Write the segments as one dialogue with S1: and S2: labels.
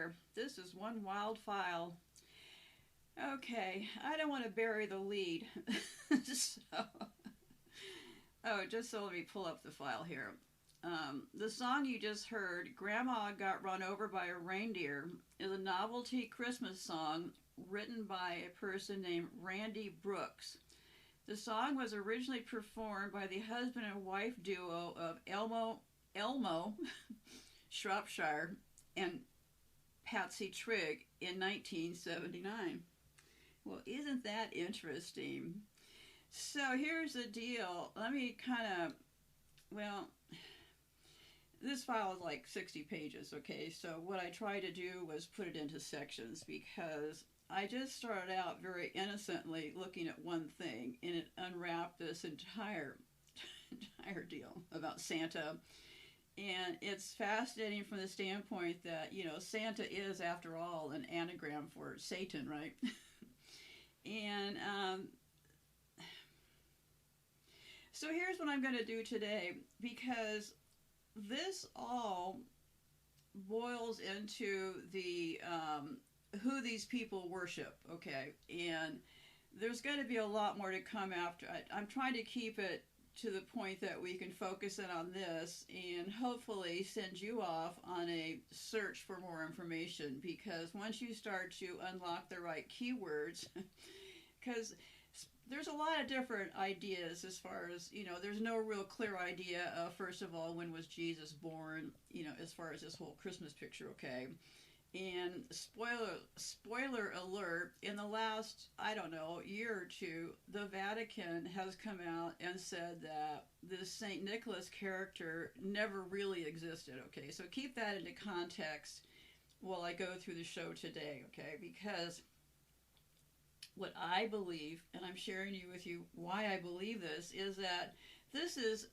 S1: here. This is one wild file. Okay, I don't want to bury the lead. so, just so let me pull up the file here. The song you just heard, Grandma Got Run Over by a Reindeer, is a novelty Christmas song written by a person named Randy Brooks. The song was originally performed by the husband and wife duo of Elmo Shropshire and Patsy Trigg in 1979. Well, isn't that interesting? So here's the deal. Let me well, this file is like 60 pages, okay? So what I tried to do was put it into sections because I just started out very innocently looking at one thing and it unwrapped this entire deal about Santa. And it's fascinating from the standpoint that, Santa is, after all, an anagram for Satan, right? and so here's what I'm going to do today, because this all boils into the who these people worship, okay? And there's going to be a lot more to come after. I'm trying to keep it to the point that we can focus in on this and hopefully send you off on a search for more information, because once you start to unlock the right keywords, because there's a lot of different ideas as far as, there's no real clear idea of, first of all, when was Jesus born, as far as this whole Christmas picture, okay? And spoiler alert, in the last, I don't know, year or two, the Vatican has come out and said that this St. Nicholas character never really existed, okay? So keep that into context while I go through the show today, okay? Because what I believe, and I'm sharing with you why I believe this, is that this is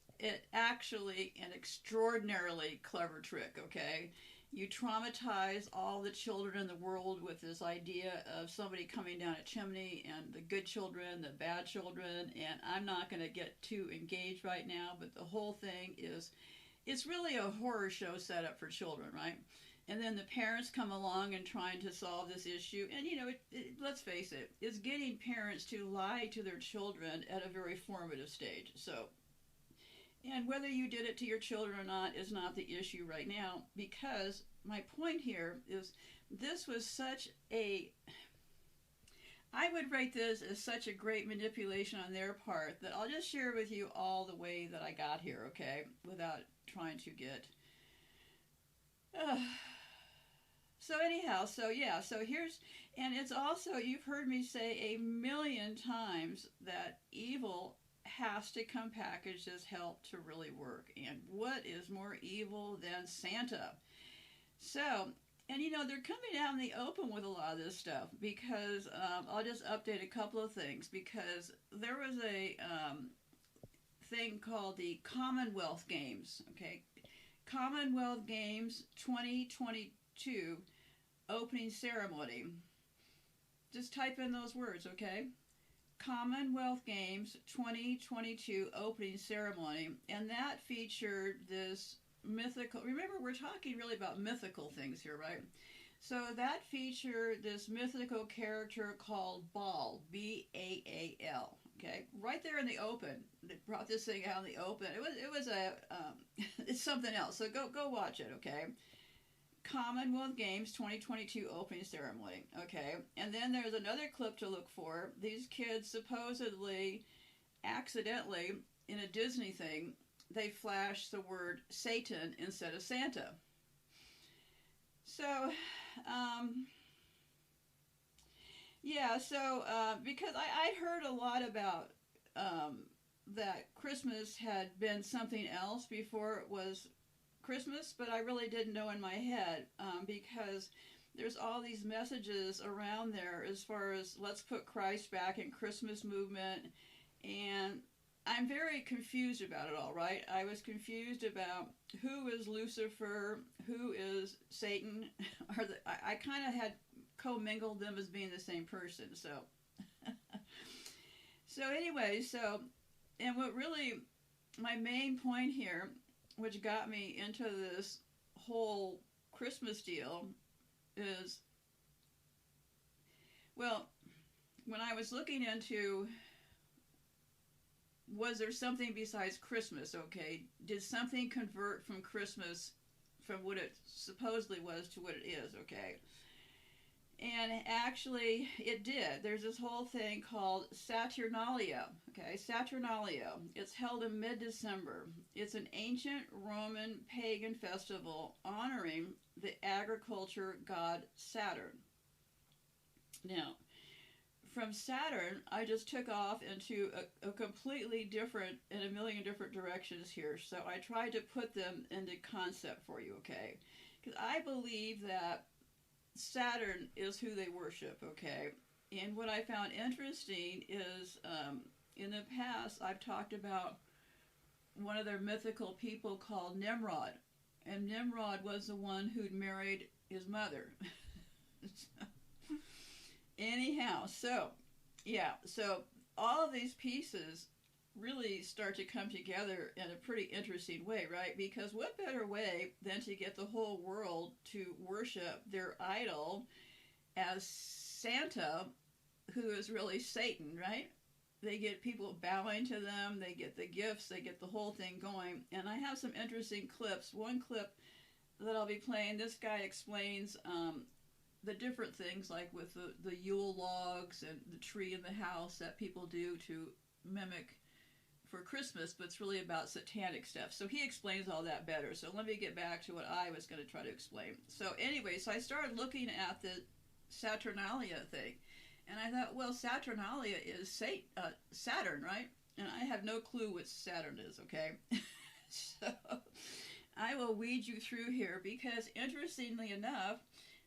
S1: actually an extraordinarily clever trick, okay? You traumatize all the children in the world with this idea of somebody coming down a chimney and the good children, the bad children, and I'm not going to get too engaged right now, but the whole thing is, it's really a horror show set up for children, right? And then the parents come along and trying to solve this issue, and let's face it, it's getting parents to lie to their children at a very formative stage. So, and whether you did it to your children or not is not the issue right now, because my point here is this was I would rate this as such a great manipulation on their part that I'll just share with you all the way that I got here, okay, without trying to get... So anyhow, so here's, and it's also, you've heard me say a million times that evil has to come packaged as help to really work. And what is more evil than Santa? So, and they're coming out in the open with a lot of this stuff, because I'll just update a couple of things, because there was a thing called the Commonwealth Games, okay? Commonwealth Games 2022 opening ceremony. Just type in those words, okay? Commonwealth Games 2022 opening ceremony, and that featured this mythical, remember we're talking really about mythical things here, right? So that featured this mythical character called Baal, B-A-A-L, okay? Right there in the open. They brought this thing out in the open. It was it's something else, so go watch it, okay? Commonwealth Games 2022 opening ceremony, okay? And then there's another clip to look for. These kids supposedly, accidentally, in a Disney thing, they flashed the word Satan instead of Santa. So, because I'd heard a lot about that Christmas had been something else before it was Christmas, but I really didn't know in my head, because there's all these messages around there as far as let's put Christ back in Christmas movement, and I'm very confused about it all, right? I was confused about who is Lucifer, who is Satan. I kind of had commingled them as being the same person, so. And what really, my main point here, which got me into this whole Christmas deal, is, well, when I was looking into, was there something besides Christmas, okay? Did something convert from Christmas, from what it supposedly was to what it is, okay? And actually, it did. There's this whole thing called Saturnalia. Okay, Saturnalia. It's held in mid-December. It's an ancient Roman pagan festival honoring the agriculture god Saturn. Now, from Saturn, I just took off into a completely different, in a million different directions here. So I tried to put them into concept for you, okay? Because I believe that Saturn is who they worship, okay? And what I found interesting is, in the past, I've talked about one of their mythical people called Nimrod. And Nimrod was the one who'd married his mother. Anyhow, so all of these pieces really start to come together in a pretty interesting way, right? Because what better way than to get the whole world to worship their idol as Santa, who is really Satan, right? They get people bowing to them, they get the gifts, they get the whole thing going. And I have some interesting clips. One clip that I'll be playing, this guy explains the different things, like with the Yule logs and the tree in the house that people do to mimic for Christmas, but it's really about satanic stuff. So he explains all that better. So let me get back to what I was going to try to explain. So anyway, so I started looking at the Saturnalia thing, and I thought, well, Saturnalia is Saturn, right? And I have no clue what Saturn is, okay? So I will weed you through here, because interestingly enough,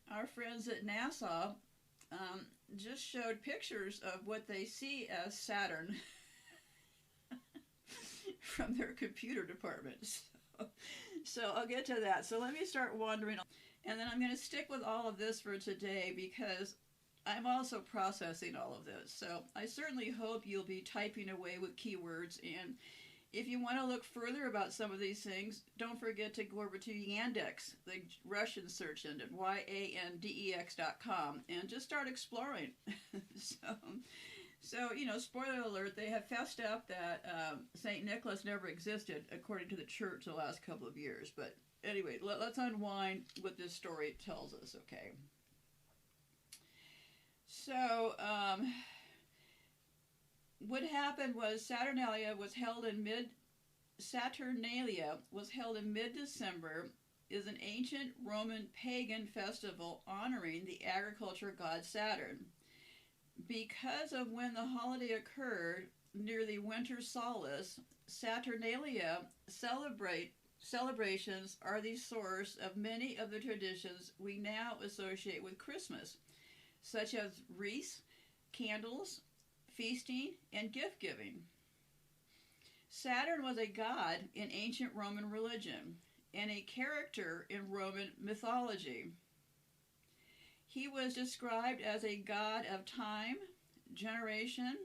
S1: our friends at NASA just showed pictures of what they see as Saturn from their computer department. So I'll get to that. So let me start wandering, and then I'm going to stick with all of this for today, because I'm also processing all of this. So I certainly hope you'll be typing away with keywords, and if you want to look further about some of these things, don't forget to go over to Yandex, the Russian search engine, yandex.com, and just start exploring. So, you know, spoiler alert, they have fessed up that St. Nicholas never existed, according to the church, the last couple of years. But anyway, let's unwind what this story tells us, okay? So, what happened was Saturnalia was held in mid-December, is an ancient Roman pagan festival honoring the agriculture god Saturn. Because of when the holiday occurred, near the winter solstice, Saturnalia celebrations are the source of many of the traditions we now associate with Christmas, such as wreaths, candles, feasting, and gift-giving. Saturn was a god in ancient Roman religion and a character in Roman mythology. He was described as a god of time, generation,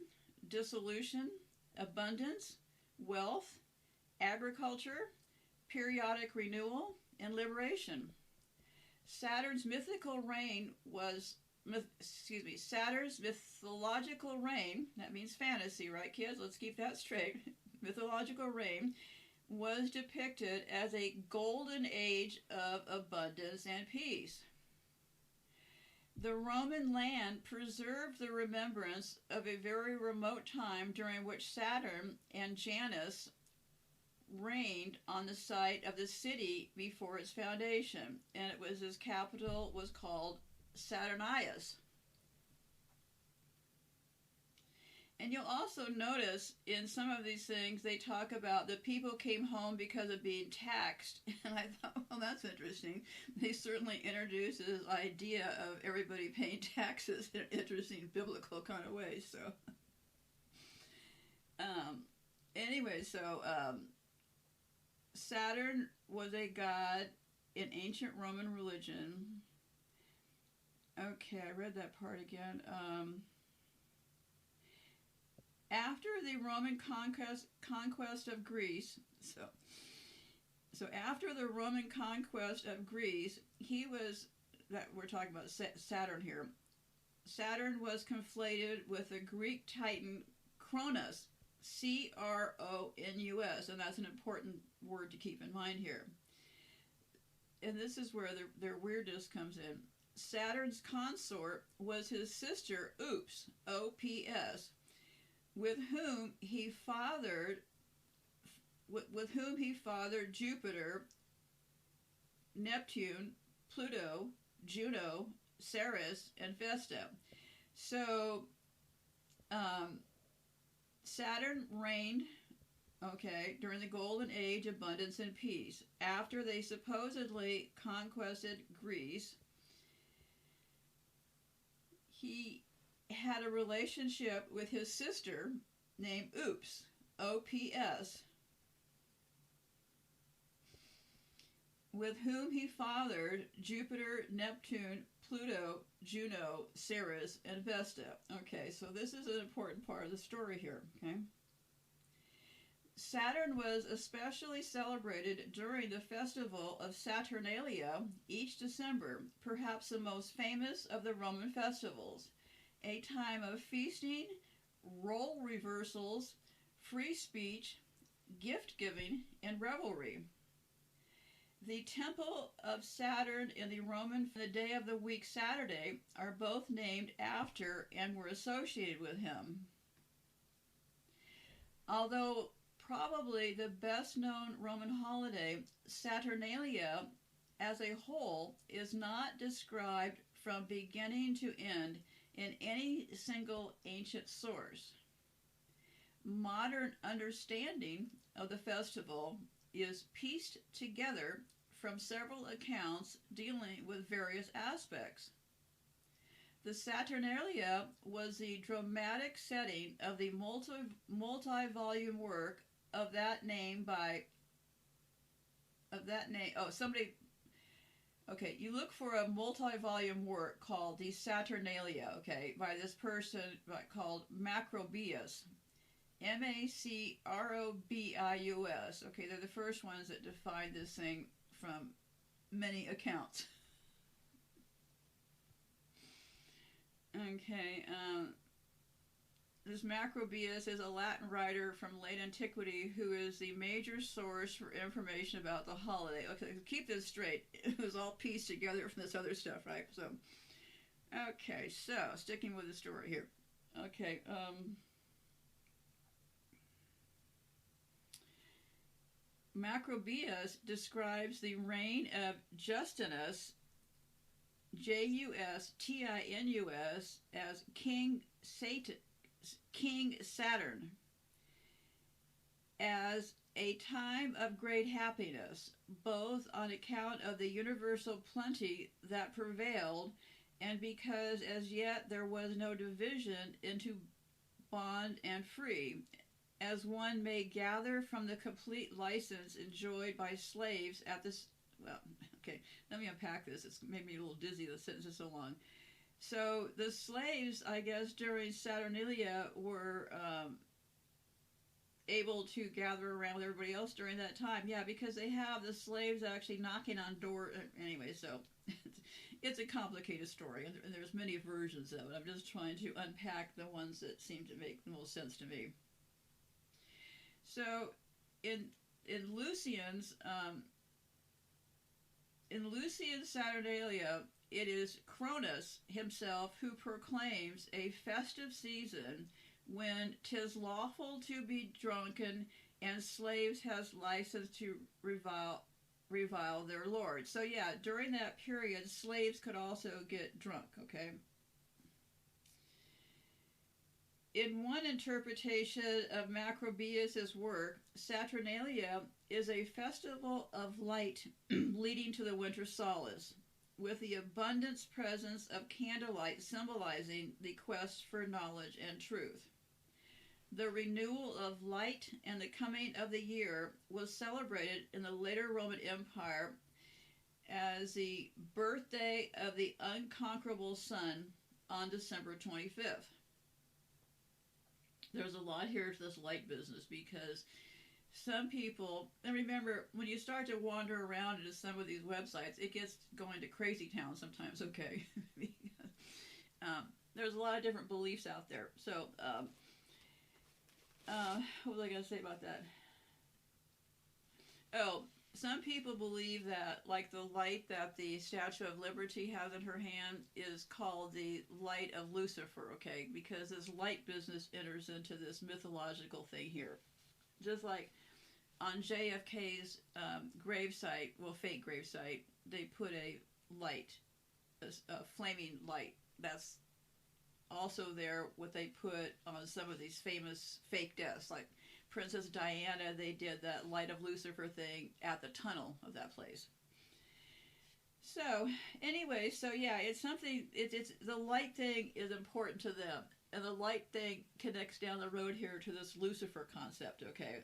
S1: dissolution, abundance, wealth, agriculture, periodic renewal, and liberation. Saturn's mythological reign, that means fantasy, right, kids? Let's keep that straight. Mythological reign was depicted as a golden age of abundance and peace. The Roman land preserved the remembrance of a very remote time during which Saturn and Janus reigned on the site of the city before its foundation, and its capital was called Saturnius. And you'll also notice in some of these things they talk about the people came home because of being taxed. And I thought, well, that's interesting. They certainly introduced this idea of everybody paying taxes in an interesting biblical kind of way. So, Saturn was a god in ancient Roman religion. Okay, I read that part again. After the Roman conquest of Greece, so after the Roman conquest of Greece, he was that we're talking about Saturn here. Saturn was conflated with the Greek titan Cronus, Cronus, and that's an important word to keep in mind here. And this is where their weirdness comes in. Saturn's consort was his sister Ops, with whom he fathered Jupiter, Neptune, Pluto, Juno, Ceres, and Vesta. So Saturn reigned, during the Golden Age, abundance and peace. After they supposedly conquered Greece, he had a relationship with his sister named Ops, with whom he fathered Jupiter, Neptune, Pluto, Juno, Ceres, and Vesta. Okay, so this is an important part of the story here, okay? Saturn was especially celebrated during the festival of Saturnalia each December, perhaps the most famous of the Roman festivals, a time of feasting, role reversals, free speech, gift-giving, and revelry. The Temple of Saturn in the Roman the day of the week Saturday are both named after and were associated with him. Although probably the best-known Roman holiday, Saturnalia, as a whole, is not described from beginning to end in any single ancient source. Modern understanding of the festival is pieced together from several accounts dealing with various aspects. The Saturnalia was the dramatic setting of the multi-volume work of that name. You look for a multi-volume work called the Saturnalia, by this person called Macrobius. Macrobius. They're the first ones that define this thing from many accounts. This Macrobius is a Latin writer from late antiquity who is the major source for information about the holiday. Okay, keep this straight. It was all pieced together from this other stuff, right? So sticking with the story here. Macrobius describes the reign of Justinus, Justinus, as King Saturn, as a time of great happiness, both on account of the universal plenty that prevailed and because as yet there was no division into bond and free, as one may gather from the complete license enjoyed by slaves at this. Let me unpack this. It's made me a little dizzy. The sentence is so long. So the slaves, I guess, during Saturnalia were able to gather around with everybody else during that time. Yeah, because they have the slaves actually knocking on doors. Anyway, so it's a complicated story, and there's many versions of it. I'm just trying to unpack the ones that seem to make the most sense to me. So in Lucian's Saturnalia, it is Cronus himself who proclaims a festive season when 'tis lawful to be drunken and slaves has license to revile their lord. So yeah, during that period, slaves could also get drunk, In one interpretation of Macrobius' work, Saturnalia is a festival of light leading to the winter solace, with the abundance presence of candlelight symbolizing the quest for knowledge and truth. The renewal of light and the coming of the year was celebrated in the later Roman Empire as the birthday of the unconquerable sun on December 25th. There's a lot here to this light business because some people, and remember, when you start to wander around into some of these websites, it gets going to crazy town sometimes, okay? There's a lot of different beliefs out there. So, what was I going to say about that? Oh, some people believe that, like, the light that the Statue of Liberty has in her hand is called the light of Lucifer, okay? Because this light business enters into this mythological thing here. Just like on JFK's gravesite, well, fake gravesite, they put a light, a flaming light. That's also there what they put on some of these famous fake deaths, like Princess Diana. They did that light of Lucifer thing at the tunnel of that place. So anyway, so yeah, it's something. It's the light thing is important to them, and the light thing connects down the road here to this Lucifer concept. Okay,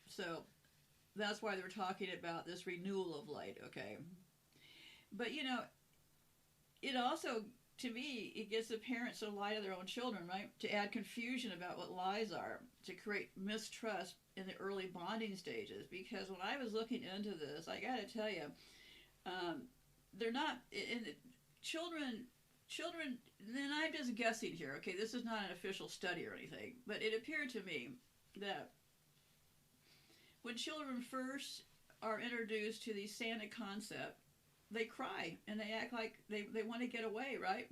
S1: so that's why they're talking about this renewal of light. Okay, but it also, to me, it gives the parents to lie to their own children, right? To add confusion about what lies are, to create mistrust in the early bonding stages. Because when I was looking into this, I got to tell you, they're not in the children. Children, then I'm just guessing here. Okay, this is not an official study or anything, but it appeared to me that when children first are introduced to the Santa concept, they cry and they act like they want to get away, right?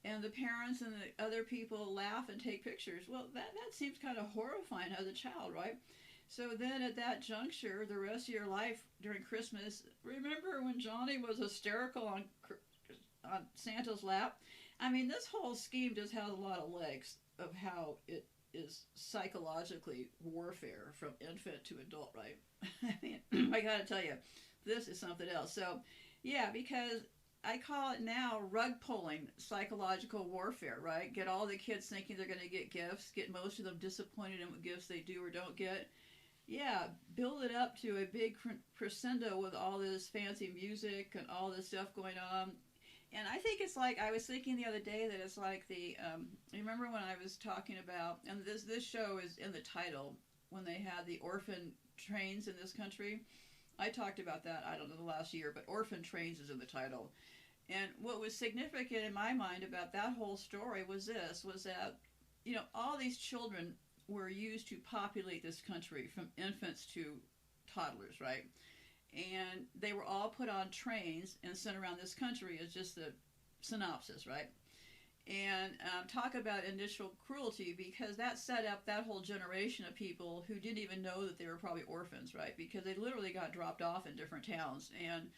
S1: And the parents and the other people laugh and take pictures. Well, that seems kind of horrifying as a child, right? So then at that juncture, the rest of your life during Christmas, remember when Johnny was hysterical on Santa's lap? I mean, this whole scheme just has a lot of legs of how it is psychologically warfare from infant to adult, right? I mean, I gotta tell you, this is something else. So, yeah, because I call it now rug pulling psychological warfare, right? Get all the kids thinking they're going to get gifts, get most of them disappointed in what gifts they do or don't get. Yeah, build it up to a big crescendo with all this fancy music and all this stuff going on. And I think it's like, I was thinking the other day that it's like remember when I was talking about, and this show is in the title, when they had the orphan trains in this country. I talked about that, I don't know, the last year, but orphan trains is in the title. And what was significant in my mind about that whole story was that, all these children were used to populate this country from infants to toddlers, right? And they were all put on trains and sent around this country as just the synopsis, right? And talk about initial cruelty, because that set up that whole generation of people who didn't even know that they were probably orphans, right? Because they literally got dropped off in different towns. And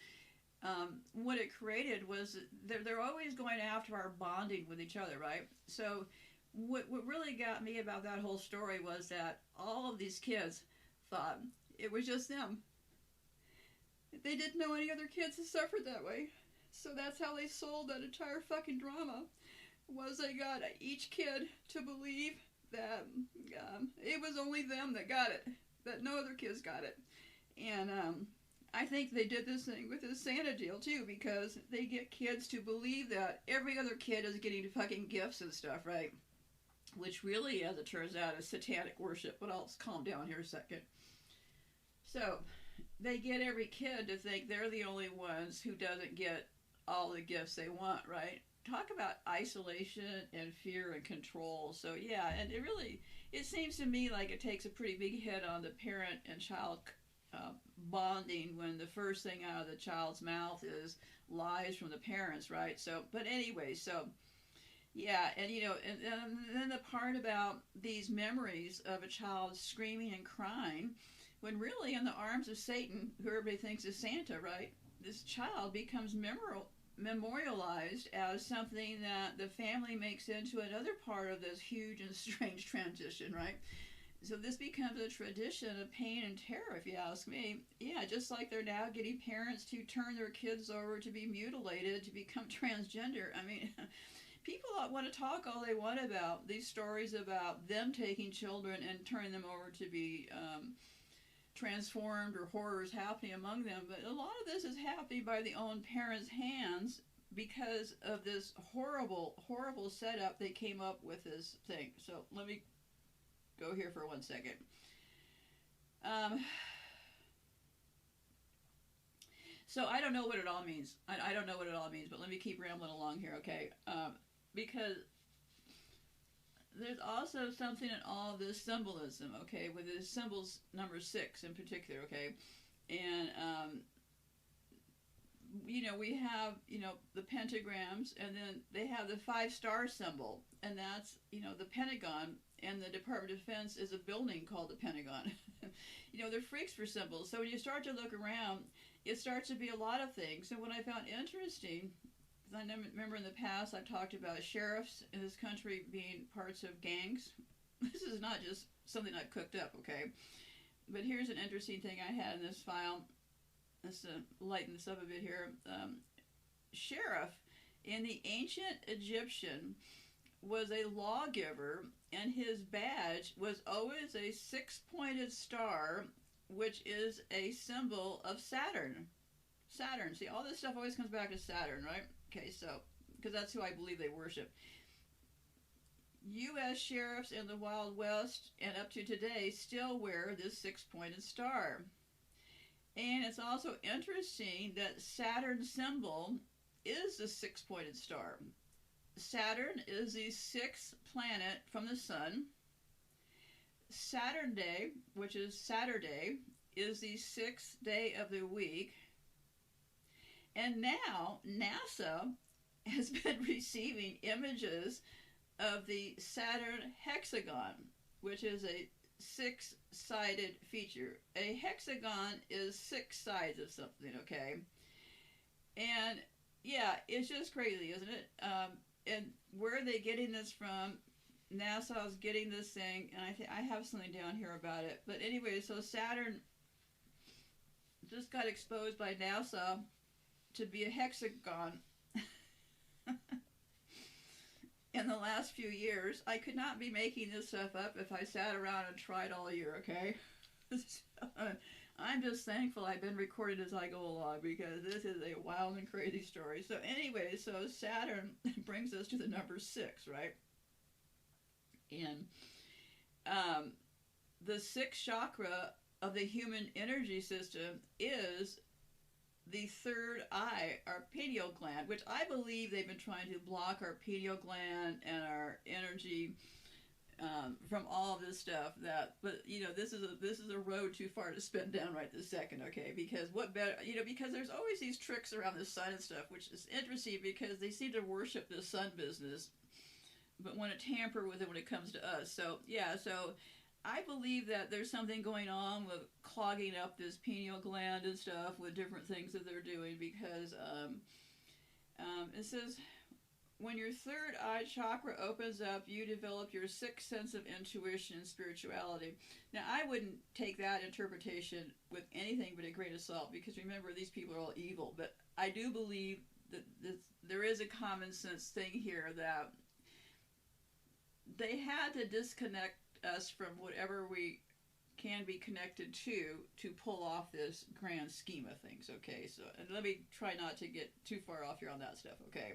S1: what it created was they're always going after our bonding with each other, right? So what really got me about that whole story was that all of these kids thought it was just them. They didn't know any other kids that suffered that way. So that's how they sold that entire fucking drama. Was they got each kid to believe that it was only them that got it, that no other kids got it. And I think they did this thing with the Santa deal too, because they get kids to believe that every other kid is getting fucking gifts and stuff, right? Which really, as it turns out, is satanic worship. But I'll calm down here a second. So they get every kid to think they're the only ones who doesn't get all the gifts they want, right? Talk about isolation and fear and control. So yeah, and it seems to me like it takes a pretty big hit on the parent and child bonding when the first thing out of the child's mouth is lies from the parents, right? So, but anyway, so yeah, and and then the part about these memories of a child screaming and crying, when really in the arms of Satan, who everybody thinks is Santa, right? This child becomes memorialized as something that the family makes into another part of this huge and strange transition, right? So this becomes a tradition of pain and terror, if you ask me. Yeah, just like they're now getting parents to turn their kids over to be mutilated, to become transgender. I mean, people want to talk all they want about these stories about them taking children and turning them over to be transformed, or horrors happening among them, but a lot of this is happening by the own parents' hands because of this horrible setup they came up with this thing. So let me go here for 1 second. Um, so I don't know what it all means. I don't know what it all means, but let me keep rambling along here, okay? Because there's also something in all this symbolism, okay, with the symbols number 6 in particular, okay? And, we have, the pentagrams, and then they have the 5-star symbol, and that's, the Pentagon, and the Department of Defense is a building called the Pentagon. They're freaks for symbols. So when you start to look around, it starts to be a lot of things. And what I found interesting, because I remember in the past I've talked about sheriffs in this country being parts of gangs. This is not just something I've cooked up, okay? But here's an interesting thing I had in this file. Let's lighten this up a bit here. Sheriff in the ancient Egyptian was a lawgiver, and his badge was always a 6-pointed star, which is a symbol of Saturn. Saturn. See, all this stuff always comes back to Saturn, right? Okay, so, because that's who I believe they worship. U.S. sheriffs in the Wild West and up to today still wear this 6-pointed star. And it's also interesting that Saturn's symbol is the 6-pointed star. Saturn is the 6th planet from the sun. Saturn Day, which is Saturday, is the 6th day of the week. And now NASA has been receiving images of the Saturn hexagon, which is a 6-sided feature. A hexagon is 6 sides of something, okay? And yeah, it's just crazy, isn't it? And where are they getting this from? NASA's getting this thing, and I have something down here about it. But anyway, so Saturn just got exposed by NASA to be a hexagon in the last few years. I could not be making this stuff up if I sat around and tried all year, okay? I'm just thankful I've been recording as I go along, because this is a wild and crazy story. So anyway, so Saturn brings us to the number 6, right? And the 6th chakra of the human energy system is the 3rd eye, our pineal gland, which I believe they've been trying to block our pineal gland and our energy from all of this stuff. But this is a road too far to spin down right this second, okay? Because what better, because there's always these tricks around the sun and stuff, which is interesting because they seem to worship the sun business, but want to tamper with it when it comes to us. So yeah, so I believe that there's something going on with clogging up this pineal gland and stuff with different things that they're doing, because it says, when your 3rd eye chakra opens up, you develop your 6th sense of intuition and spirituality. Now, I wouldn't take that interpretation with anything but a grain of salt, because remember, these people are all evil. But I do believe that there is a common sense thing here, that they had to disconnect us from whatever we can be connected to pull off this grand scheme of things, okay? So, and let me try not to get too far off here on that stuff, okay?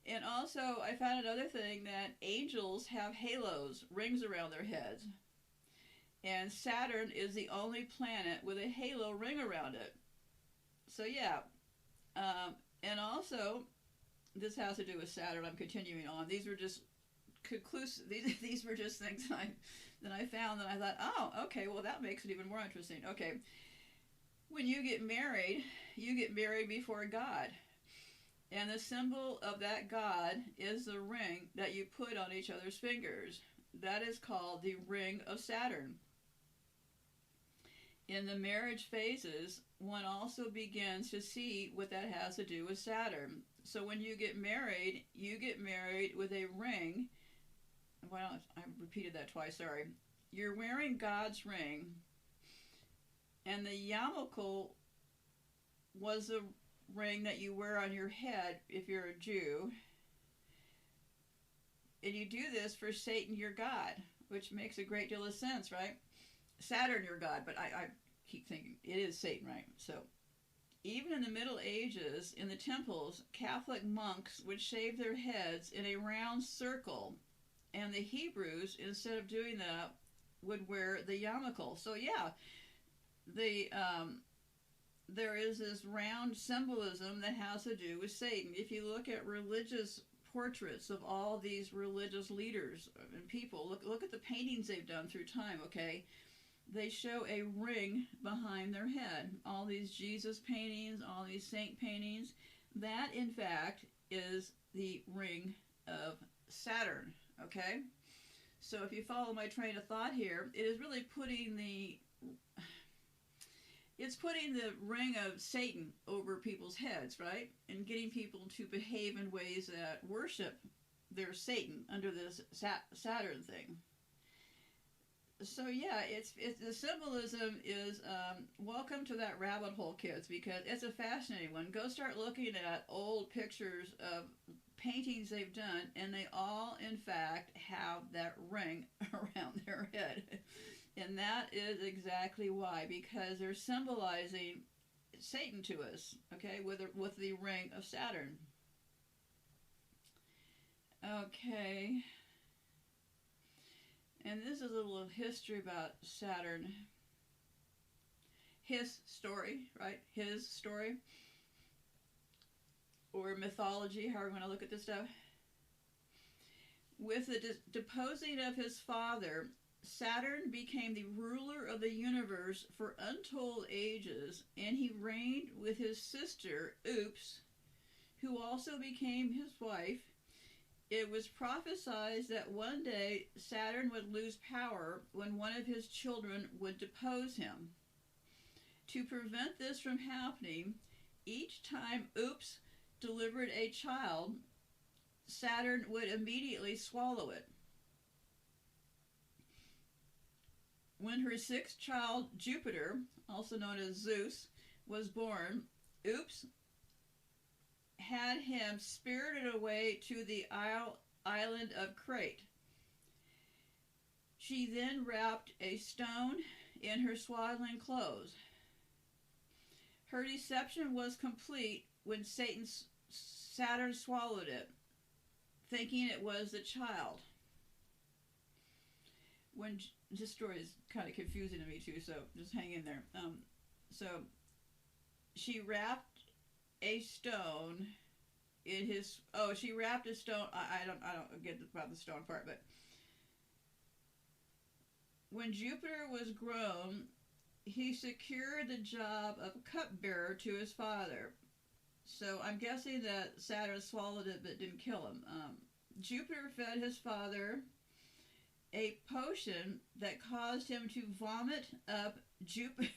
S1: And also, I found another thing, that angels have halos, rings around their heads. And Saturn is the only planet with a halo ring around it. So yeah. And also, this has to do with Saturn. I'm continuing on. These were just conclusive. These were just things that I found that I thought, oh, okay, well, that makes it even more interesting. Okay. When you get married before God. And the symbol of that God is the ring that you put on each other's fingers. That is called the ring of Saturn. In the marriage phases, one also begins to see what that has to do with Saturn. So when you get married with a ring. Well, I repeated that twice, sorry. You're wearing God's ring. And the yarmulke was the ring that you wear on your head if you're a Jew. And you do this for Satan, your God, which makes a great deal of sense, right? Saturn, your God, but I keep thinking it is Satan, right? So even in the Middle Ages, in the temples, Catholic monks would shave their heads in a round circle, and the Hebrews, instead of doing that, would wear the yarmulke. So yeah, the there is this round symbolism that has to do with Satan. If you look at religious portraits of all these religious leaders and people, look at the paintings they've done through time. Okay, they show a ring behind their head. All these Jesus paintings, all these saint paintings, that in fact is the ring of Saturn. Okay, so if you follow my train of thought here, it is really putting the ring of Satan over people's heads, right? And getting people to behave in ways that worship their Satan under this Saturn thing. So yeah, it's the symbolism is welcome to that rabbit hole, kids, because it's a fascinating one. Go start looking at old pictures of paintings they've done, and they all, in fact, have that ring around their head. And that is exactly why, because they're symbolizing Satan to us, okay, with the ring of Saturn. Okay. And this is a little history about Saturn. His story, right? His story. Or mythology, however you want to look at this stuff. With the deposing of his father, Saturn became the ruler of the universe for untold ages, and he reigned with his sister, Oops, who also became his wife. It was prophesied that one day Saturn would lose power when one of his children would depose him. To prevent this from happening, each time Oops delivered a child, Saturn would immediately swallow it. When her sixth child, Jupiter, also known as Zeus, was born, Oops had him spirited away to the island of Crete. She then wrapped a stone in her swaddling clothes. Her deception was complete when Saturn swallowed it, thinking it was the child. When this story is kind of confusing to me too, so just hang in there. So she wrapped a stone in his. Oh, she wrapped a stone. I don't get about the stone part, but when Jupiter was grown, he secured the job of cupbearer to his father. So I'm guessing that Saturn swallowed it but didn't kill him. Jupiter fed his father a potion that caused him to vomit up Jupiter.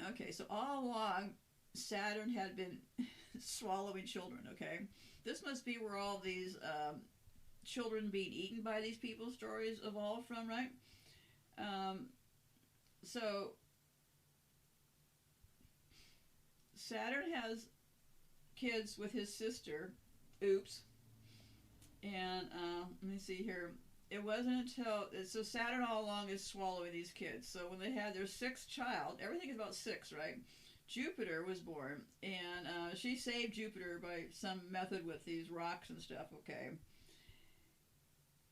S1: Okay, so all along, Saturn had been swallowing children, okay? This must be where all these children being eaten by these people stories evolved from, right? So Saturn has kids with his sister, Oops. And let me see here. It wasn't until, so Saturn all along is swallowing these kids. So when they had their sixth child, everything is about six, right? Jupiter was born, and she saved Jupiter by some method with these rocks and stuff, okay?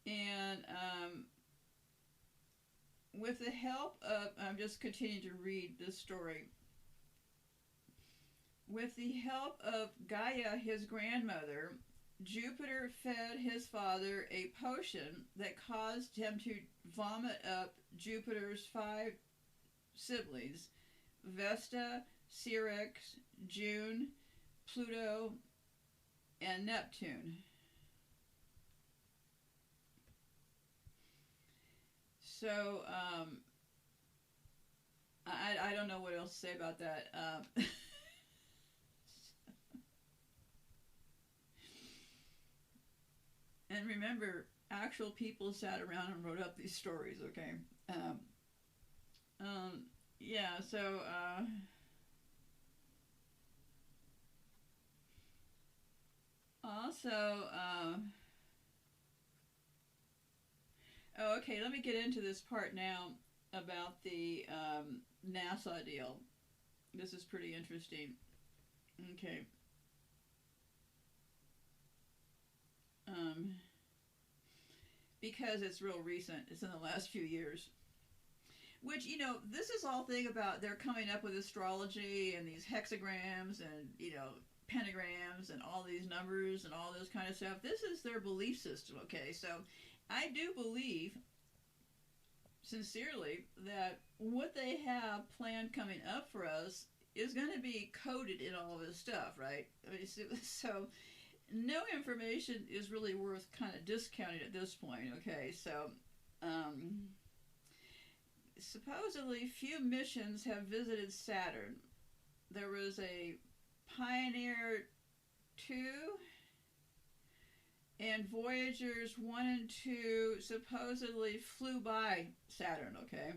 S1: And with the help of, I'm just continuing to read this story. With the help of Gaia, his grandmother, Jupiter fed his father a potion that caused him to vomit up Jupiter's 5 siblings: Vesta, Syrinx, June, Pluto, and Neptune. So, I don't know what else to say about that. And remember, actual people sat around and wrote up these stories, okay? Yeah, so, also, oh, okay, let me get into this part now about the NASA deal. This is pretty interesting. Okay. um, because it's real recent. It's in the last few years. Which, this is all thing about they're coming up with astrology and these hexagrams and, pentagrams and all these numbers and all this kind of stuff. This is their belief system, okay? So I do believe, sincerely, that what they have planned coming up for us is going to be coded in all of this stuff, right? I mean, so no information is really worth kind of discounting at this point, okay? So, supposedly few missions have visited Saturn. There was a Pioneer 2 and Voyagers 1 and 2 supposedly flew by Saturn, okay?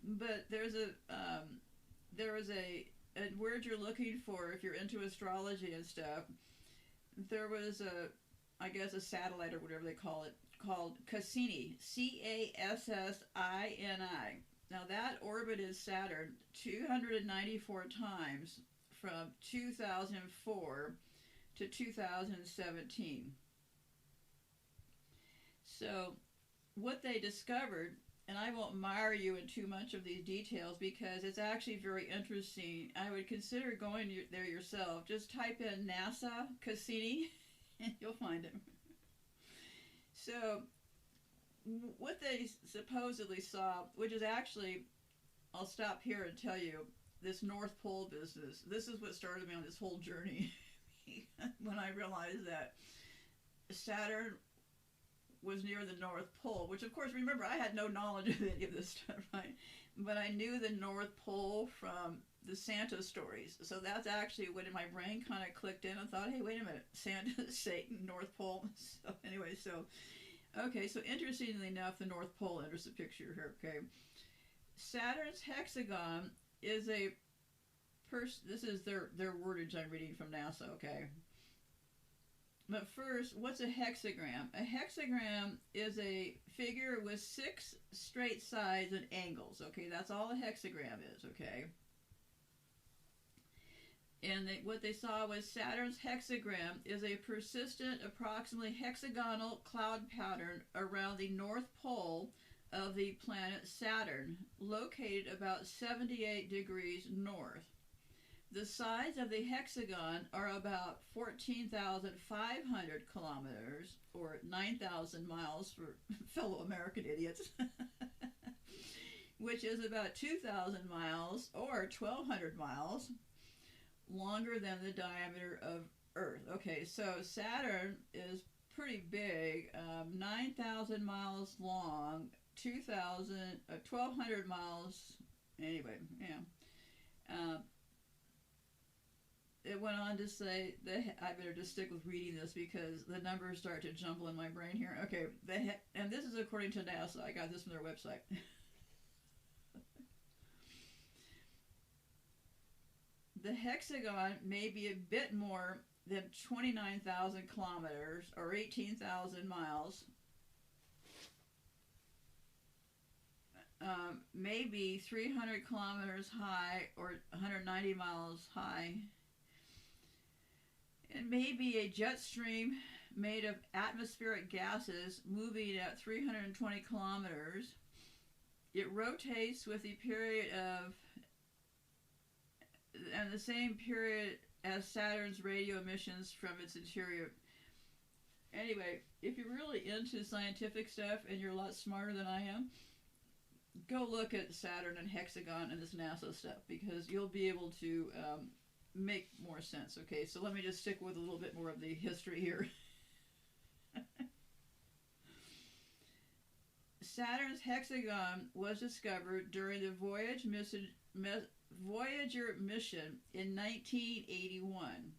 S1: But there was a word you're looking for if you're into astrology and stuff. There was I guess a satellite or whatever they call it, called Cassini, Cassini. Now that orbited Saturn 294 times from 2004 to 2017. So what they discovered, and I won't mire you in too much of these details because it's actually very interesting. I would consider going there yourself. Just type in NASA Cassini and you'll find it. So what they supposedly saw, which is actually, I'll stop here and tell you, this North Pole business. This is what started me on this whole journey. When I realized that Saturn was near the North Pole, which of course, remember, I had no knowledge of any of this stuff, right? But I knew the North Pole from the Santa stories. So that's actually when my brain kind of clicked in and thought, hey, wait a minute, Santa, Satan, North Pole. So anyway, okay, so interestingly enough, the North Pole enters the picture here, okay? Saturn's hexagon is this is their wordage I'm reading from NASA, okay? But first, what's a hexagram? A hexagram is a figure with 6 straight sides and angles, okay? That's all a hexagram is, okay? And what they saw was Saturn's hexagram is a persistent, approximately hexagonal cloud pattern around the North Pole of the planet Saturn, located about 78 degrees north. The sides of the hexagon are about 14,500 kilometers, or 9,000 miles for fellow American idiots, which is about 2,000 miles, or 1,200 miles, longer than the diameter of Earth. Okay, so Saturn is pretty big, 9,000 miles long, 1,200 miles, anyway, yeah. It went on to say, I better just stick with reading this because the numbers start to jumble in my brain here. Okay, and this is according to NASA. I got this from their website. The hexagon may be a bit more than 29,000 kilometers or 18,000 miles. Maybe 300 kilometers high or 190 miles high. It may be a jet stream made of atmospheric gases moving at 320 kilometers. It rotates with the period of, and the same period as Saturn's radio emissions from its interior. Anyway, if you're really into scientific stuff and you're a lot smarter than I am, go look at Saturn and hexagon and this NASA stuff because you'll be able to make more sense. Okay, so let me just stick with a little bit more of the history here. Saturn's hexagon was discovered during the Voyager mission in 1981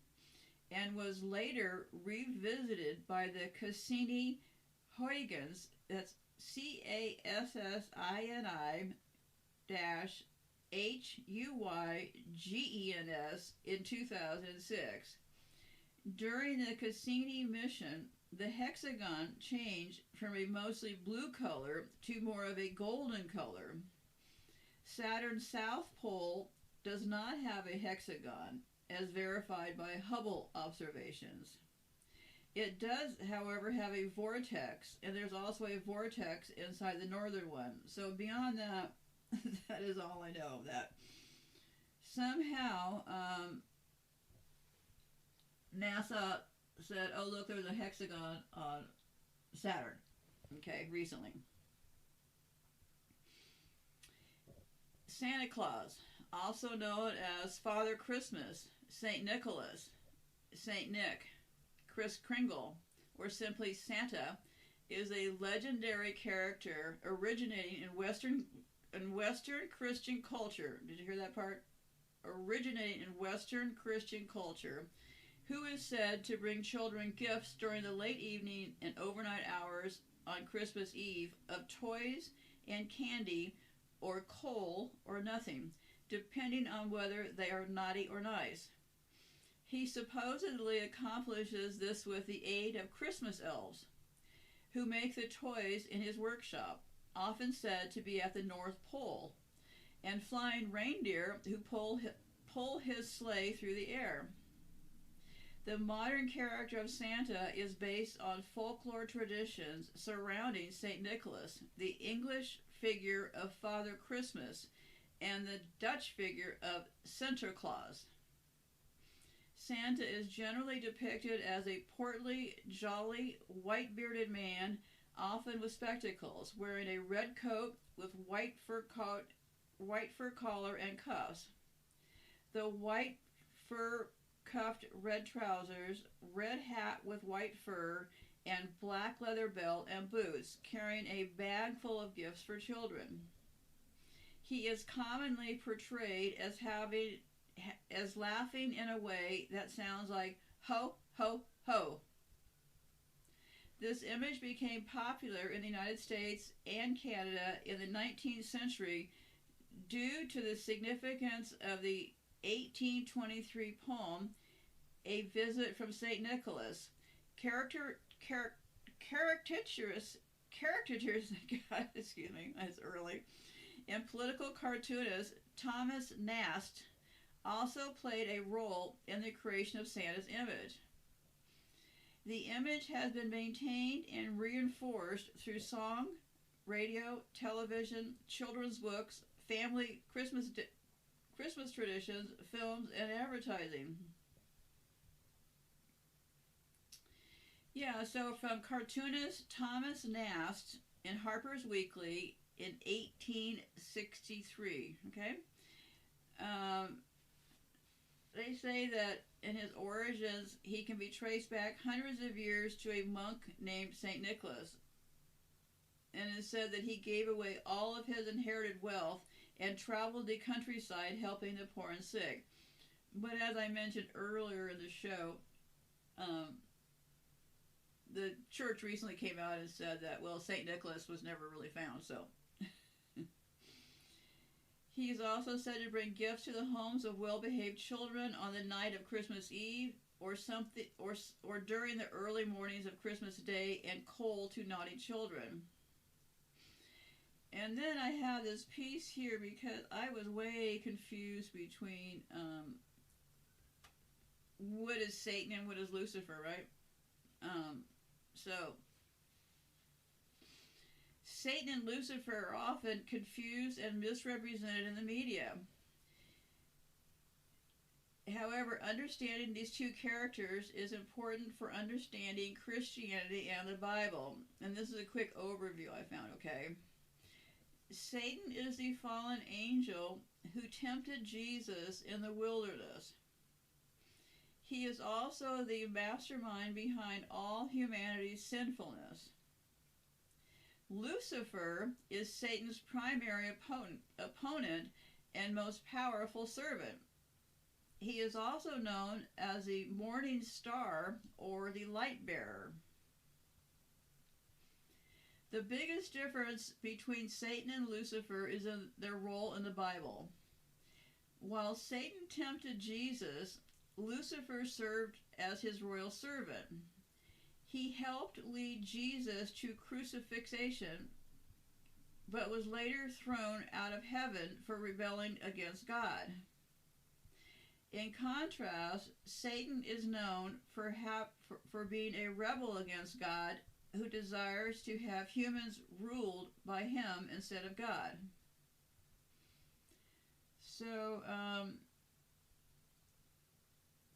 S1: and was later revisited by the Cassini-Huygens, that's Cassini-Huygens in 2006. During the Cassini mission, the hexagon changed from a mostly blue color to more of a golden color. Saturn's south pole does not have a hexagon, as verified by Hubble observations. It does, however, have a vortex, and there's also a vortex inside the northern one. So beyond that, that is all I know. That somehow NASA said, "Oh, look, there's a hexagon on Saturn." Okay, recently. Santa Claus, also known as Father Christmas, Saint Nicholas, Saint Nick, Kris Kringle, or simply Santa, is a legendary character originating in Western Christian culture. Did you hear that part? Originating in Western Christian culture, who is said to bring children gifts during the late evening and overnight hours on Christmas Eve of toys and candy, or coal or nothing, depending on whether they are naughty or nice. He supposedly accomplishes this with the aid of Christmas elves, who make the toys in his workshop, often said to be at the North Pole, and flying reindeer who pull his sleigh through the air. The modern character of Santa is based on folklore traditions surrounding St. Nicholas, the English figure of Father Christmas, and the Dutch figure of Sinterklaas. Santa is generally depicted as a portly, jolly, white-bearded man, often with spectacles, wearing a red coat with white fur collar and cuffs. The white fur cuffed red trousers, red hat with white fur, and black leather belt and boots, carrying a bag full of gifts for children. He is commonly portrayed as laughing in a way that sounds like ho, ho, ho. This image became popular in the United States and Canada in the 19th century due to the significance of the 1823 poem, A Visit from St. Nicholas. Caricatures, God, excuse me, it's early, and political cartoonist Thomas Nast also played a role in the creation of Santa's image. The image has been maintained and reinforced through song, radio, television, children's books, family Christmas traditions, films, and advertising. Yeah, so from cartoonist Thomas Nast in Harper's Weekly in 1863, okay? They say that in his origins, he can be traced back hundreds of years to a monk named St. Nicholas. And it said that he gave away all of his inherited wealth and traveled the countryside helping the poor and sick. But as I mentioned earlier in the show, the church recently came out and said that, well, St. Nicholas was never really found, so. He is also said to bring gifts to the homes of well-behaved children on the night of Christmas Eve, or during the early mornings of Christmas Day, and coal to naughty children. And then I have this piece here because I was way confused between what is Satan and what is Lucifer, right? So Satan and Lucifer are often confused and misrepresented in the media. However, understanding these two characters is important for understanding Christianity and the Bible. And this is a quick overview I found, okay? Satan is the fallen angel who tempted Jesus in the wilderness. He is also the mastermind behind all humanity's sinfulness. Lucifer is Satan's primary opponent and most powerful servant. He is also known as the morning star or the light bearer. The biggest difference between Satan and Lucifer is in their role in the Bible. While Satan tempted Jesus, Lucifer served as his royal servant. He helped lead Jesus to crucifixion, but was later thrown out of heaven for rebelling against God. In contrast, Satan is known for being a rebel against God who desires to have humans ruled by him instead of God. So,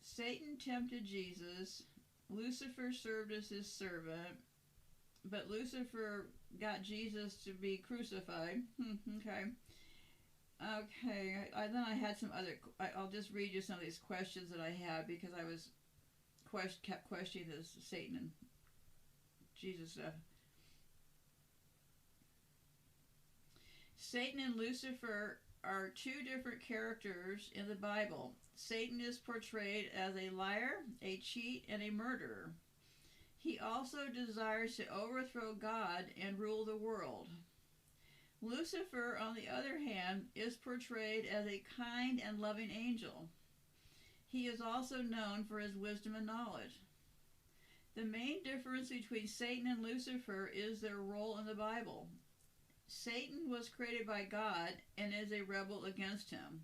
S1: Satan tempted Jesus. Lucifer served as his servant. But Lucifer got Jesus to be crucified. Okay. Okay. Then I had some other... I'll just read you some of these questions that I had because I was kept questioning this Satan and Jesus stuff. Satan and Lucifer are two different characters in the Bible. Satan is portrayed as a liar, a cheat, and a murderer. He also desires to overthrow God and rule the world. Lucifer, on the other hand, is portrayed as a kind and loving angel. He is also known for his wisdom and knowledge. The main difference between Satan and Lucifer is their role in the Bible. Satan was created by God and is a rebel against him,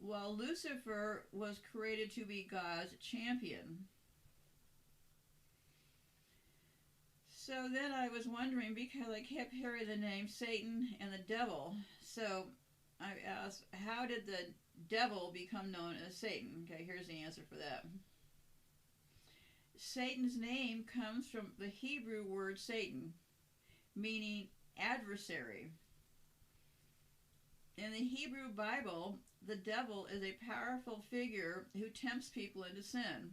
S1: while Lucifer was created to be God's champion. So then I was wondering, because I kept hearing the name Satan and the devil, so I asked, how did the devil become known as Satan? Okay, here's the answer for that. Satan's name comes from the Hebrew word Satan, meaning adversary. In the Hebrew Bible, the devil is a powerful figure who tempts people into sin.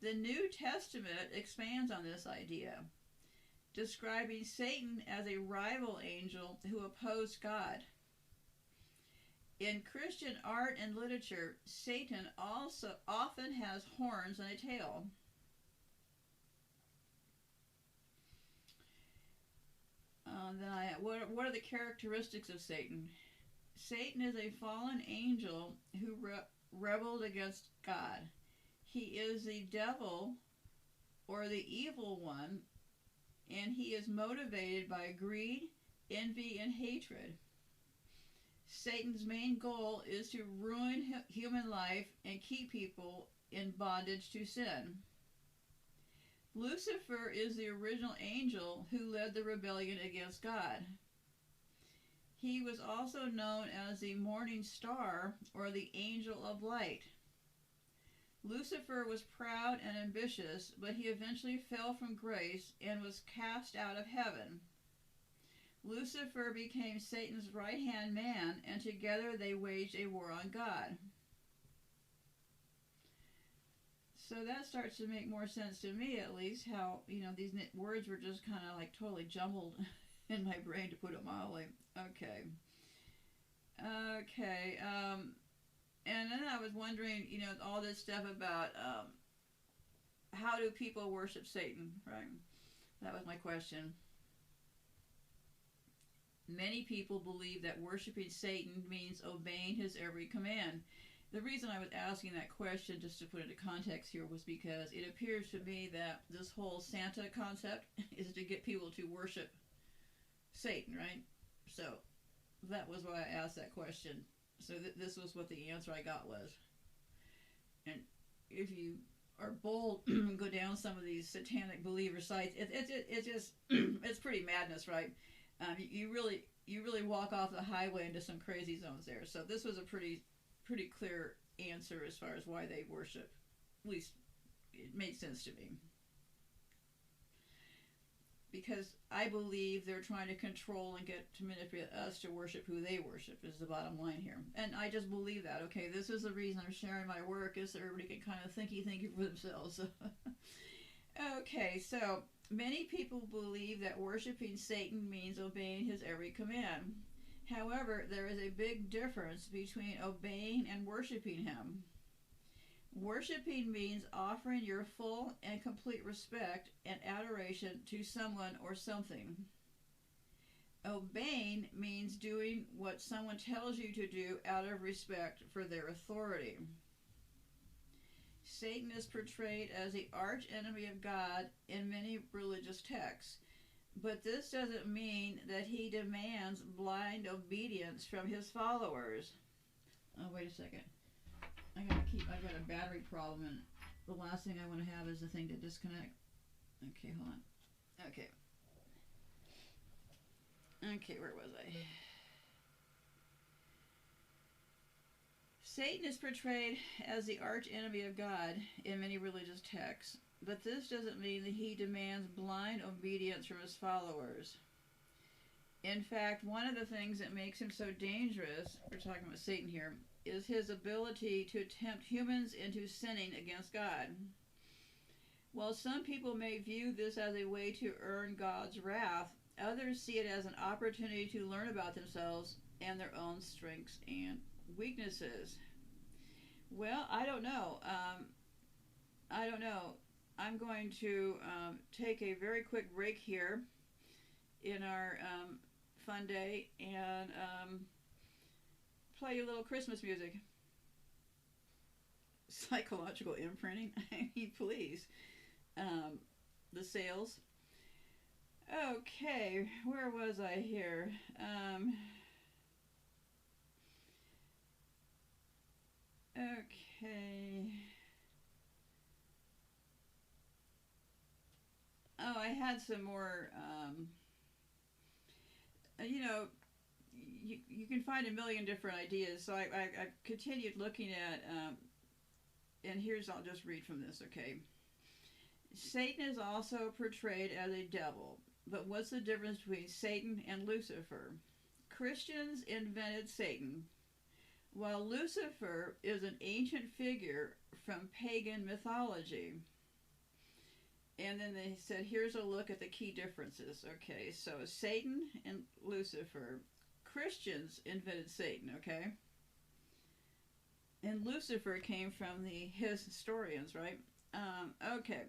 S1: The New Testament expands on this idea, describing Satan as a rival angel who opposed God. In Christian art and literature, Satan also often has horns and a tail. What are the characteristics of Satan? Satan is a fallen angel who rebelled against God. He is the devil, or the evil one, and he is motivated by greed, envy, and hatred. Satan's main goal is to ruin human life and keep people in bondage to sin. Lucifer is the original angel who led the rebellion against God. He was also known as the morning star, or the angel of light. Lucifer was proud and ambitious, but he eventually fell from grace and was cast out of heaven. Lucifer became Satan's right-hand man, and together they waged a war on God. So that starts to make more sense to me, at least, how, these words were just kind of like totally jumbled in my brain, to put it mildly. Okay. And then I was wondering, all this stuff about how do people worship Satan, right? That was my question. Many people believe that worshiping Satan means obeying his every command. The reason I was asking that question, just to put it into context here, was because it appears to me that this whole Santa concept is to get people to worship Satan, right? So that was why I asked that question. So this was what the answer I got was. And if you are bold and go down some of these satanic believer sites, it's just it's pretty madness, right? You really walk off the highway into some crazy zones there. So this was a pretty clear answer as far as why they worship. At least it made sense to me. Because I believe they're trying to control and get to manipulate us to worship who they worship, is the bottom line here. And I just believe that. Okay, this is the reason I'm sharing my work, is so everybody can kind of thinky for themselves. Okay, so many people believe that worshiping Satan means obeying his every command. However, there is a big difference between obeying and worshiping him. Worshiping means offering your full and complete respect and adoration to someone or something. Obeying means doing what someone tells you to do out of respect for their authority. Satan is portrayed as the arch enemy of God in many religious texts, but this doesn't mean that he demands blind obedience from his followers. Oh, wait a second. I got a battery problem, and the last thing I want to have is the thing to disconnect. Okay, hold on. Okay. Okay, where was I? Satan is portrayed as the arch enemy of God in many religious texts, but this doesn't mean that he demands blind obedience from his followers. In fact, one of the things that makes him so dangerous, we're talking about Satan here, is his ability to tempt humans into sinning against God. While some people may view this as a way to earn God's wrath, others see it as an opportunity to learn about themselves and their own strengths and weaknesses. Well, I don't know. I don't know. I'm going to take a very quick break here in our fun day and play a little Christmas music. Psychological imprinting? I mean, please. The sales. Okay, where was I here? Okay. Oh, I had some more, you know, you can find a million different ideas. So I continued looking at, and here's, I'll just read from this, okay? Satan is also portrayed as a devil, but what's the difference between Satan and Lucifer? Christians invented Satan, while Lucifer is an ancient figure from pagan mythology. And then they said, here's a look at the key differences. Okay, so Satan and Lucifer. Christians invented Satan, okay? And Lucifer came from the historians, right? Okay.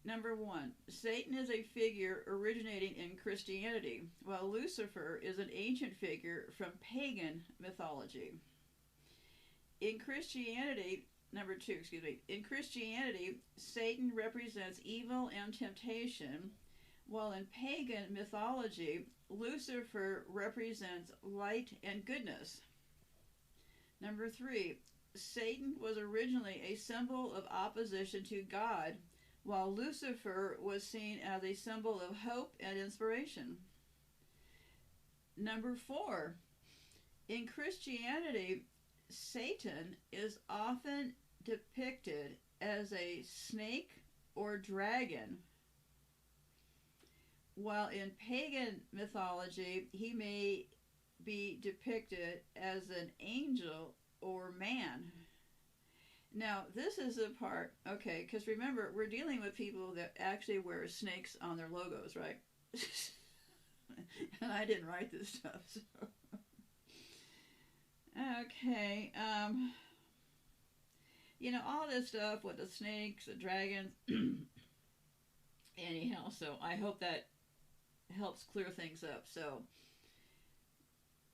S1: Number one, Satan is a figure originating in Christianity, while Lucifer is an ancient figure from pagan mythology. In Christianity, in Christianity, Satan represents evil and temptation, while in pagan mythology, Lucifer represents light and goodness. Number three, Satan was originally a symbol of opposition to God, while Lucifer was seen as a symbol of hope and inspiration. Number four, in Christianity, Satan is often depicted as a snake or dragon, while in pagan mythology, he may be depicted as an angel or man. Now, this is the part, okay, because remember, we're dealing with people that actually wear snakes on their logos, right? And I didn't write this stuff, so. Okay, you know, all this stuff with the snakes, the dragons, anyhow, so I hope that helps clear things up. So,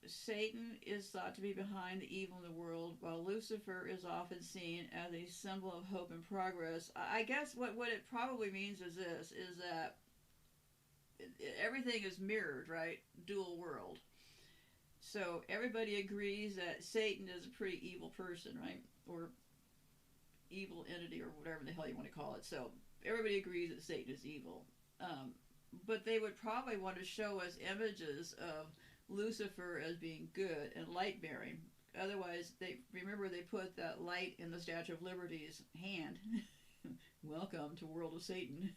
S1: Satan is thought to be behind the evil in the world, while Lucifer is often seen as a symbol of hope and progress. I guess what it probably means is this, is that everything is mirrored, right? Dual world. So everybody agrees that Satan is a pretty evil person, right? Or evil entity, or whatever the hell you want to call it. So everybody agrees that Satan is evil. But they would probably want to show us images of Lucifer as being good and light bearing. Otherwise, they put that light in the Statue of Liberty's hand. Welcome to World of Satan.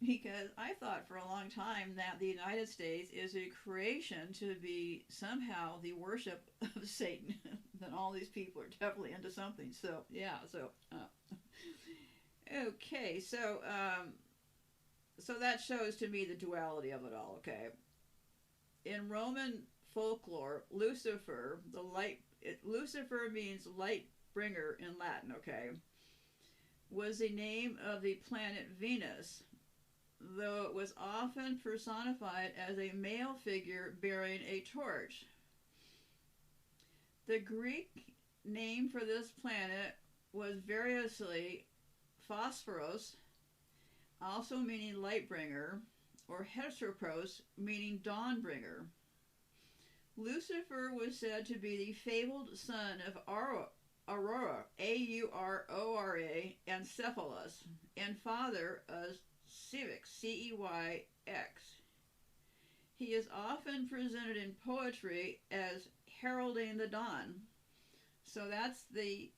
S1: Because I thought for a long time that the United States is a creation to be somehow the worship of Satan. That all these people are definitely into something. So yeah. Okay. So that shows to me the duality of it all. Okay. In Roman folklore, Lucifer means light bringer in Latin, okay, was the name of the planet Venus, though it was often personified as a male figure bearing a torch. The Greek name for this planet was variously Phosphoros, also meaning light bringer, or Heteropros, meaning dawn bringer. Lucifer was said to be the fabled son of Aurora, Aurora, and Cephalus, and father of Ceyx, Ceyx. He is often presented in poetry as heralding the dawn. So that's the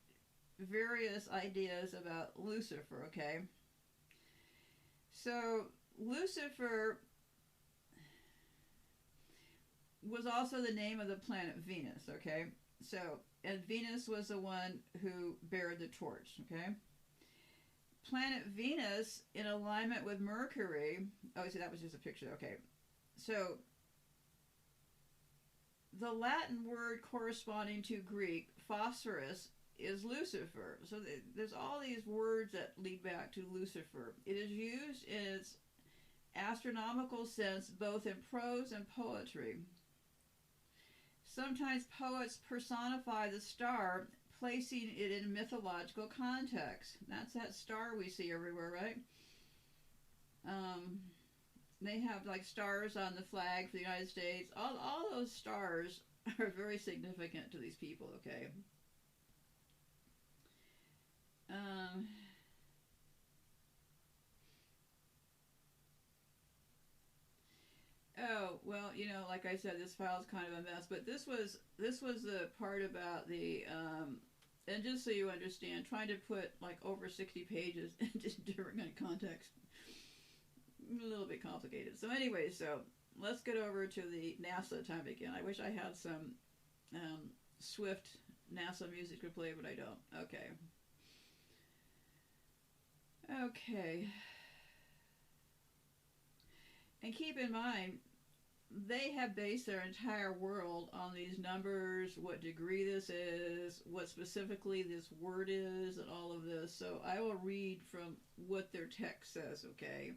S1: various ideas about Lucifer, okay? So Lucifer was also the name of the planet Venus, okay? So, and Venus was the one who bared the torch, okay? Planet Venus in alignment with Mercury. Oh, see, that was just a picture, okay. So, the Latin word corresponding to Greek, phosphorus, is Lucifer. So there's all these words that lead back to Lucifer. It is used in its astronomical sense both in prose and poetry. Sometimes poets personify the star, placing it in mythological context. That's that star we see everywhere, right? They have like stars on the flag for the United States. All those stars are very significant to these people, okay? Oh, well, you know, like I said, this file is kind of a mess, but this was the part about the, and just so you understand, trying to put like over 60 pages into different kind of context, a little bit complicated. So anyway, so let's get over to the NASA time again. I wish I had some Swift NASA music to play, but I don't. Okay. Okay. And keep in mind, they have based their entire world on these numbers, what degree this is, what specifically this word is, and all of this. So I will read from what their text says, okay?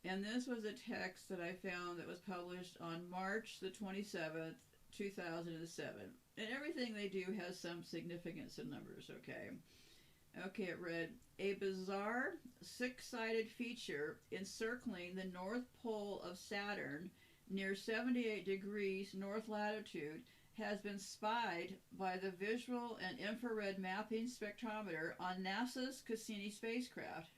S1: And this was a text that I found that was published on March the 27th, 2007. And everything they do has some significance in numbers, okay? Okay, it read, a bizarre six-sided feature encircling the North Pole of Saturn near 78 degrees north latitude has been spied by the visual and infrared mapping spectrometer on NASA's Cassini spacecraft.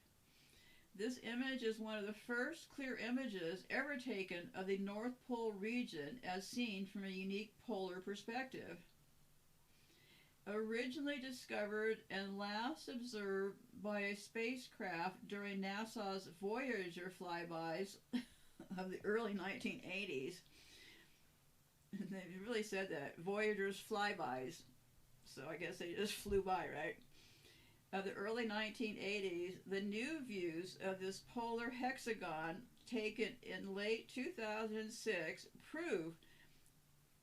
S1: This image is one of the first clear images ever taken of the North Pole region as seen from a unique polar perspective. Originally discovered and last observed by a spacecraft during NASA's Voyager flybys of the early 1980s. They really said that, Voyager's flybys. So I guess they just flew by, right? Of the early 1980s, the new views of this polar hexagon taken in late 2006 prove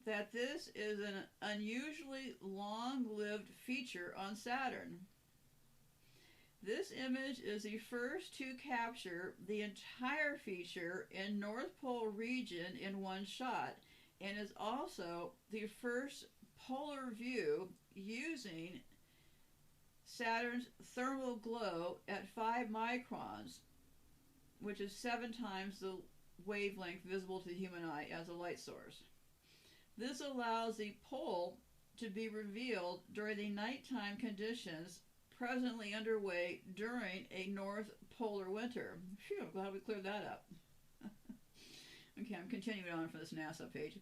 S1: that this is an unusually long-lived feature on Saturn. This image is the first to capture the entire feature in North Pole region in one shot, and is also the first polar view using Saturn's thermal glow at 5 microns, which is 7 times the wavelength visible to the human eye as a light source. This allows the pole to be revealed during the nighttime conditions presently underway during a North Polar winter. Phew, I'm glad we cleared that up. Okay, I'm continuing on for this NASA page.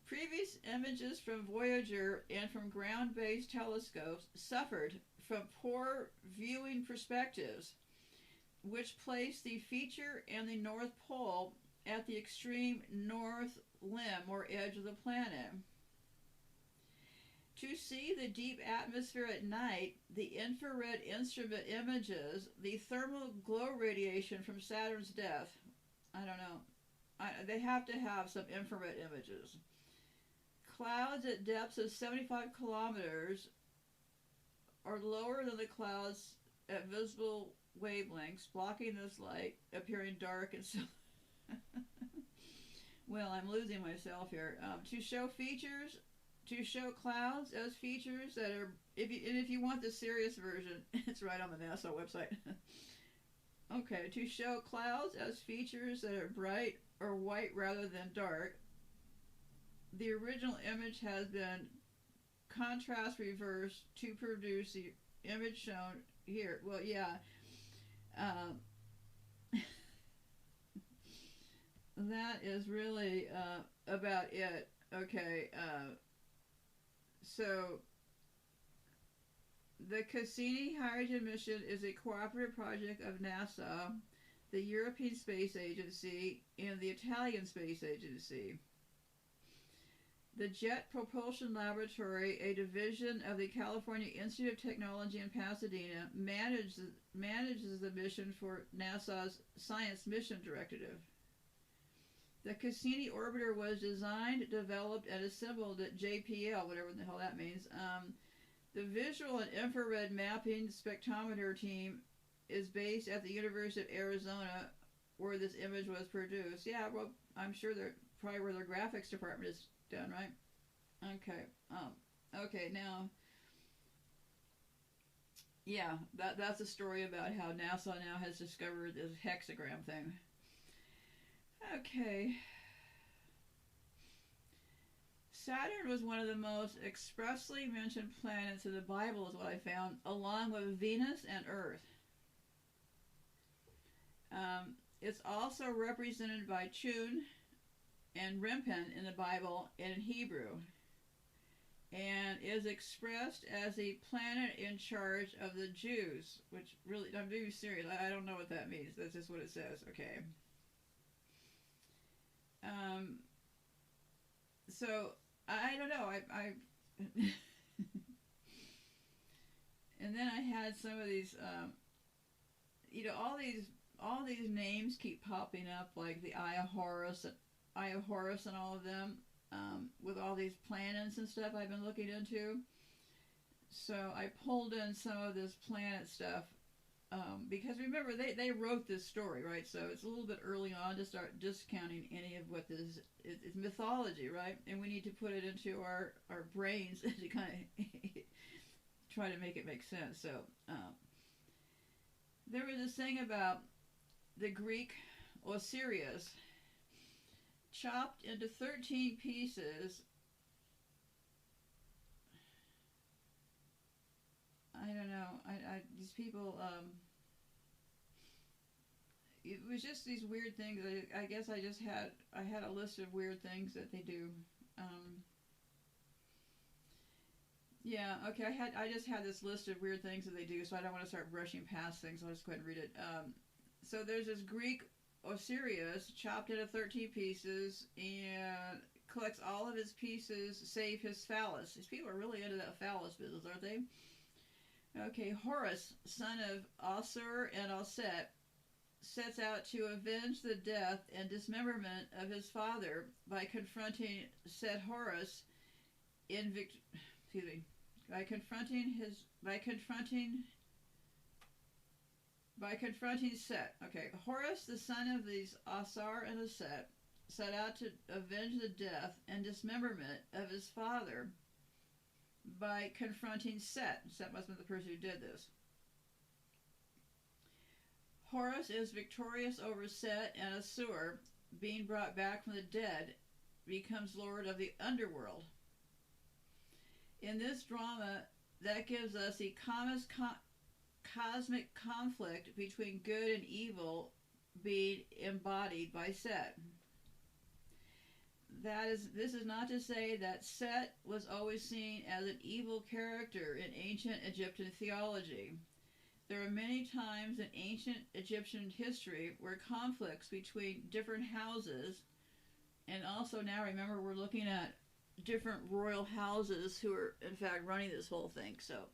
S1: Previous images from Voyager and from ground-based telescopes suffered from poor viewing perspectives, which placed the feature and the North Pole at the extreme north limb or edge of the planet. To see the deep atmosphere at night, the infrared instrument images the thermal glow radiation from Saturn's depth. I don't know. They have to have some infrared images. Clouds at depths of 75 kilometers are lower than the clouds at visible wavelengths, blocking this light, appearing dark and so. Well, I'm losing myself here. To show clouds as features that are, if you want the serious version, it's right on the NASA website. Okay, to show clouds as features that are bright or white rather than dark. The original image has been contrast reversed to produce the image shown here. Well, yeah. Um, that is really about it. Okay. So the Cassini hydrogen mission is a cooperative project of NASA, the European Space Agency, and the Italian Space Agency. The Jet Propulsion Laboratory, a division of the California Institute of Technology in Pasadena, manages the mission for NASA's Science Mission Directive. The Cassini orbiter was designed, developed, and assembled at JPL, whatever the hell that means. The visual and infrared mapping spectrometer team is based at the University of Arizona, where this image was produced. Yeah, well, I'm sure they're probably where their graphics department is done, right? Okay. Okay, now, yeah, that's a story about how NASA now has discovered this hexagram thing. Okay. Saturn was one of the most expressly mentioned planets in the Bible, is what I found, along with Venus and Earth. It's also represented by Chun and Remphan in the Bible in Hebrew, and is expressed as a planet in charge of the Jews, which really, I'm being serious, I don't know what that means. That's just what it says. Okay. So I don't know. I and then I had some of these, all these names keep popping up, like the Eye of Horus and all of them, with all these planets and stuff I've been looking into. So I pulled in some of this planet stuff, because remember, they wrote this story, right? So it's a little bit early on to start discounting any of what this is. It's mythology, right? And we need to put it into our brains to kind of try to make it make sense. So there was this thing about the Greek Osiris, chopped into 13 pieces. I don't know. These people, it was just these weird things. I guess I had a list of weird things that they do. Yeah, okay, I just had this list of weird things that they do, so I don't want to start brushing past things, so I'll just go ahead and read it. So there's this Greek Osiris, chopped into 13 pieces, and collects all of his pieces, save his phallus. These people are really into that phallus business, aren't they? Okay, Horus, son of Osir and Osset, sets out to avenge the death and dismemberment of his father by confronting said Horus by confronting Set. Okay, Horus, the son of these Osir and Osset, set out to avenge the death and dismemberment of his father by confronting Set. Set must have been the person who did this. Horus is victorious over Set, and Asur, being brought back from the dead, becomes lord of the underworld. In this drama, that gives us the cosmic conflict between good and evil being embodied by Set. This is not to say that Set was always seen as an evil character in ancient Egyptian theology. There are many times in ancient Egyptian history where conflicts between different houses, and also now remember we're looking at different royal houses who are in fact running this whole thing. So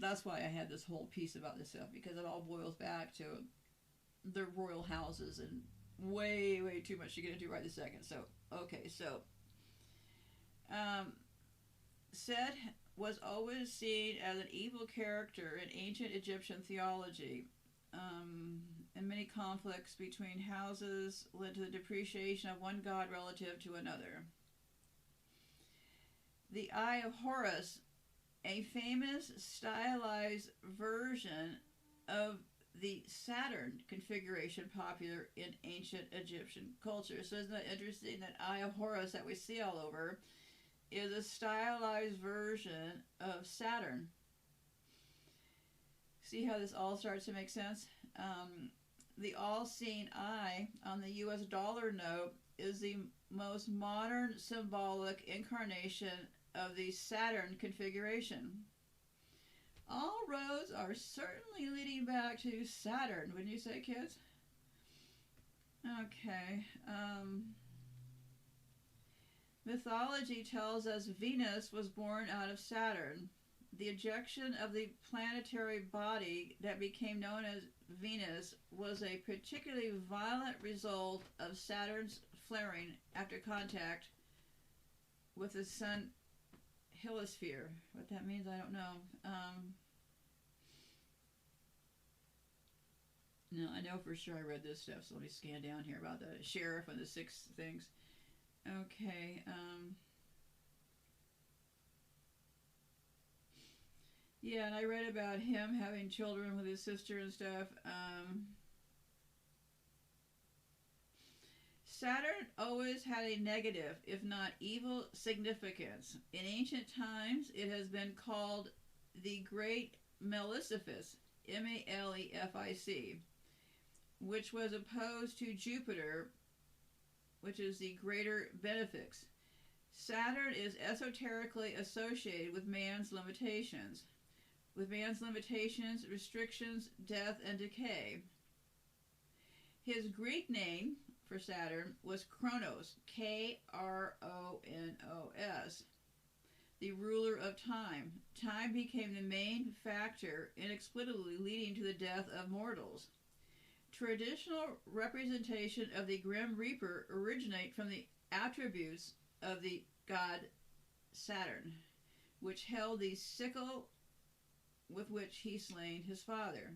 S1: that's why I had this whole piece about this stuff, because it all boils back to the royal houses and way too much to get into right this second. So okay, so Set was always seen as an evil character in ancient Egyptian theology, and many conflicts between houses led to the depreciation of one god relative to another. The Eye of Horus, a famous stylized version of the Saturn configuration popular in ancient Egyptian culture. So isn't that interesting that Eye of Horus that we see all over is a stylized version of Saturn? See how this all starts to make sense? The all-seeing eye on the U.S. dollar note is the most modern symbolic incarnation of the Saturn configuration. All roads are certainly leading back to Saturn, wouldn't you say, kids? Okay. Mythology tells us Venus was born out of Saturn. The ejection of the planetary body that became known as Venus was a particularly violent result of Saturn's flaring after contact with the sun hemisphere. What that means, I don't know. No, I know for sure I read this stuff, so let me scan down here about the sheriff and the 6 things. Okay, yeah, and I read about him having children with his sister and stuff. Saturn always had a negative, if not evil, significance. In ancient times, it has been called the Great Malefic, M-A-L-E-F-I-C, which was opposed to Jupiter, which is the Greater Benefics. Saturn is esoterically associated with man's limitations. With man's limitations, restrictions, death, and decay. His Greek name for Saturn was Kronos, K-R-O-N-O-S, the ruler of time. Time became the main factor, inexplicably leading to the death of mortals. Traditional representation of the Grim Reaper originate from the attributes of the god Saturn, which held the sickle with which he slain his father.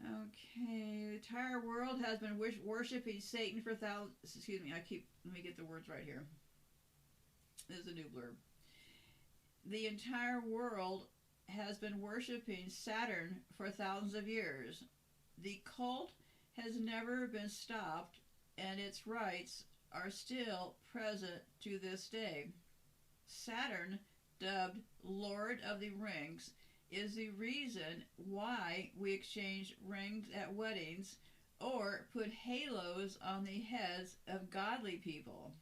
S1: Okay, the entire world has been worshipping Satan for thousands. Excuse me, let me get the words right here. This is a new blurb. The entire world has been worshipping Saturn for thousands of years. The cult has never been stopped, and its rites are still present to this day. Saturn, dubbed Lord of the Rings, is the reason why we exchange rings at weddings or put halos on the heads of godly people.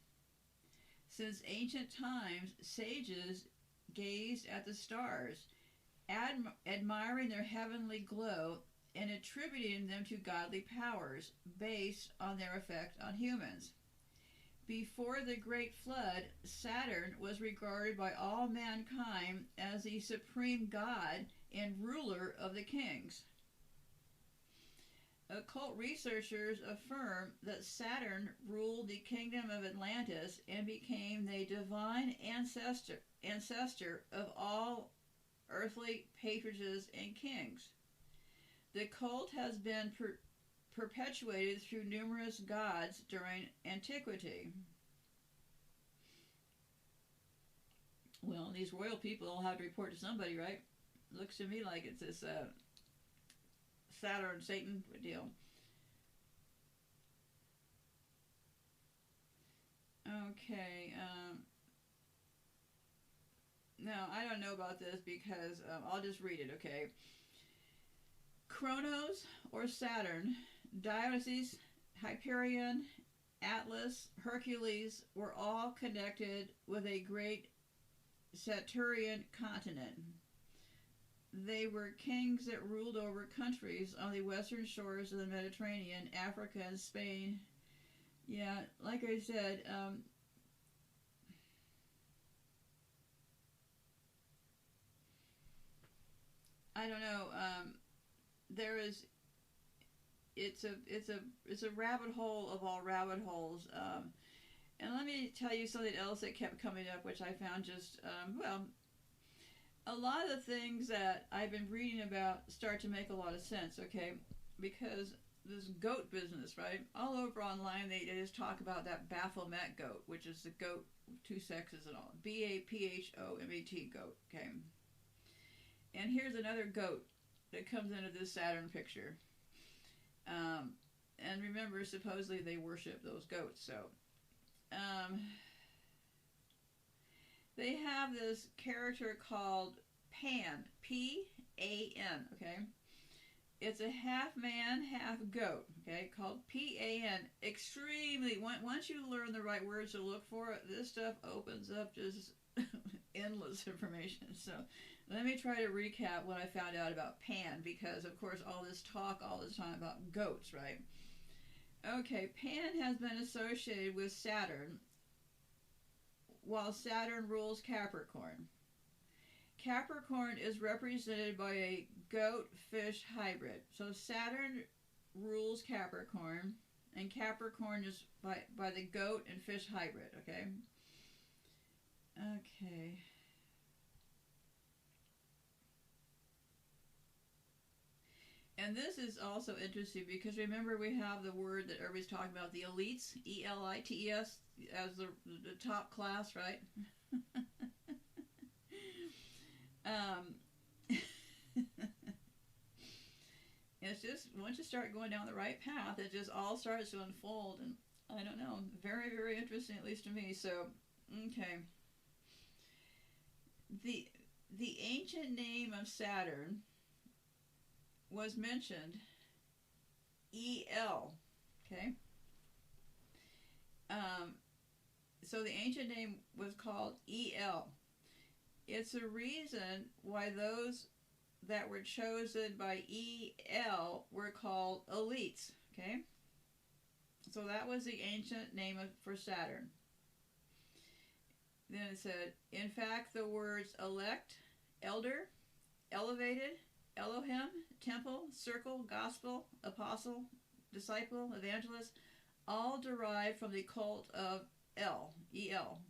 S1: Since ancient times, sages gazed at the stars, admiring their heavenly glow and attributing them to godly powers based on their effect on humans. Before the Great Flood, Saturn was regarded by all mankind as the supreme god and ruler of the kings. Occult researchers affirm that Saturn ruled the kingdom of Atlantis and became the divine ancestor of all earthly patriarchs and kings. The cult has been perpetuated through numerous gods during antiquity. Well, these royal people all have to report to somebody, right? Looks to me like it's this Saturn Satan deal. Okay. Now, I don't know about this because I'll just read it, okay? Kronos, or Saturn, Dionysus, Hyperion, Atlas, Hercules were all connected with a great Saturnian continent. They were kings that ruled over countries on the western shores of the Mediterranean, Africa, and Spain. Yeah, like I said, I don't know. There is. It's a rabbit hole of all rabbit holes. And let me tell you something else that kept coming up, which I found just a lot of the things that I've been reading about start to make a lot of sense. Okay, because this goat business, right? All over online, they just talk about that Baphomet goat, which is the goat, 2 sexes and all. Baphomet goat. Okay. And here's another goat that comes into this Saturn picture. And remember, supposedly they worship those goats. So they have this character called Pan, P-A-N, okay? It's a half man, half goat, okay, called P-A-N. Extremely, once you learn the right words to look for, this stuff opens up just endless information. So let me try to recap what I found out about Pan, because, of course, all this talk all the time about goats, right? Okay, Pan has been associated with Saturn, while Saturn rules Capricorn. Capricorn is represented by a goat-fish hybrid. So Saturn rules Capricorn, and Capricorn is by the goat and fish hybrid, okay? Okay. And this is also interesting because remember we have the word that everybody's talking about, the elites, E-L-I-T-E-S, as the top class, right? It's just, once you start going down the right path, it just all starts to unfold, and I don't know, very, very interesting, at least to me. So, okay. The ancient name of Saturn was mentioned, E-L, okay? So the ancient name was called E-L. It's a reason why those that were chosen by E-L were called elites, okay? So that was the ancient name for Saturn. Then it said, in fact, the words elect, elder, elevated, Elohim, temple, circle, gospel, apostle, disciple, evangelist, all derived from the cult of El, E-L.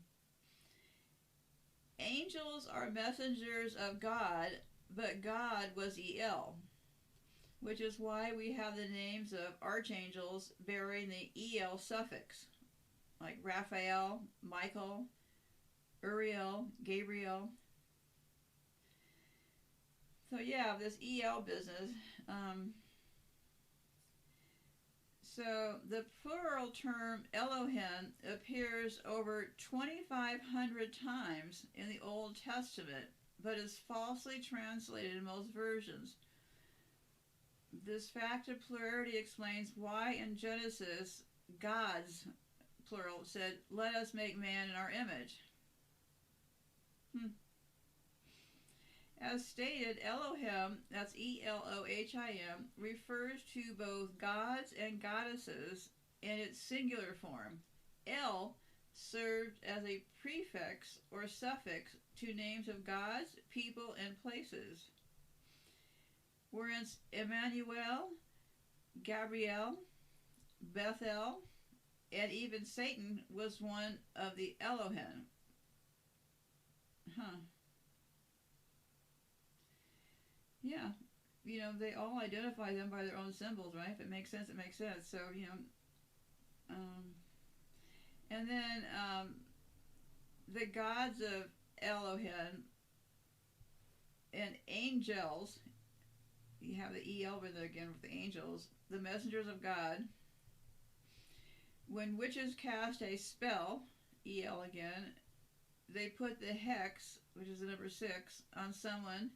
S1: Angels are messengers of God, but God was E-L, which is why we have the names of archangels bearing the E-L suffix, like Raphael, Michael, Uriel, Gabriel. So yeah, this E-L business. So the plural term Elohim appears over 2,500 times in the Old Testament, but is falsely translated in most versions. This fact of plurality explains why in Genesis, God's, plural, said, "Let us make man in our image." As stated, Elohim, that's E-L-O-H-I-M, refers to both gods and goddesses in its singular form. El served as a prefix or suffix to names of gods, people, and places. Whereas Emmanuel, Gabriel, Bethel, and even Satan was one of the Elohim. Yeah, they all identify them by their own symbols, right? If it makes sense, it makes sense. So, and then the gods of Elohim and angels, you have the E over there again with the angels, the messengers of God. When witches cast a spell, E-L again, they put the hex, which is the number 6, on someone.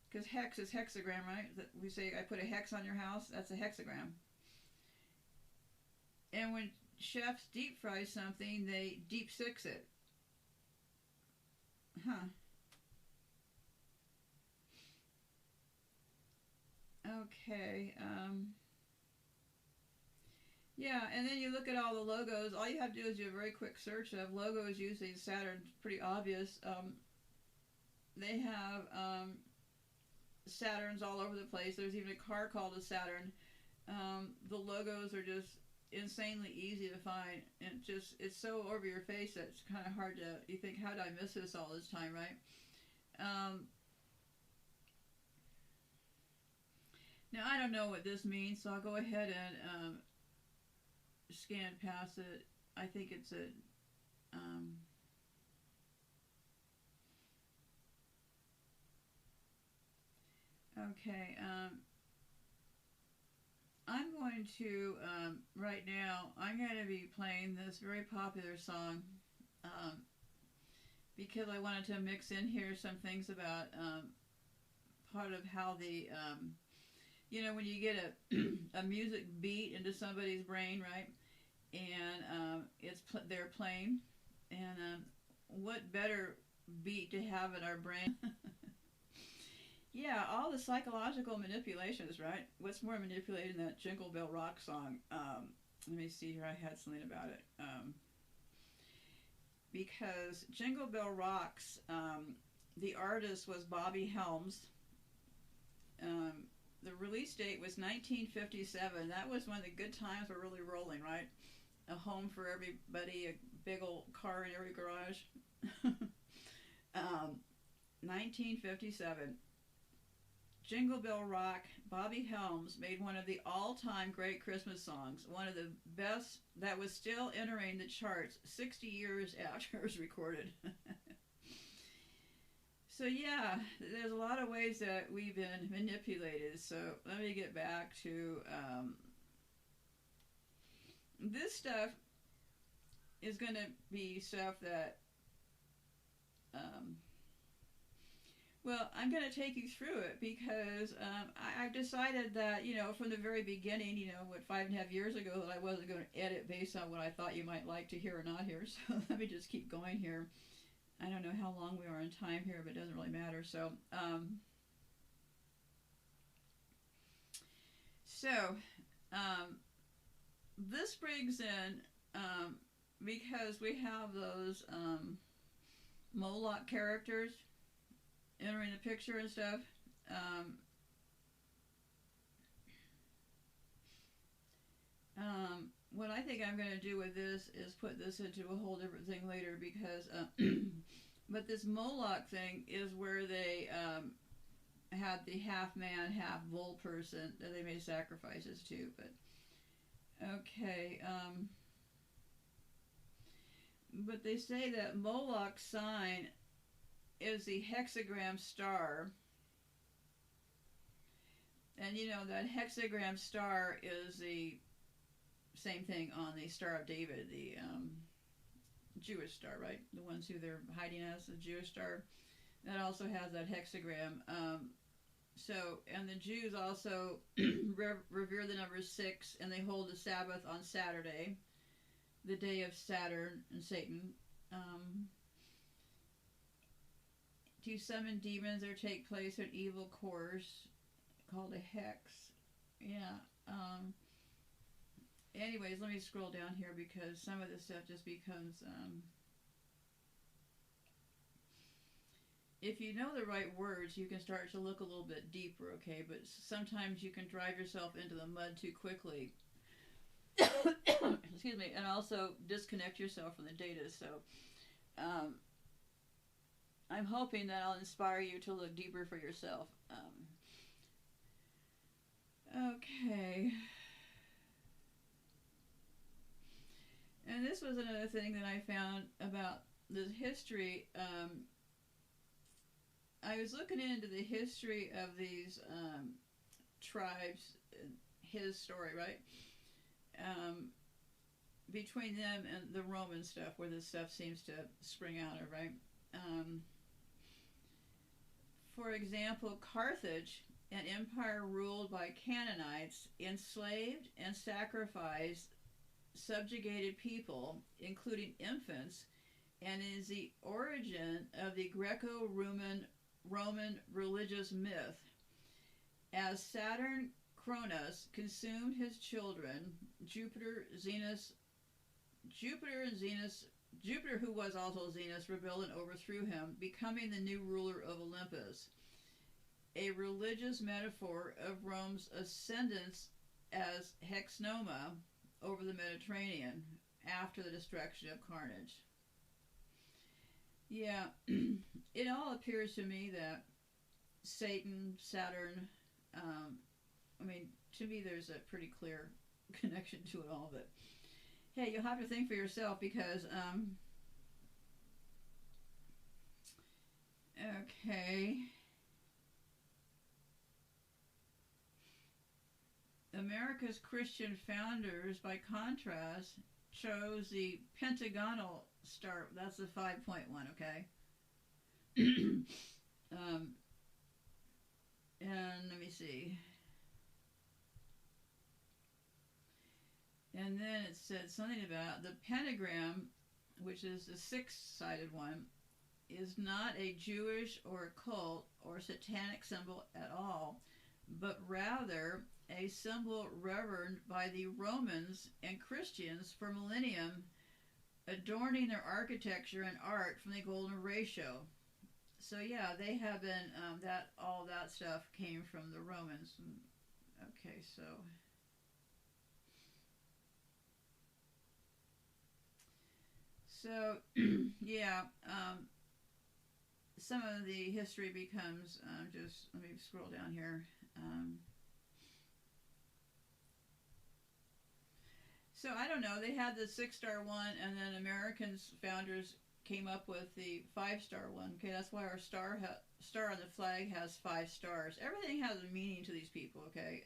S1: Because hex is hexagram, right? We say, I put a hex on your house, that's a hexagram. And when chefs deep fry something, they deep six it. Okay. Yeah, and then you look at all the logos. All you have to do is do a very quick search of logos using Saturn. Pretty obvious. They have Saturns all over the place. There's even a car called a Saturn. The logos are just insanely easy to find, and it's so over your face that it's kind of hard to, you think, how did I miss this all this time, right? Now I don't know what this means, so I'll go ahead and scan past it. I think it's a Okay. I'm going to right now. I'm going to be playing this very popular song um, because I wanted to mix in here some things about part of how the when you get a music beat into somebody's brain, right? And they're playing, and what better beat to have in our brain? Yeah, all the psychological manipulations, right? What's more manipulating than that Jingle Bell Rock song? Let me see here. I had something about it. Because Jingle Bell Rocks, the artist was Bobby Helms. Um, the release date was 1957. That was when the good times were really rolling, right? A home for everybody, a big old car in every garage. 1957. Jingle Bell Rock, Bobby Helms made one of the all-time great Christmas songs, one of the best that was still entering the charts 60 years after it was recorded. So yeah, there's a lot of ways that we've been manipulated. So let me get back to this stuff is going to be stuff that well, I'm going to take you through it because I've decided that, from the very beginning, 5.5 years ago, that I wasn't going to edit based on what I thought you might like to hear or not hear. So let me just keep going here. I don't know how long we are in time here, but it doesn't really matter. So, this brings in, because we have those Moloch characters entering the picture and stuff. What I think I'm going to do with this is put this into a whole different thing later because, but this Moloch thing is where they had the half man, half bull person that they made sacrifices to. But okay, but they say that Moloch's sign is the hexagram star. And that hexagram star is the same thing on the Star of David, the Jewish star, right? The ones who they're hiding as the Jewish star. That also has that hexagram. And the Jews also revere the number 6, and they hold the Sabbath on Saturday, the day of Saturn and Satan. To summon demons or take place an evil course called a hex. Yeah. Anyways, let me scroll down here because some of this stuff just becomes if you know the right words, you can start to look a little bit deeper, okay? But sometimes you can drive yourself into the mud too quickly. Excuse me. And also disconnect yourself from the data. So I'm hoping that I'll inspire you to look deeper for yourself. Okay. And this was another thing that I found about the history. I was looking into the history of these tribes, his story, right? Between them and the Roman stuff, where this stuff seems to spring out of, right? For example, Carthage, an empire ruled by Canaanites, enslaved and sacrificed subjugated people, including infants, and is the origin of the Greco-Roman religious myth. As Saturn Cronus consumed his children, Jupiter, who was also Zenus, rebelled and overthrew him, becoming the new ruler of Olympus. A religious metaphor of Rome's ascendance as Hexnoma over the Mediterranean after the destruction of Carnage. Yeah, it all appears to me that Satan, Saturn, to me there's a pretty clear connection to it all, but hey, you'll have to think for yourself because, okay. America's Christian founders, by contrast, chose the pentagonal star. That's the 5.1, okay? And let me see. And then it said something about the pentagram, which is the six-sided one, is not a Jewish or occult or satanic symbol at all, but rather a symbol revered by the Romans and Christians for millennium, adorning their architecture and art from the golden ratio. So yeah, they have been that all that stuff came from the Romans. Okay, so yeah, some of the history becomes just, let me scroll down here. So I don't know. They had the 6-star one, and then Americans founders came up with the 5-star one. Okay, that's why our star on the flag has 5 stars. Everything has a meaning to these people. Okay,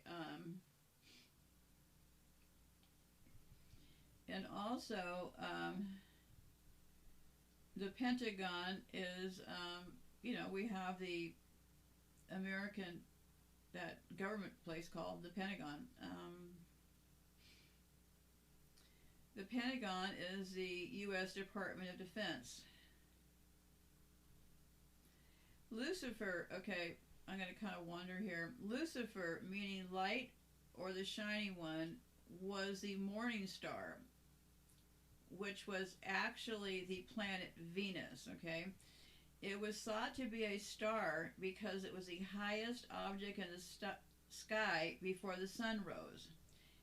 S1: and also the Pentagon is, we have the American, that government place called the Pentagon. The Pentagon is the U.S. Department of Defense. Lucifer, okay, I'm going to kind of wander here. Lucifer, meaning light or the shining one, was the morning star, which was actually the planet Venus, okay? It was thought to be a star because it was the highest object in the sky before the sun rose.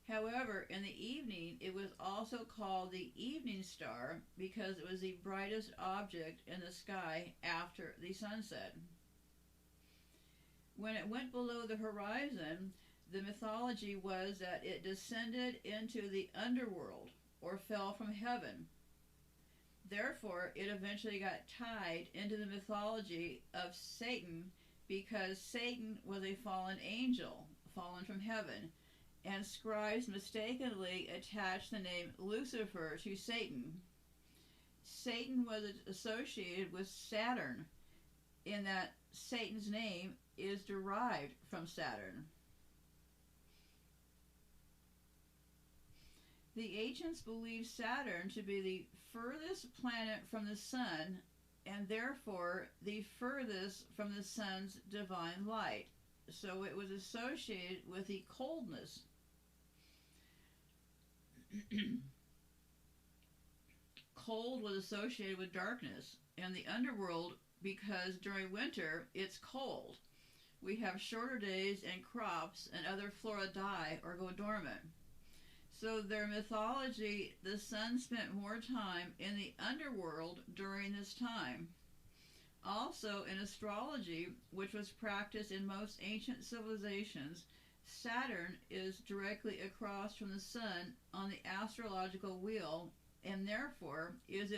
S1: However, in the evening, it was also called the evening star because it was the brightest object in the sky after the sunset. When it went below the horizon, the mythology was that it descended into the underworld or fell from heaven. Therefore, it eventually got tied into the mythology of Satan because Satan was a fallen angel, fallen from heaven, and scribes mistakenly attached the name Lucifer to Satan. Satan was associated with Saturn, in that Satan's name is derived from Saturn. The ancients believed Saturn to be the furthest planet from the sun, and therefore the furthest from the sun's divine light. So it was associated with the coldness. Cold was associated with darkness and the underworld because during winter it's cold. We have shorter days and crops and other flora die or go dormant. So their mythology, the sun spent more time in the underworld during this time. Also in astrology, which was practiced in most ancient civilizations, Saturn is directly across from the sun on the astrological wheel, and therefore is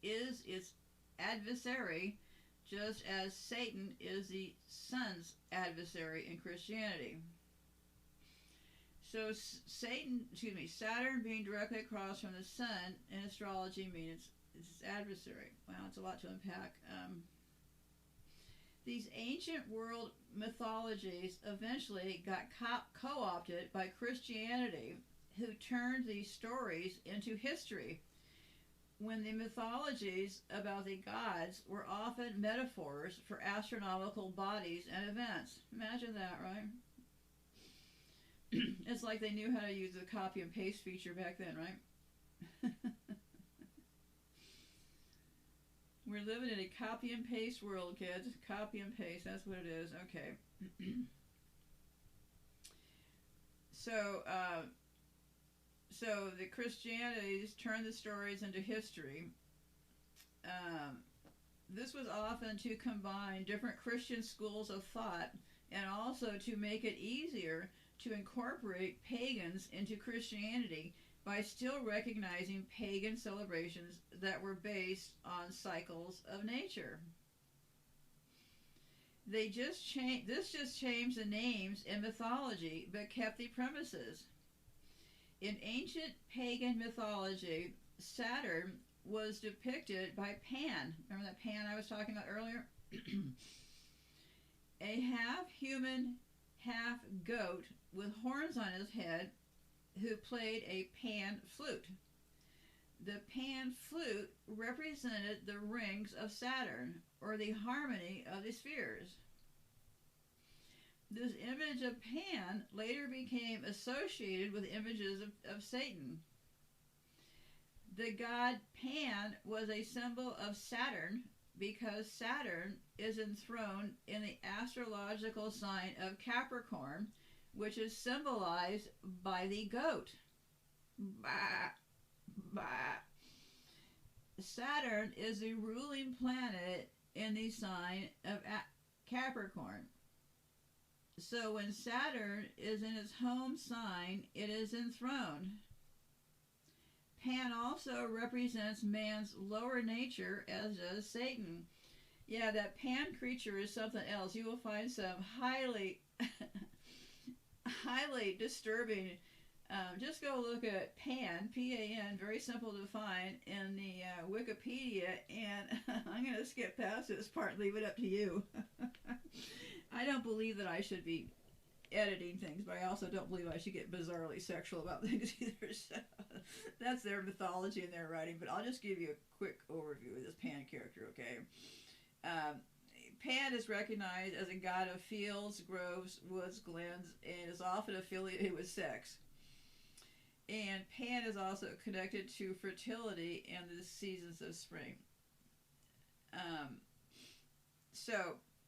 S1: its adversary, just as Satan is the sun's adversary in Christianity. So Saturn being directly across from the sun in astrology means it's its adversary. Wow, it's a lot to unpack. These ancient world mythologies eventually got co-opted by Christianity, who turned these stories into history, when the mythologies about the gods were often metaphors for astronomical bodies and events. Imagine that, right? It's like they knew how to use the copy and paste feature back then, right? We're living in a copy and paste world, kids. Copy and paste, that's what it is. Okay. So the Christianities turned the stories into history. This was often to combine different Christian schools of thought and also to make it easier to incorporate pagans into Christianity by still recognizing pagan celebrations that were based on cycles of nature. They just changed. This just changed the names in mythology, but kept the premises. In ancient pagan mythology, Saturn was depicted by Pan. Remember that Pan I was talking about earlier? A half human, half goat with horns on his head who played a pan flute. The pan flute represented the rings of Saturn, or the harmony of the spheres. This image of Pan later became associated with images of Satan. The god Pan was a symbol of Saturn because Saturn is enthroned in the astrological sign of Capricorn, which is symbolized by the goat. Bah, bah. Saturn is the ruling planet in the sign of Capricorn. So when Saturn is in its home sign, it is enthroned. Pan also represents man's lower nature, as does Satan. Yeah, that Pan creature is something else. You will find some highly, highly disturbing. Just go look at Pan, P-A-N, very simple to find, in the Wikipedia, and I'm going to skip past this part and leave it up to you. I don't believe that I should be editing things, but I also don't believe I should get bizarrely sexual about things either. So that's their mythology and their writing, but I'll just give you a quick overview of this Pan character, okay? Pan is recognized as a god of fields, groves, woods, glens, and is often affiliated with sex. And Pan is also connected to fertility and the seasons of spring.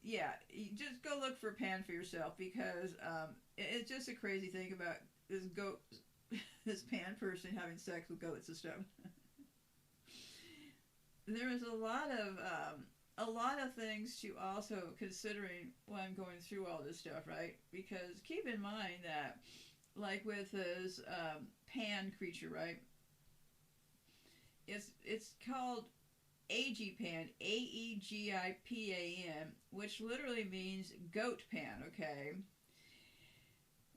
S1: Yeah, you just go look for Pan for yourself, because it's just a crazy thing about this goat, this Pan person having sex with goats and stuff. There is a lot of things to also considering when I'm going through all this stuff, right? Because keep in mind that, like with this Pan creature, right? It's called Aegipan, Aegipan, which literally means goat Pan, okay?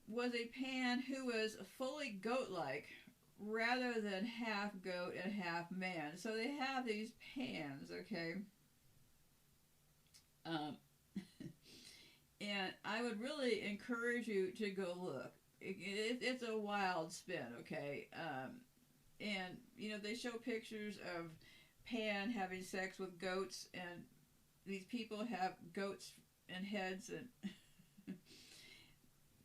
S1: Was a Pan who was fully goat-like rather than half goat and half man. So they have these Pans, okay? And I would really encourage you to go look. It's a wild spin, okay? And, you know, they show pictures of Pan having sex with goats, and these people have goats and heads, and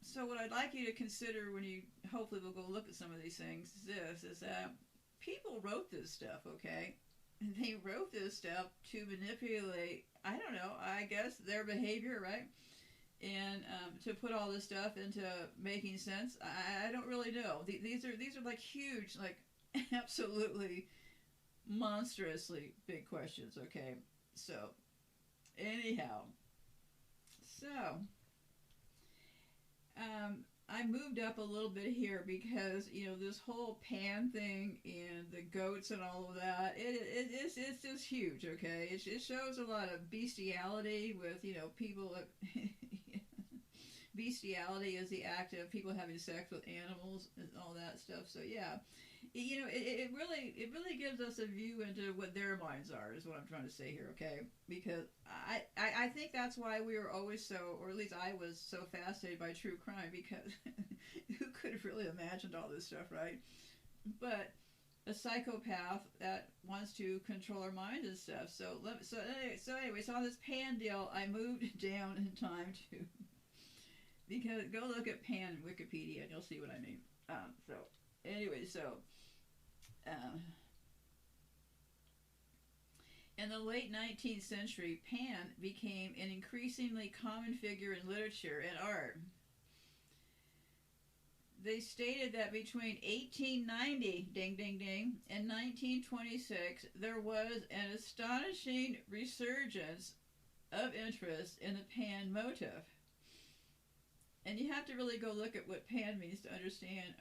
S1: so what I'd like you to consider when you hopefully will go look at some of these things is that people wrote this stuff, okay? They wrote this stuff to manipulate, I don't know, I guess their behavior, right? And to put all this stuff into making sense, I don't really know. These are like huge, like absolutely monstrously big questions, okay? So, anyhow, I moved up a little bit here because, you know, this whole Pan thing and the goats and all of that, it's just huge, okay? It shows a lot of bestiality with, you know, people. Bestiality is the act of people having sex with animals and all that stuff. So yeah, you know, it really gives us a view into what their minds are, is what I'm trying to say here, okay? Because I think that's why we were always so, or at least I was so fascinated by true crime, because who could have really imagined all this stuff, right? But a psychopath that wants to control our minds and stuff. So anyway, on this Pan deal, I moved down in time to. Because go look at Pan in Wikipedia and you'll see what I mean. In the late 19th century, Pan became an increasingly common figure in literature and art. They stated that between 1890, ding ding ding, and 1926, there was an astonishing resurgence of interest in the Pan motif. And you have to really go look at what Pan means to understand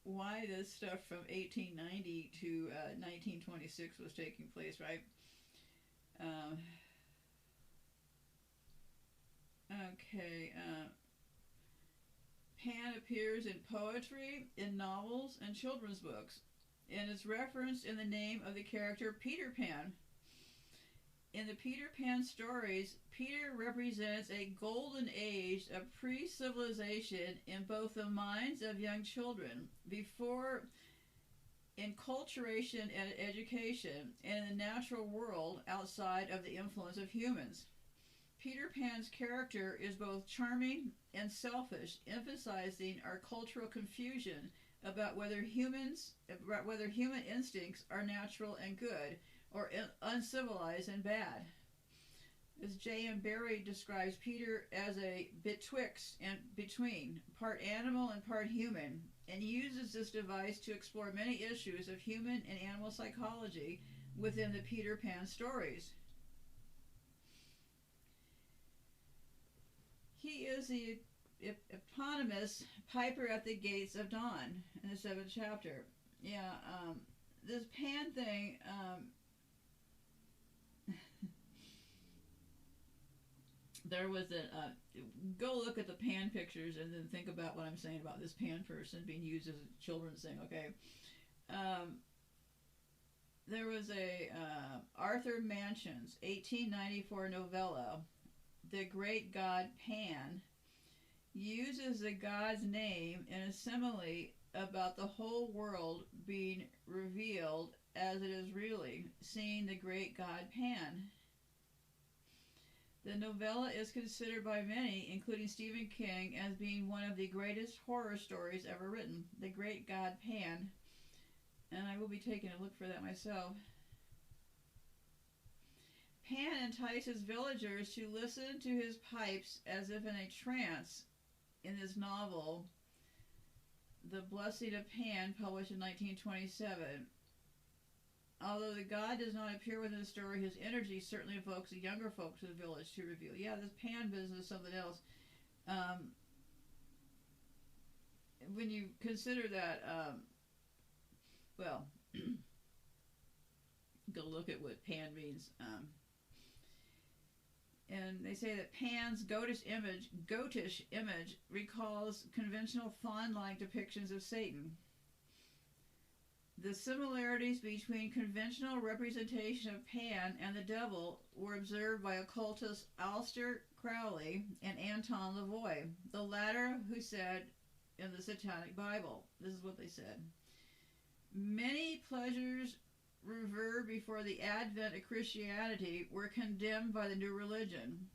S1: why this stuff from 1890 to 1926 was taking place, right? Okay. Pan appears in poetry, in novels, and children's books, and is referenced in the name of the character Peter Pan. In the Peter Pan stories, Peter represents a golden age of pre-civilization in both the minds of young children, before enculturation and education, and in the natural world outside of the influence of humans. Peter Pan's character is both charming and selfish, emphasizing our cultural confusion about whether human instincts are natural and good, or uncivilized and bad. As J. M. Barrie describes Peter as a betwixt and between, part animal and part human, and uses this device to explore many issues of human and animal psychology within the Peter Pan stories. He is the eponymous Piper at the Gates of Dawn in the 7th chapter. Yeah, this Pan thing, there was a, go look at the Pan pictures and then think about what I'm saying about this Pan person being used as a children's thing, okay? There was a Arthur Manchin's 1894 novella, The Great God Pan, uses the god's name in a simile about the whole world being revealed as it is really, seeing the great god Pan. The novella is considered by many, including Stephen King, as being one of the greatest horror stories ever written, The Great God Pan, and I will be taking a look for that myself. Pan entices villagers to listen to his pipes as if in a trance in his novel, The Blessing of Pan, published in 1927. Although the god does not appear within the story, his energy certainly evokes the younger folks of the village to reveal. Yeah, this Pan business is something else. When you consider that, well, go look at what Pan means. And they say that Pan's goatish image recalls conventional faun-like depictions of Satan. The similarities between conventional representation of Pan and the devil were observed by occultists Aleister Crowley and Anton LaVoy, the latter who said in the Satanic Bible, this is what they said: many pleasures revered before the advent of Christianity were condemned by the new religion.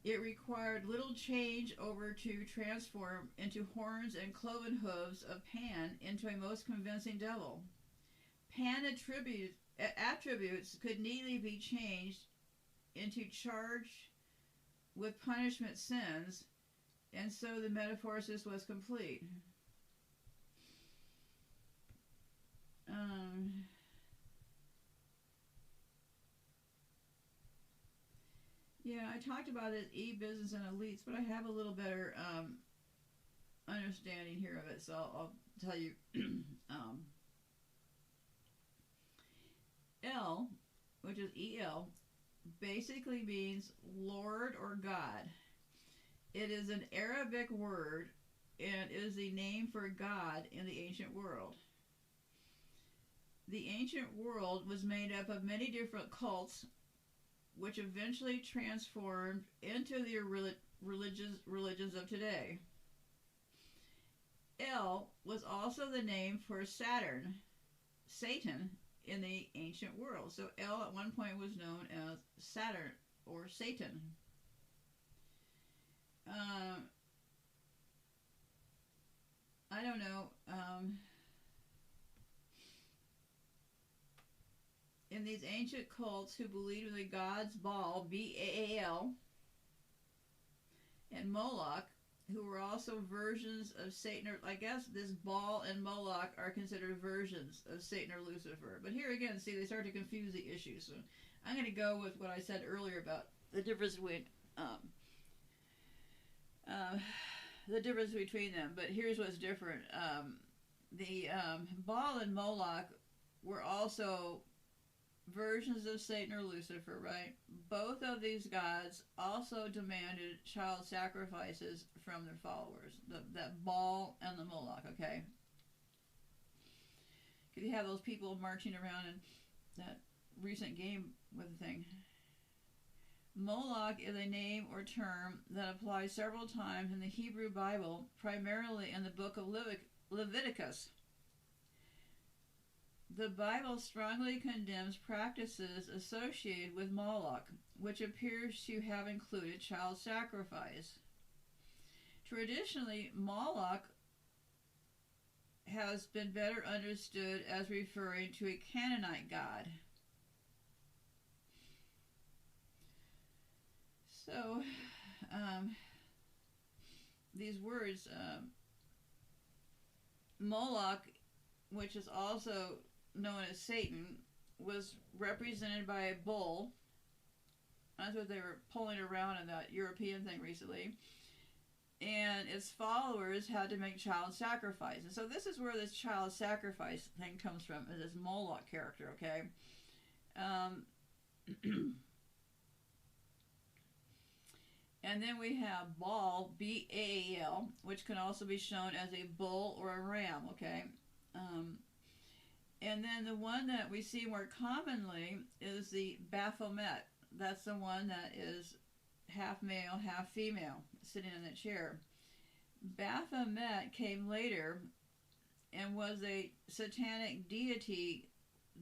S1: It required little change over to transform into horns and cloven hooves of Pan into a most convincing devil. Pan attributes could neatly be changed into charge with punishment sins, and so the metamorphosis was complete. Yeah, I talked about it, e-business and elites, but I have a little better understanding here of it, so I'll tell you. El, which is E-L, basically means Lord or God. It is an Arabic word and is the name for God in the ancient world. The ancient world was made up of many different cults, which eventually transformed into the religions of today. El was also the name for Satan, in the ancient world. So El at one point was known as Saturn or Satan. I don't know. In these ancient cults who believed in the gods Baal, B-A-A-L, and Moloch, who were also versions of Satan, or I guess this Baal and Moloch are considered versions of Satan or Lucifer. But here again, see, they start to confuse the issue. So I'm going to go with what I said earlier about the difference between them. But here's what's different. The Baal and Moloch were also versions of Satan or Lucifer, right? Both of these gods also demanded child sacrifices from their followers. That Baal and the Moloch, okay? Because you have those people marching around in that recent game with the thing. Moloch is a name or term that applies several times in the Hebrew Bible, primarily in the book of Leviticus. The Bible strongly condemns practices associated with Moloch, which appears to have included child sacrifice. Traditionally, Moloch has been better understood as referring to a Canaanite god. So, these words, Moloch, which is also known as Satan, was represented by a bull. That's what they were pulling around in that European thing recently. And its followers had to make child sacrifices. So this is where this child sacrifice thing comes from, is this Moloch character, okay? And then we have Baal, B-A-A-L, which can also be shown as a bull or a ram, okay? And then the one that we see more commonly is the Baphomet. That's the one that is half male, half female, sitting in the chair. Baphomet came later and was a satanic deity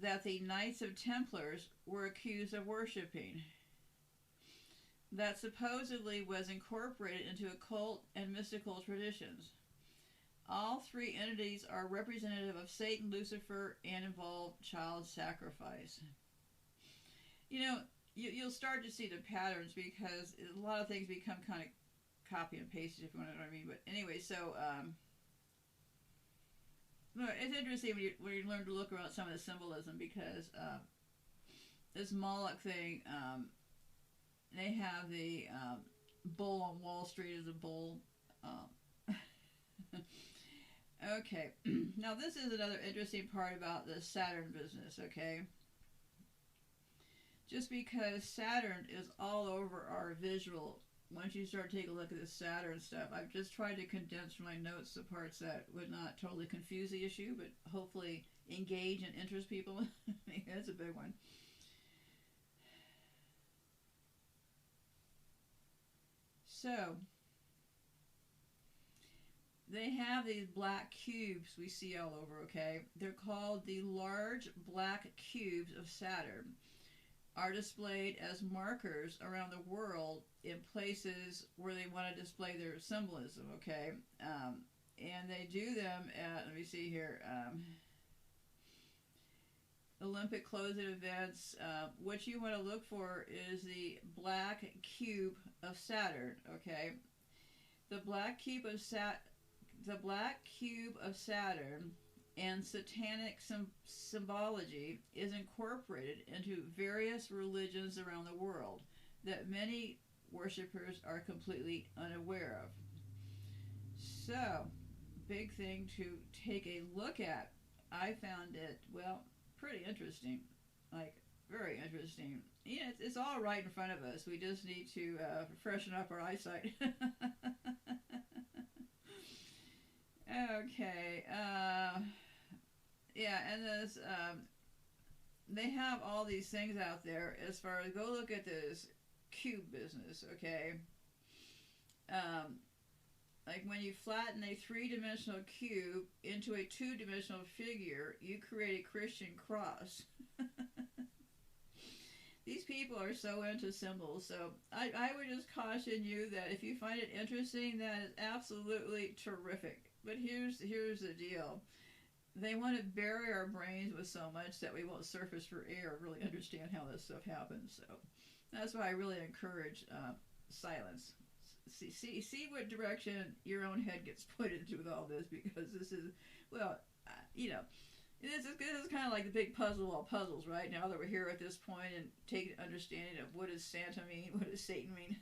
S1: that the Knights of Templars were accused of worshiping, that supposedly was incorporated into occult and mystical traditions. All three entities are representative of Satan, Lucifer, and involve child sacrifice. You know, you'll start to see the patterns because a lot of things become kind of copy and pasted, if you know what I mean. But anyway, so it's interesting when you learn to look around some of the symbolism, because this Moloch thing, they have the bull on Wall Street as a bull. Okay, now this is another interesting part about the Saturn business, okay? Just because Saturn is all over our visual, once you start taking a look at the Saturn stuff, I've just tried to condense from my notes the parts that would not totally confuse the issue, but hopefully engage and interest people. That's a big one. So, they have these black cubes we see all over, okay? They're called the large black cubes of Saturn, are displayed as markers around the world in places where they want to display their symbolism, okay? And they do them at, let me see here, Olympic closing events. What you want to look for is the black cube of Saturn, okay? The black cube of Saturn and satanic symbology is incorporated into various religions around the world that many worshippers are completely unaware of. So, big thing to take a look at. I found it, well, pretty interesting. Like, very interesting. Yeah, it's all right in front of us. We just need to freshen up our eyesight. Okay. Yeah, and this, they have all these things out there as far as, go look at this cube business, okay? Like when you flatten a three-dimensional cube into a two-dimensional figure, you create a Christian cross. These people are so into symbols, so I would just caution you that if you find it interesting, that is absolutely terrific. But here's the deal. They want to bury our brains with so much that we won't surface for air, really understand how this stuff happens. So that's why I really encourage silence. See what direction your own head gets put into with all this, because this is, well, this is kind of like the big puzzle of all puzzles, right? Now that we're here at this point and take an understanding of what does Santa mean, what does Satan mean.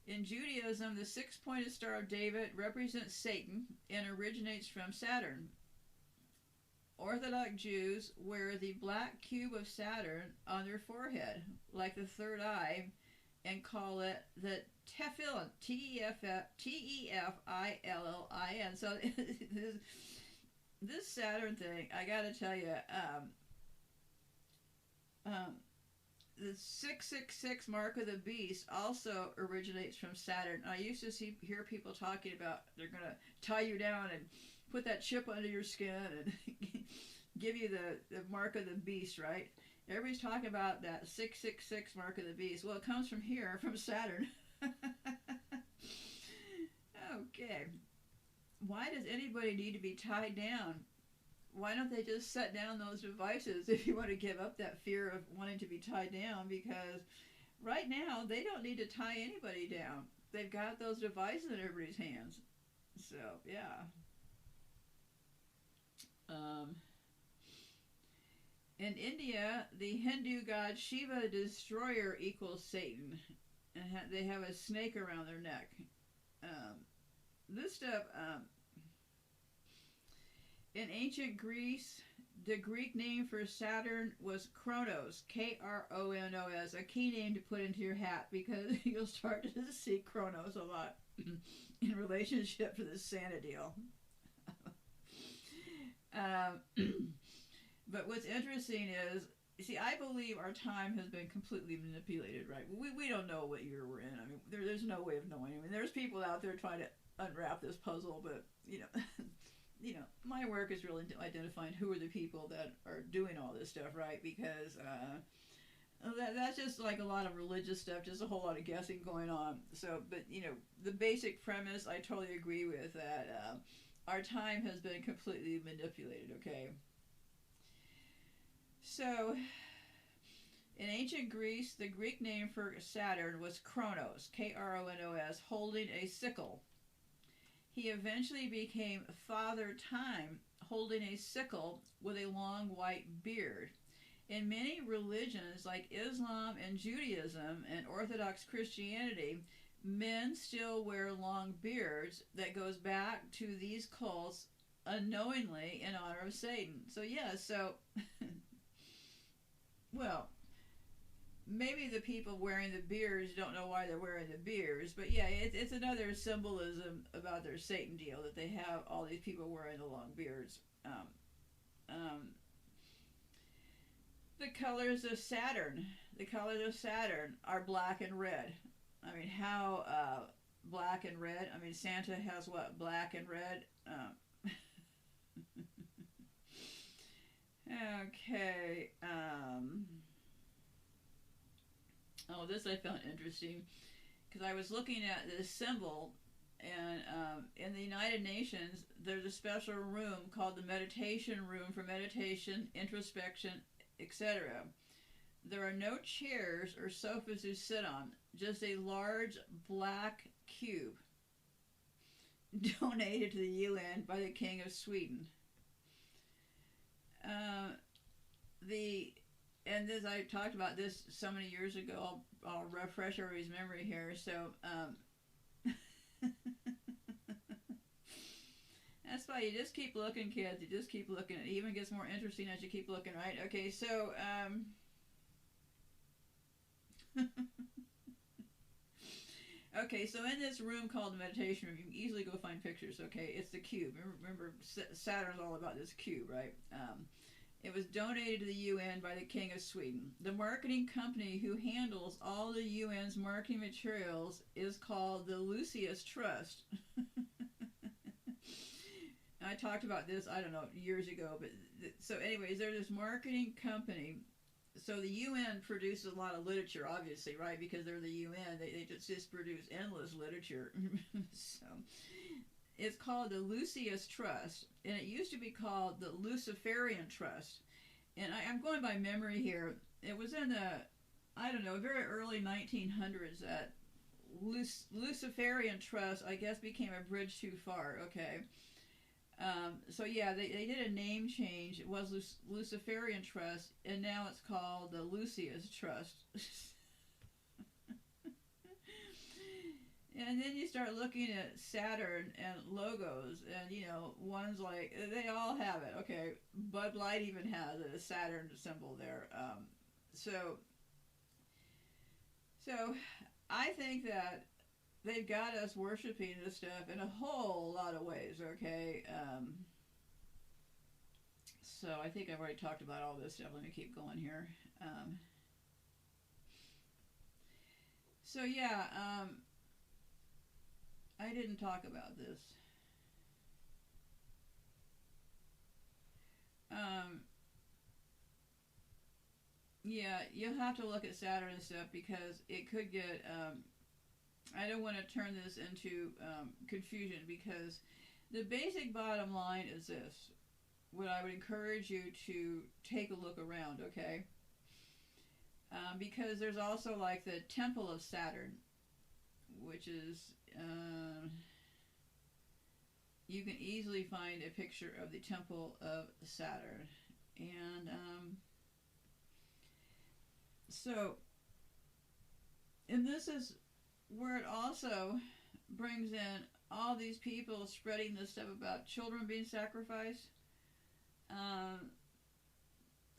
S1: In Judaism, the six-pointed Star of David represents Satan and originates from Saturn. Orthodox Jews wear the black cube of Saturn on their forehead, like the third eye, and call it the tefillin, Tefillin. So this Saturn thing, I gotta tell you, the 666 mark of the beast also originates from Saturn. I used to hear people talking about they're gonna tie you down and put that chip under your skin and give you the mark of the beast, right? Everybody's talking about that 666 mark of the beast. Well, it comes from here, from Saturn. Okay. Why does anybody need to be tied down? Why don't they just set down those devices if you want to give up that fear of wanting to be tied down? Because right now, they don't need to tie anybody down. They've got those devices in everybody's hands. So, yeah. In India, the Hindu god Shiva the Destroyer equals Satan. And they have a snake around their neck. This stuff... in ancient Greece, the Greek name for Saturn was Kronos, Kronos, a key name to put into your hat because you'll start to see Kronos a lot in relationship to this Santa deal. But what's interesting is, see, I believe our time has been completely manipulated, right? We don't know what year we're in. I mean, there's no way of knowing. I mean, there's people out there trying to unwrap this puzzle, but, my work is really identifying who are the people that are doing all this stuff, right? Because that's just like a lot of religious stuff, just a whole lot of guessing going on. So, but, the basic premise, I totally agree with that. Our time has been completely manipulated, okay? So, in ancient Greece, the Greek name for Saturn was Kronos, Kronos, holding a sickle. He eventually became Father Time, holding a sickle with a long white beard. In many religions like Islam and Judaism and Orthodox Christianity, men still wear long beards that goes back to these cults unknowingly in honor of Satan. So well, maybe the people wearing the beards don't know why they're wearing the beards, but yeah, it's another symbolism about their Satan deal that they have all these people wearing the long beards. The colors of Saturn are black and red. I mean, how black and red? I mean, Santa has what? Black and red? Okay. This I found interesting because I was looking at this symbol, and in the United Nations, there's a special room called the meditation room for meditation, introspection, etc. There are no chairs or sofas to sit on, just a large black cube donated to the UN by the King of Sweden. And as I talked about this so many years ago, I'll refresh everybody's memory here. So, that's why you just keep looking, kids. You just keep looking. It even gets more interesting as you keep looking, right? Okay, so, okay, so in this room called the meditation room, you can easily go find pictures, okay? It's the cube. Remember Saturn's all about this cube, right? It was donated to the UN by the King of Sweden. The marketing company who handles all the UN's marketing materials is called the Lucius Trust. I talked about this, I don't know, years ago. But so anyways, there's this marketing company. So the UN produces a lot of literature, obviously, right? Because they're the UN. They just produce endless literature. So it's called the Lucius Trust, and it used to be called the Luciferian Trust. And I'm going by memory here. It was in the, very early 1900s that Luciferian Trust, I guess, became a bridge too far, okay? So yeah, they did a name change. It was Luciferian Trust, and now it's called the Lucius Trust. And then you start looking at Saturn and logos, and one's like they all have it. Okay, Bud Light even has a Saturn symbol there. So I think that they've got us worshiping this stuff in a whole lot of ways. Okay, so I think I've already talked about all this stuff. Let me keep going here. So yeah. I didn't talk about this. Um, yeah, you'll have to look at Saturn and stuff because it could get. I don't want to turn this into confusion because the basic bottom line is this. What I would encourage you to take a look around, okay? Because there's also like the Temple of Saturn, which is you can easily find a picture of the Temple of Saturn. And and this is where it also brings in all these people spreading this stuff about children being sacrificed.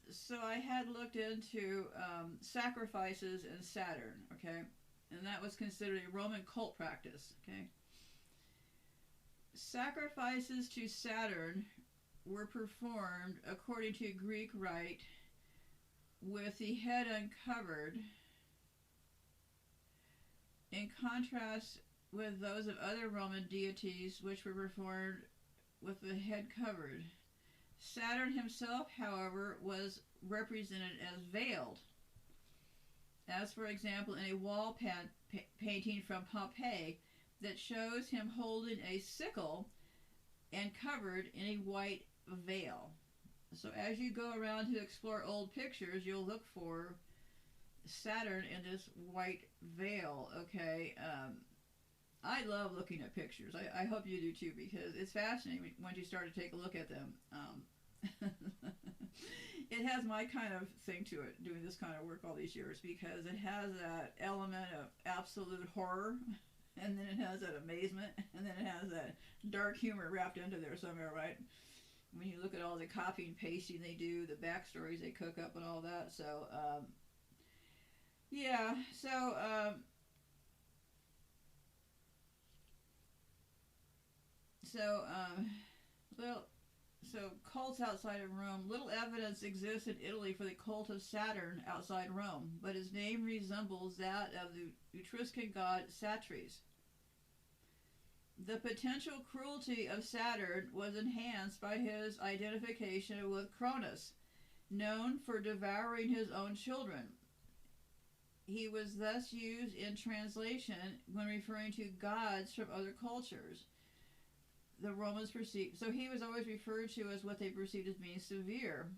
S1: So I had looked into sacrifices in Saturn, okay? And that was considered a Roman cult practice, okay? Sacrifices to Saturn were performed according to Greek rite with the head uncovered, in contrast with those of other Roman deities which were performed with the head covered. Saturn himself, however, was represented as veiled, as for example in a wall painting from Pompeii that shows him holding a sickle and covered in a white veil. So as you go around to explore old pictures, you'll look for Saturn in this white veil, okay? I love looking at pictures. I hope you do too, because it's fascinating once you start to take a look at them. It has my kind of thing to it, doing this kind of work all these years, because it has that element of absolute horror, and then it has that amazement, and then it has that dark humor wrapped into there somewhere, right? When you look at all the copy and pasting they do, the backstories they cook up and all that. So, yeah, so cults outside of Rome. Little evidence exists in Italy for the cult of Saturn outside Rome, but his name resembles that of the Etruscan god Satres. The potential cruelty of Saturn was enhanced by his identification with Cronus, known for devouring his own children. He was thus used in translation when referring to gods from other cultures. The Romans perceived, so he was always referred to as what they perceived as being severe.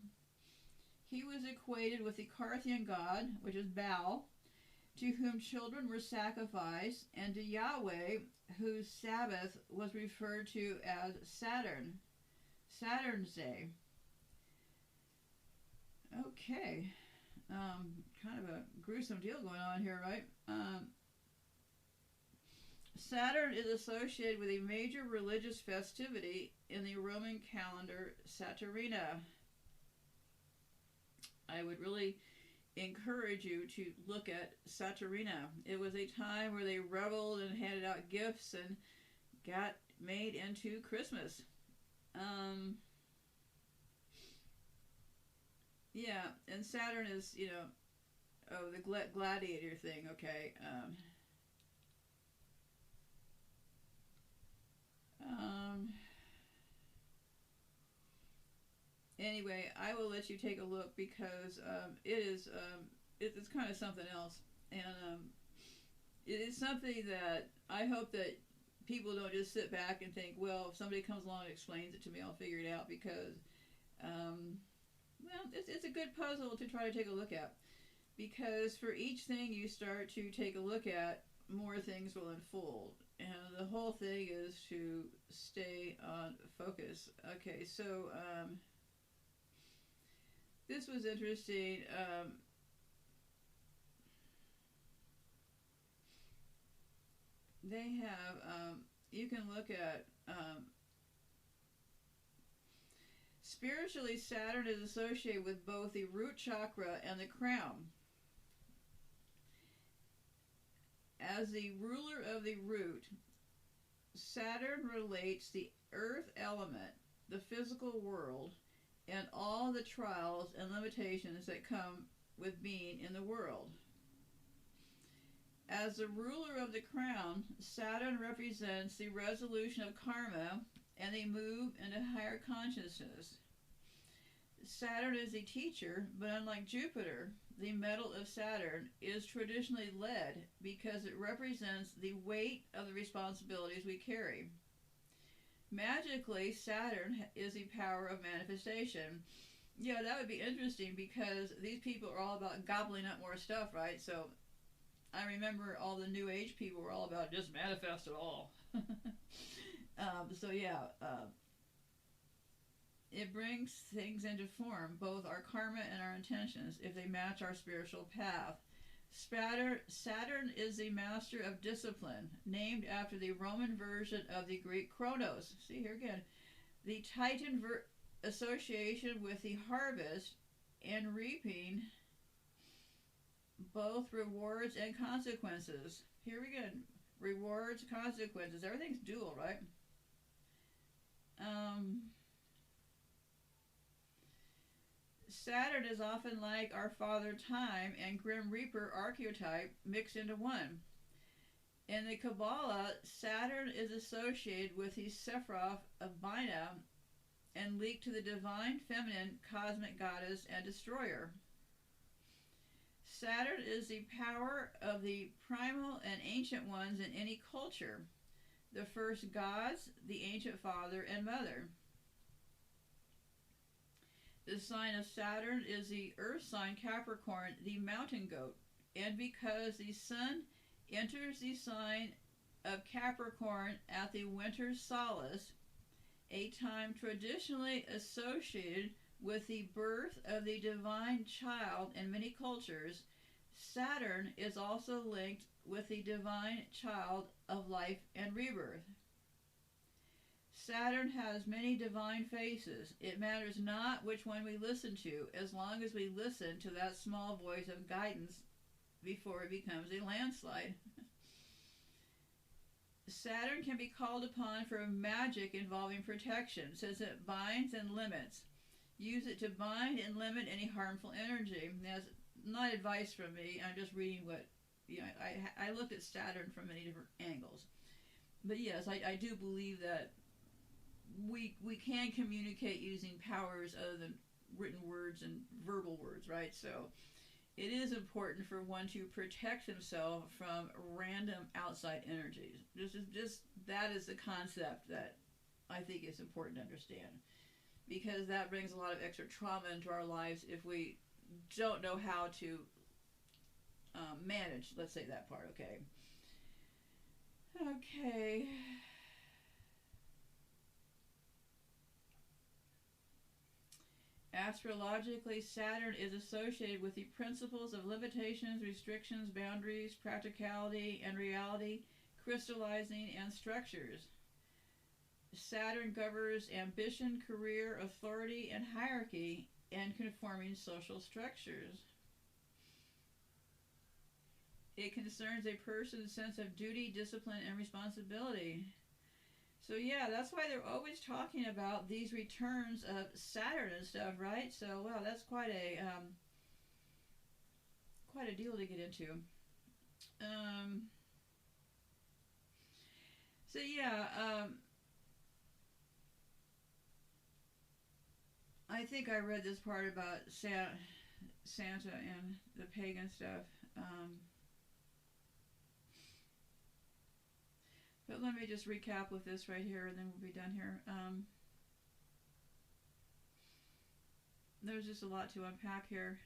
S1: He was equated with the Carthian god, which is Baal, to whom children were sacrificed, and to Yahweh, whose Sabbath was referred to as Saturn, Saturn's Day. Okay, kind of a gruesome deal going on here, right? Saturn is associated with a major religious festivity in the Roman calendar, Saturnalia. I would really encourage you to look at Saturnalia. It was a time where they reveled and handed out gifts and got made into Christmas. Yeah, and Saturn is, the gladiator thing, okay. Anyway, I will let you take a look because it's kind of something else, and it is something that I hope that people don't just sit back and think, well, if somebody comes along and explains it to me, I'll figure it out, because it's a good puzzle to try to take a look at, because for each thing you start to take a look at, more things will unfold. And the whole thing is to stay on focus. Okay, so this was interesting. they have, you can look at, spiritually, Saturn is associated with both the root chakra and the crown. As the ruler of the root, Saturn relates the earth element, the physical world, and all the trials and limitations that come with being in the world. As the ruler of the crown, Saturn represents the resolution of karma and the move into higher consciousness. Saturn is a teacher, but unlike Jupiter, the metal of Saturn is traditionally lead because it represents the weight of the responsibilities we carry. Magically, Saturn is the power of manifestation. Yeah, that would be interesting because these people are all about gobbling up more stuff, right? So I remember all the New Age people were all about just manifest it all. It brings things into form, both our karma and our intentions, if they match our spiritual path. Saturn is the master of discipline, named after the Roman version of the Greek Chronos. See here again. The Titan association with the harvest and reaping, both rewards and consequences. Here we go. Rewards, consequences. Everything's dual, right? Saturn is often like our Father Time and Grim Reaper archetype mixed into one. In the Kabbalah, Saturn is associated with the Sephiroth of Binah and linked to the divine feminine cosmic goddess and destroyer. Saturn is the power of the primal and ancient ones in any culture, the first gods, the ancient father and mother. The sign of Saturn is the earth sign Capricorn, the mountain goat. And because the sun enters the sign of Capricorn at the winter solstice, a time traditionally associated with the birth of the divine child in many cultures, Saturn is also linked with the divine child of life and rebirth. Saturn has many divine faces. It matters not which one we listen to, as long as we listen to that small voice of guidance before it becomes a landslide. Saturn can be called upon for magic involving protection, since it binds and limits. Use it to bind and limit any harmful energy. That's not advice from me. I'm just reading what, I looked at Saturn from many different angles. But yes, I do believe that we can communicate using powers other than written words and verbal words, right? So it is important for one to protect himself from random outside energies. Just that is the concept that I think is important to understand, because that brings a lot of extra trauma into our lives if we don't know how to manage, let's say that part, okay? Okay. Astrologically, Saturn is associated with the principles of limitations, restrictions, boundaries, practicality, and reality, crystallizing, and structures. Saturn governs ambition, career, authority, and hierarchy, and conforming social structures. It concerns a person's sense of duty, discipline, and responsibility. So yeah, that's why they're always talking about these returns of Saturn and stuff, right? So wow, that's quite a deal to get into. So yeah, I think I read this part about Santa and the pagan stuff. But let me just recap with this right here, and then we'll be done here. There's just a lot to unpack here.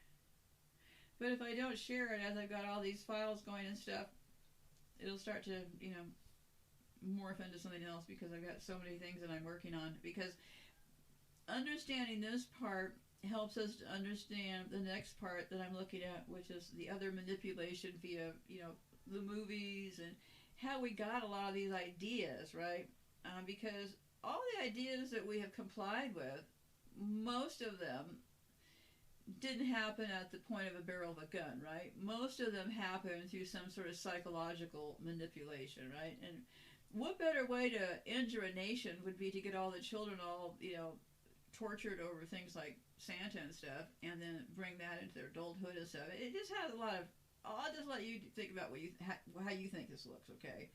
S1: But if I don't share it, as I've got all these files going and stuff, it'll start to, morph into something else, because I've got so many things that I'm working on. Because understanding this part helps us to understand the next part that I'm looking at, which is the other manipulation via, the movies how we got a lot of these ideas, right? Because all the ideas that we have complied with, most of them didn't happen at the point of a barrel of a gun, right? Most of them happened through some sort of psychological manipulation, right? And what better way to injure a nation would be to get all the children all, tortured over things like Santa and stuff, and then bring that into their adulthood and stuff. It just has a lot of. I'll just let you think about how you think this looks, okay?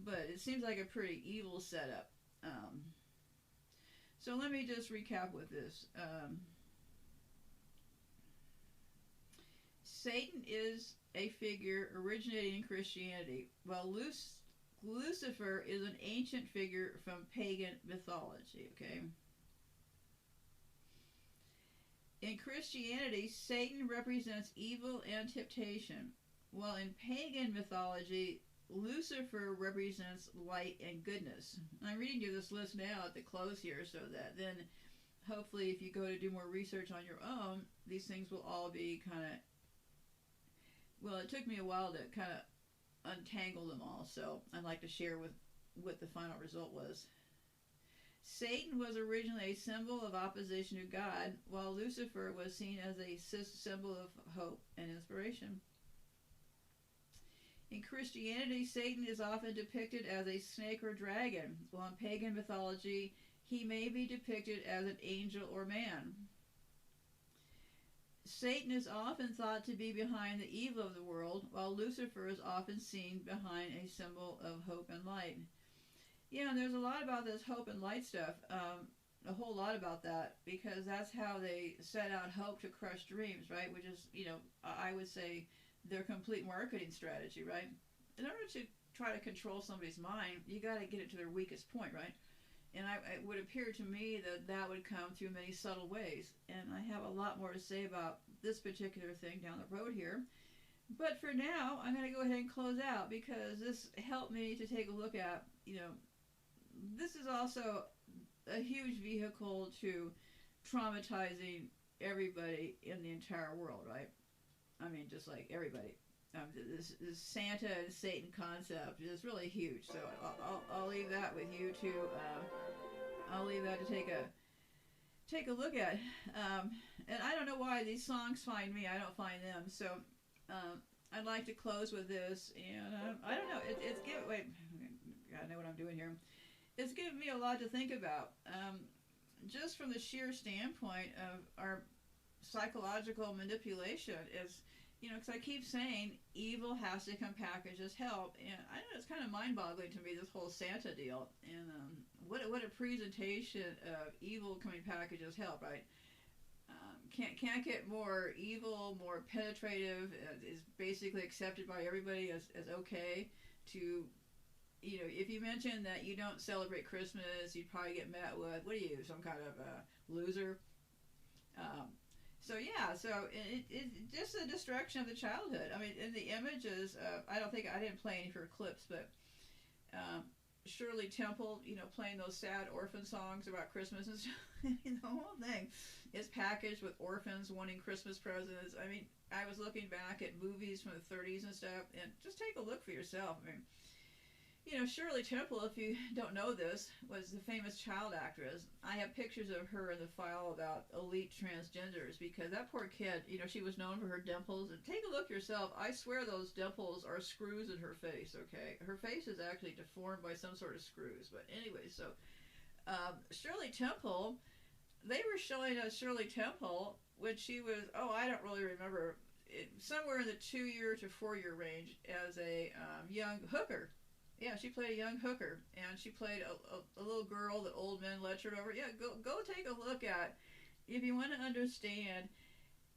S1: But it seems like a pretty evil setup. So let me just recap with this. Satan is a figure originating in Christianity, while Lucifer is an ancient figure from pagan mythology, okay? In Christianity, Satan represents evil and temptation, while in pagan mythology, Lucifer represents light and goodness. I'm reading you this list now at the close here so that then hopefully if you go to do more research on your own, these things will all be kind of, well, it took me a while to kind of untangle them all, so I'd like to share with what the final result was. Satan was originally a symbol of opposition to God, while Lucifer was seen as a symbol of hope and inspiration. In Christianity, Satan is often depicted as a snake or dragon, while in pagan mythology, he may be depicted as an angel or man. Satan is often thought to be behind the evil of the world, while Lucifer is often seen behind a symbol of hope and light. Yeah, and there's a lot about this hope and light stuff, a whole lot about that, because that's how they set out hope to crush dreams, right? Which is, I would say their complete marketing strategy, right? In order to try to control somebody's mind, you got to get it to their weakest point, right? And it would appear to me that that would come through many subtle ways. And I have a lot more to say about this particular thing down the road here. But for now, I'm going to go ahead and close out because this helped me to take a look at, this is also a huge vehicle to traumatizing everybody in the entire world, right? I mean, just like everybody. This Santa and Satan concept is really huge. So I'll leave that with you to. I'll leave that to take a look at. And I don't know why these songs find me. I don't find them. So I'd like to close with this. And I don't know. It's given. Wait, I know what I'm doing here. It's given me a lot to think about. Just from the sheer standpoint of our psychological manipulation is. Because I keep saying evil has to come packaged as help, and I know it's kind of mind-boggling to me, this whole Santa deal, and what a presentation of evil coming packaged as help, right? Can't get more evil, more penetrative, is basically accepted by everybody as okay to, if you mention that you don't celebrate Christmas, you'd probably get met with, what are you, some kind of loser? So it's just a destruction of the childhood. I mean, in the images, I didn't play any of her clips, but Shirley Temple, playing those sad orphan songs about Christmas and stuff. The whole thing is packaged with orphans wanting Christmas presents. I mean, I was looking back at movies from the 30s and stuff, and just take a look for yourself. I mean, Shirley Temple, if you don't know this, was the famous child actress. I have pictures of her in the file about elite transgenders because that poor kid, she was known for her dimples. And take a look yourself. I swear those dimples are screws in her face, okay? Her face is actually deformed by some sort of screws. But anyway, so Shirley Temple, they were showing us Shirley Temple when she was, I don't really remember, somewhere in the 2-year to 4-year range as a young hooker. Yeah, she played a young hooker, and she played a little girl that old men lectured over. Yeah, go take a look at, if you want to understand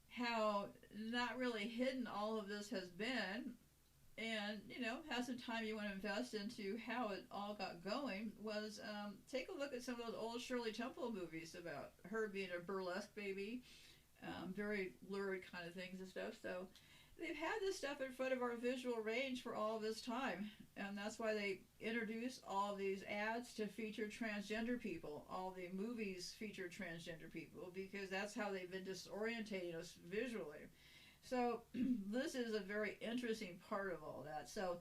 S1: how not really hidden all of this has been, and, have some time you want to invest into how it all got going, was take a look at some of those old Shirley Temple movies about her being a burlesque baby, very lurid kind of things and stuff, so they've had this stuff in front of our visual range for all this time, and that's why they introduce all these ads to feature transgender people. All the movies feature transgender people because that's how they've been disorientating us visually. So this is a very interesting part of all that. So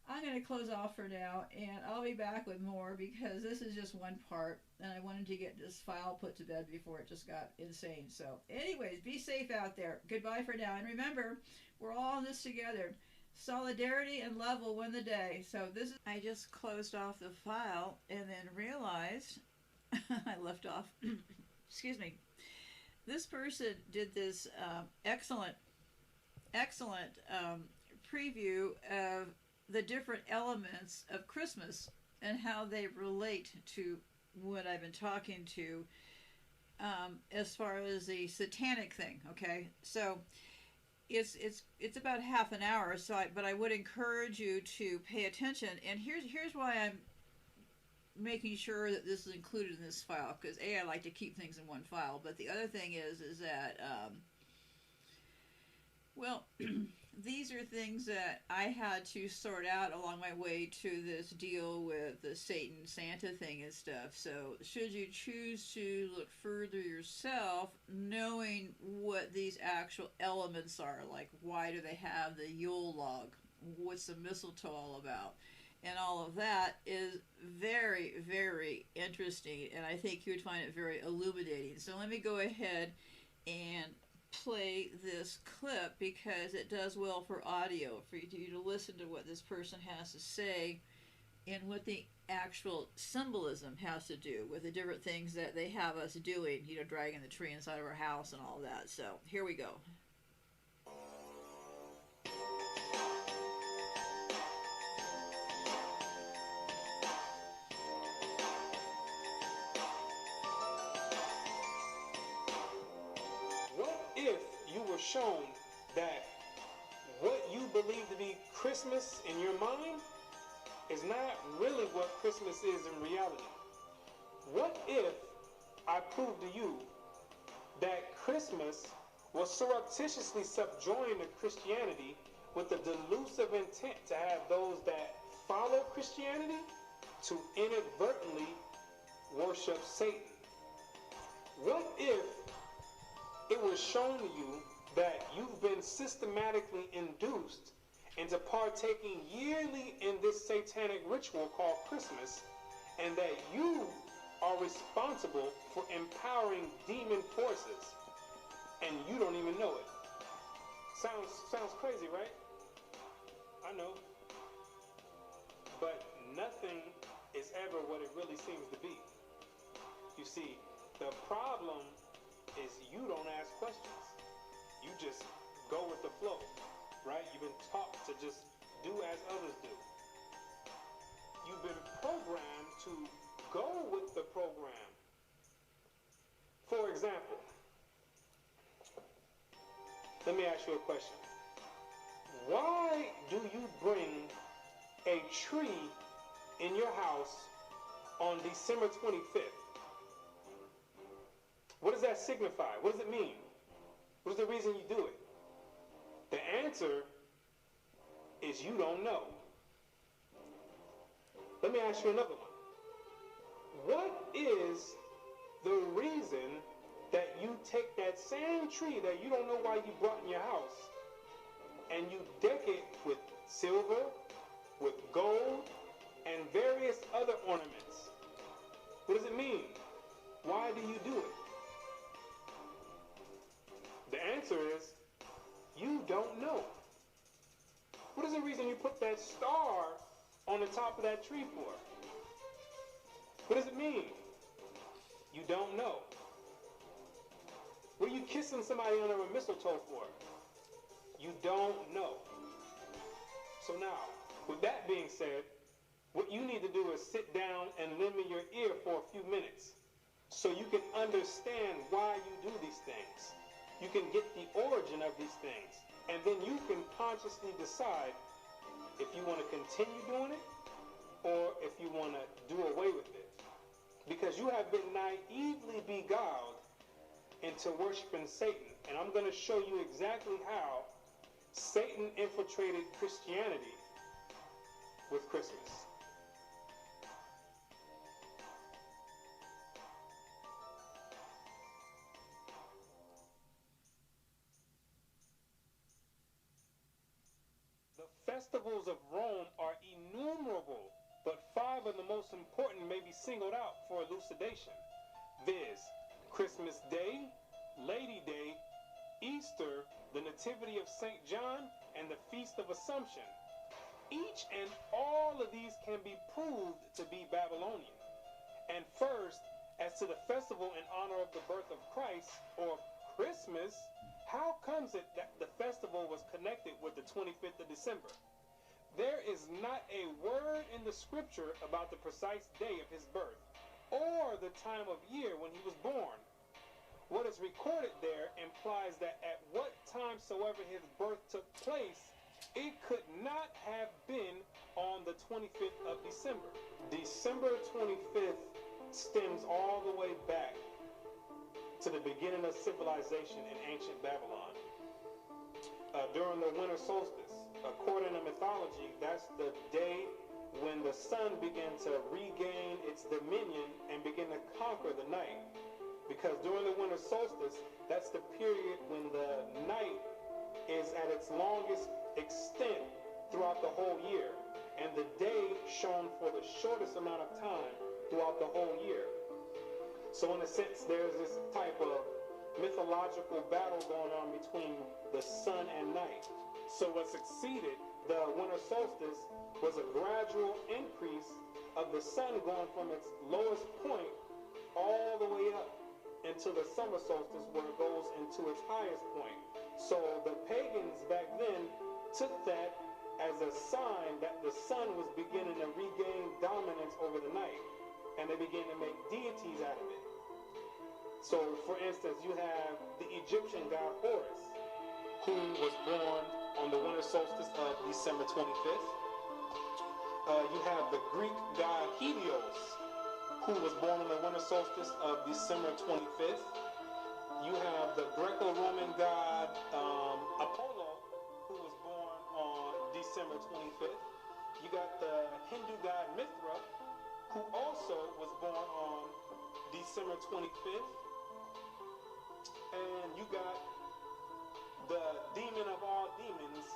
S1: I'm going to close off for now, and I'll be back with more because this is just one part, and I wanted to get this file put to bed before it just got insane. So, anyways, be safe out there. Goodbye for now, and remember, we're all in this together. Solidarity and love will win the day. So this is. I just closed off the file and then realized I left off. Excuse me. This person did this excellent preview of the different elements of Christmas and how they relate to what I've been talking to as far as the satanic thing. Okay, so it's about half an hour. But I would encourage you to pay attention. And here's why I'm making sure that this is included in this file, because I like to keep things in one file. But the other thing is that well, these are things that I had to sort out along my way to this deal with the Satan Santa thing and stuff. So should you choose to look further yourself, knowing what these actual elements are, like why do they have the Yule log, what's the mistletoe all about, and all of that is very, very interesting, and I think you would find it very illuminating. So let me go ahead and play this clip because it does well for audio, for you to listen to what this person has to say and what the actual symbolism has to do with the different things that they have us doing, dragging the tree inside of our house and all that. So here we go.
S2: Shown that what you believe to be Christmas in your mind is not really what Christmas is in reality. What if I proved to you that Christmas was surreptitiously subjoined to Christianity with the delusive intent to have those that follow Christianity to inadvertently worship Satan? What if it was shown to you that you've been systematically induced into partaking yearly in this satanic ritual called Christmas, and that you are responsible for empowering demon forces, and you don't even know it? Sounds crazy, right? I know. But nothing is ever what it really seems to be. You see, the problem is you don't ask questions. You just go with the flow, right? You've been taught to just do as others do. You've been programmed to go with the program. For example, let me ask you a question. Why do you bring a tree in your house on December 25th? What does that signify? What does it mean? What's the reason you do it? The answer is you don't know. Let me ask you another one. What is the reason that you take that same tree that you don't know why you brought in your house and you deck it with silver, with gold, and various other ornaments? What does it mean? Why do you do it? The answer is, you don't know. What is the reason you put that star on the top of that tree for? What does it mean? You don't know. What are you kissing somebody under a mistletoe for? You don't know. So now, with that being said, what you need to do is sit down and lend me your ear for a few minutes so you can understand why you do these things. You can get the origin of these things, and then you can consciously decide if you want to continue doing it or if you want to do away with it. Because you have been naively beguiled into worshiping Satan, and I'm going to show you exactly how Satan infiltrated Christianity with Christmas. Festivals of Rome are 5 of the most important may be singled out for elucidation, viz. Christmas Day, Lady Day, Easter, the Nativity of St. John, and the Feast of Assumption. Each and all of these can be proved to be Babylonian. And first, as to the festival in honor of the birth of Christ, or Christmas, how comes it that the festival was connected with the 25th of December? There is not a word in the scripture about the precise day of his birth, or the time of year when he was born. What is recorded there implies that at what time soever his birth took place, it could not have been on the 25th of December. December 25th stems all the way back to the beginning of civilization in ancient Babylon. During the winter solstice, according to mythology, that's the day when the sun began to regain its dominion and begin to conquer the night. Because during the winter solstice, that's the period when the night is at its longest extent throughout the whole year, and the day shone for the shortest amount of time throughout the whole year. So in a sense, there's this type of mythological battle going on between the sun and night. So what succeeded the winter solstice was a gradual increase of the sun going from its lowest point all the way up into the summer solstice, where it goes into its highest point. So the pagans back then took that as a sign that the sun was beginning to regain dominance over the night, and they began to make deities out of it. So, for instance, you have the Egyptian god Horus, who was born on the winter solstice of December 25th. You have the Greek god Helios, who was born on the winter solstice of December 25th. You have the Greco-Roman god Apollo, who was born on December 25th. You got the Hindu god Mithra, who also was born on December 25th. And you got the demon of all demons,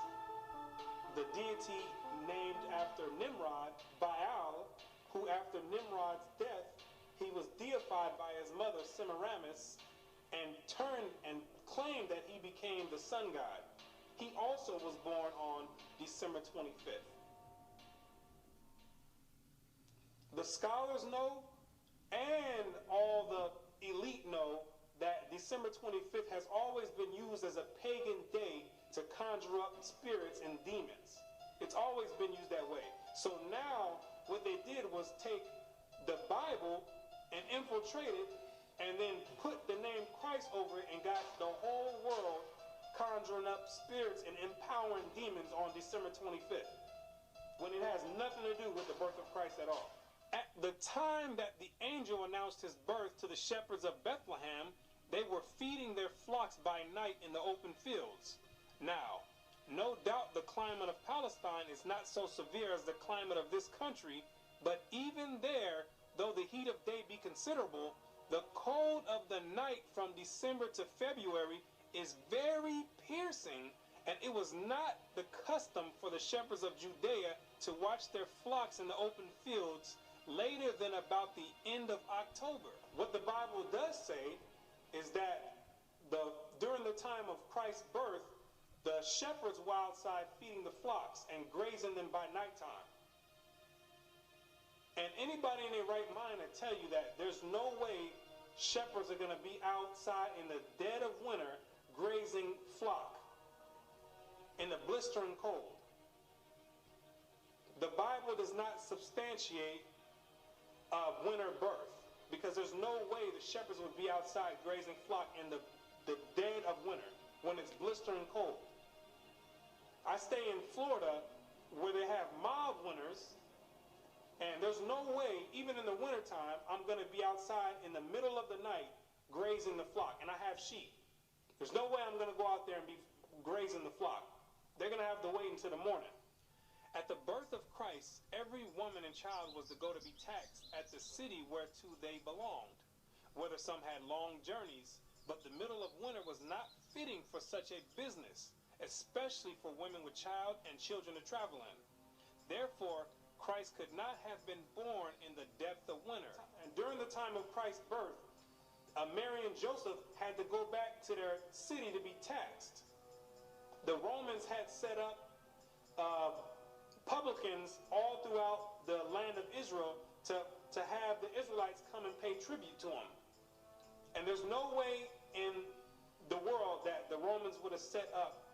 S2: the deity named after Nimrod, Baal, who after Nimrod's death, he was deified by his mother Semiramis and turned and claimed that he became the sun god. He also was born on December 25th. The scholars know, and all the elite know, that December 25th has always been used as a pagan day to conjure up spirits and demons. It's always been used that way. So now what they did was take the Bible and infiltrate it and then put the name Christ over it and got the whole world conjuring up spirits and empowering demons on December 25th, when it has nothing to do with the birth of Christ at all. At the time that the angel announced his birth to the shepherds of Bethlehem, they were feeding their flocks by night in the open fields. Now, no doubt the climate of Palestine is not so severe as the climate of this country, but even there, though the heat of day be considerable, the cold of the night from December to February is very piercing, and it was not the custom for the shepherds of Judea to watch their flocks in the open fields later than about the end of October. What the Bible does say is that during the time of Christ's birth, the shepherds were outside feeding the flocks and grazing them by nighttime. And anybody in their right mind will tell you that there's no way shepherds are going to be outside in the dead of winter grazing flock in the blistering cold. The Bible does not substantiate winter birth, because there's no way the shepherds would be outside grazing flock in the dead of winter when it's blistering cold. I stay in Florida where they have mild winters, and there's no way, even in the wintertime, I'm going to be outside in the middle of the night grazing the flock, and I have sheep. There's no way I'm going to go out there and be grazing the flock. They're going to have to wait until the morning. At the birth of Christ, every woman and child was to go to be taxed at the city whereto they belonged, whether some had long journeys, but the middle of winter was not fitting for such a business, especially for women with child and children to travel in. Therefore, Christ could not have been born in the depth of winter. And during the time of Christ's birth, Mary and Joseph had to go back to their city to be taxed. The Romans had set up publicans all throughout the land of Israel to have the Israelites come and pay tribute to them. And there's no way in the world that the Romans would have set up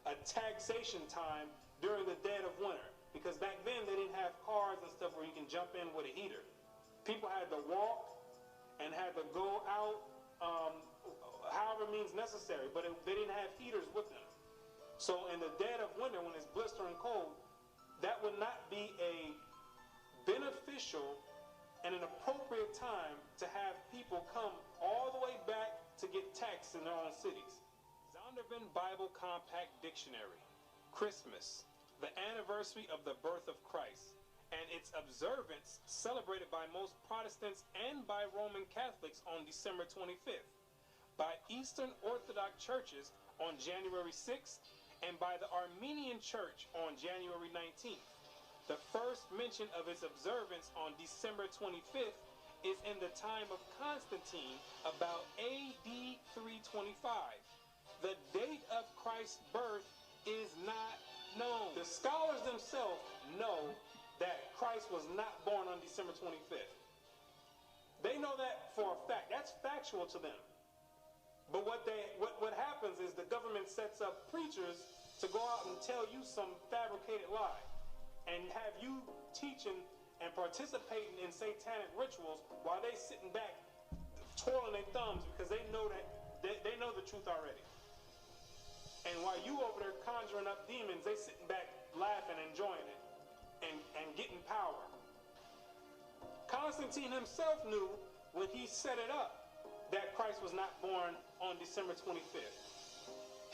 S2: a taxation time during the dead of winter, because back then they didn't have cars and stuff where you can jump in with a heater. People had to walk and had to go out however means necessary, but they didn't have heaters with them. So in the dead of winter, when it's blistering cold, that would not be a beneficial and an appropriate time to have people come all the way back to get taxed in their own cities. Zondervan Bible Compact Dictionary. Christmas, the anniversary of the birth of Christ, and its observance celebrated by most Protestants and by Roman Catholics on December 25th, by Eastern Orthodox churches on January 6th, and by the Armenian Church on January 19th. The first mention of its observance on December 25th is in the time of Constantine, about AD 325. The date of Christ's birth is not known. The scholars themselves know that Christ was not born on December 25th. They know that for a fact. That's factual to them. But what happens is the government sets up preachers to go out and tell you some fabricated lie and have you teaching and participating in satanic rituals while they sitting back twirling their thumbs because they know that they know the truth already. And while you over there conjuring up demons, they sitting back laughing, enjoying it, and getting power. Constantine himself knew when he set it up that Christ was not born on December 25th.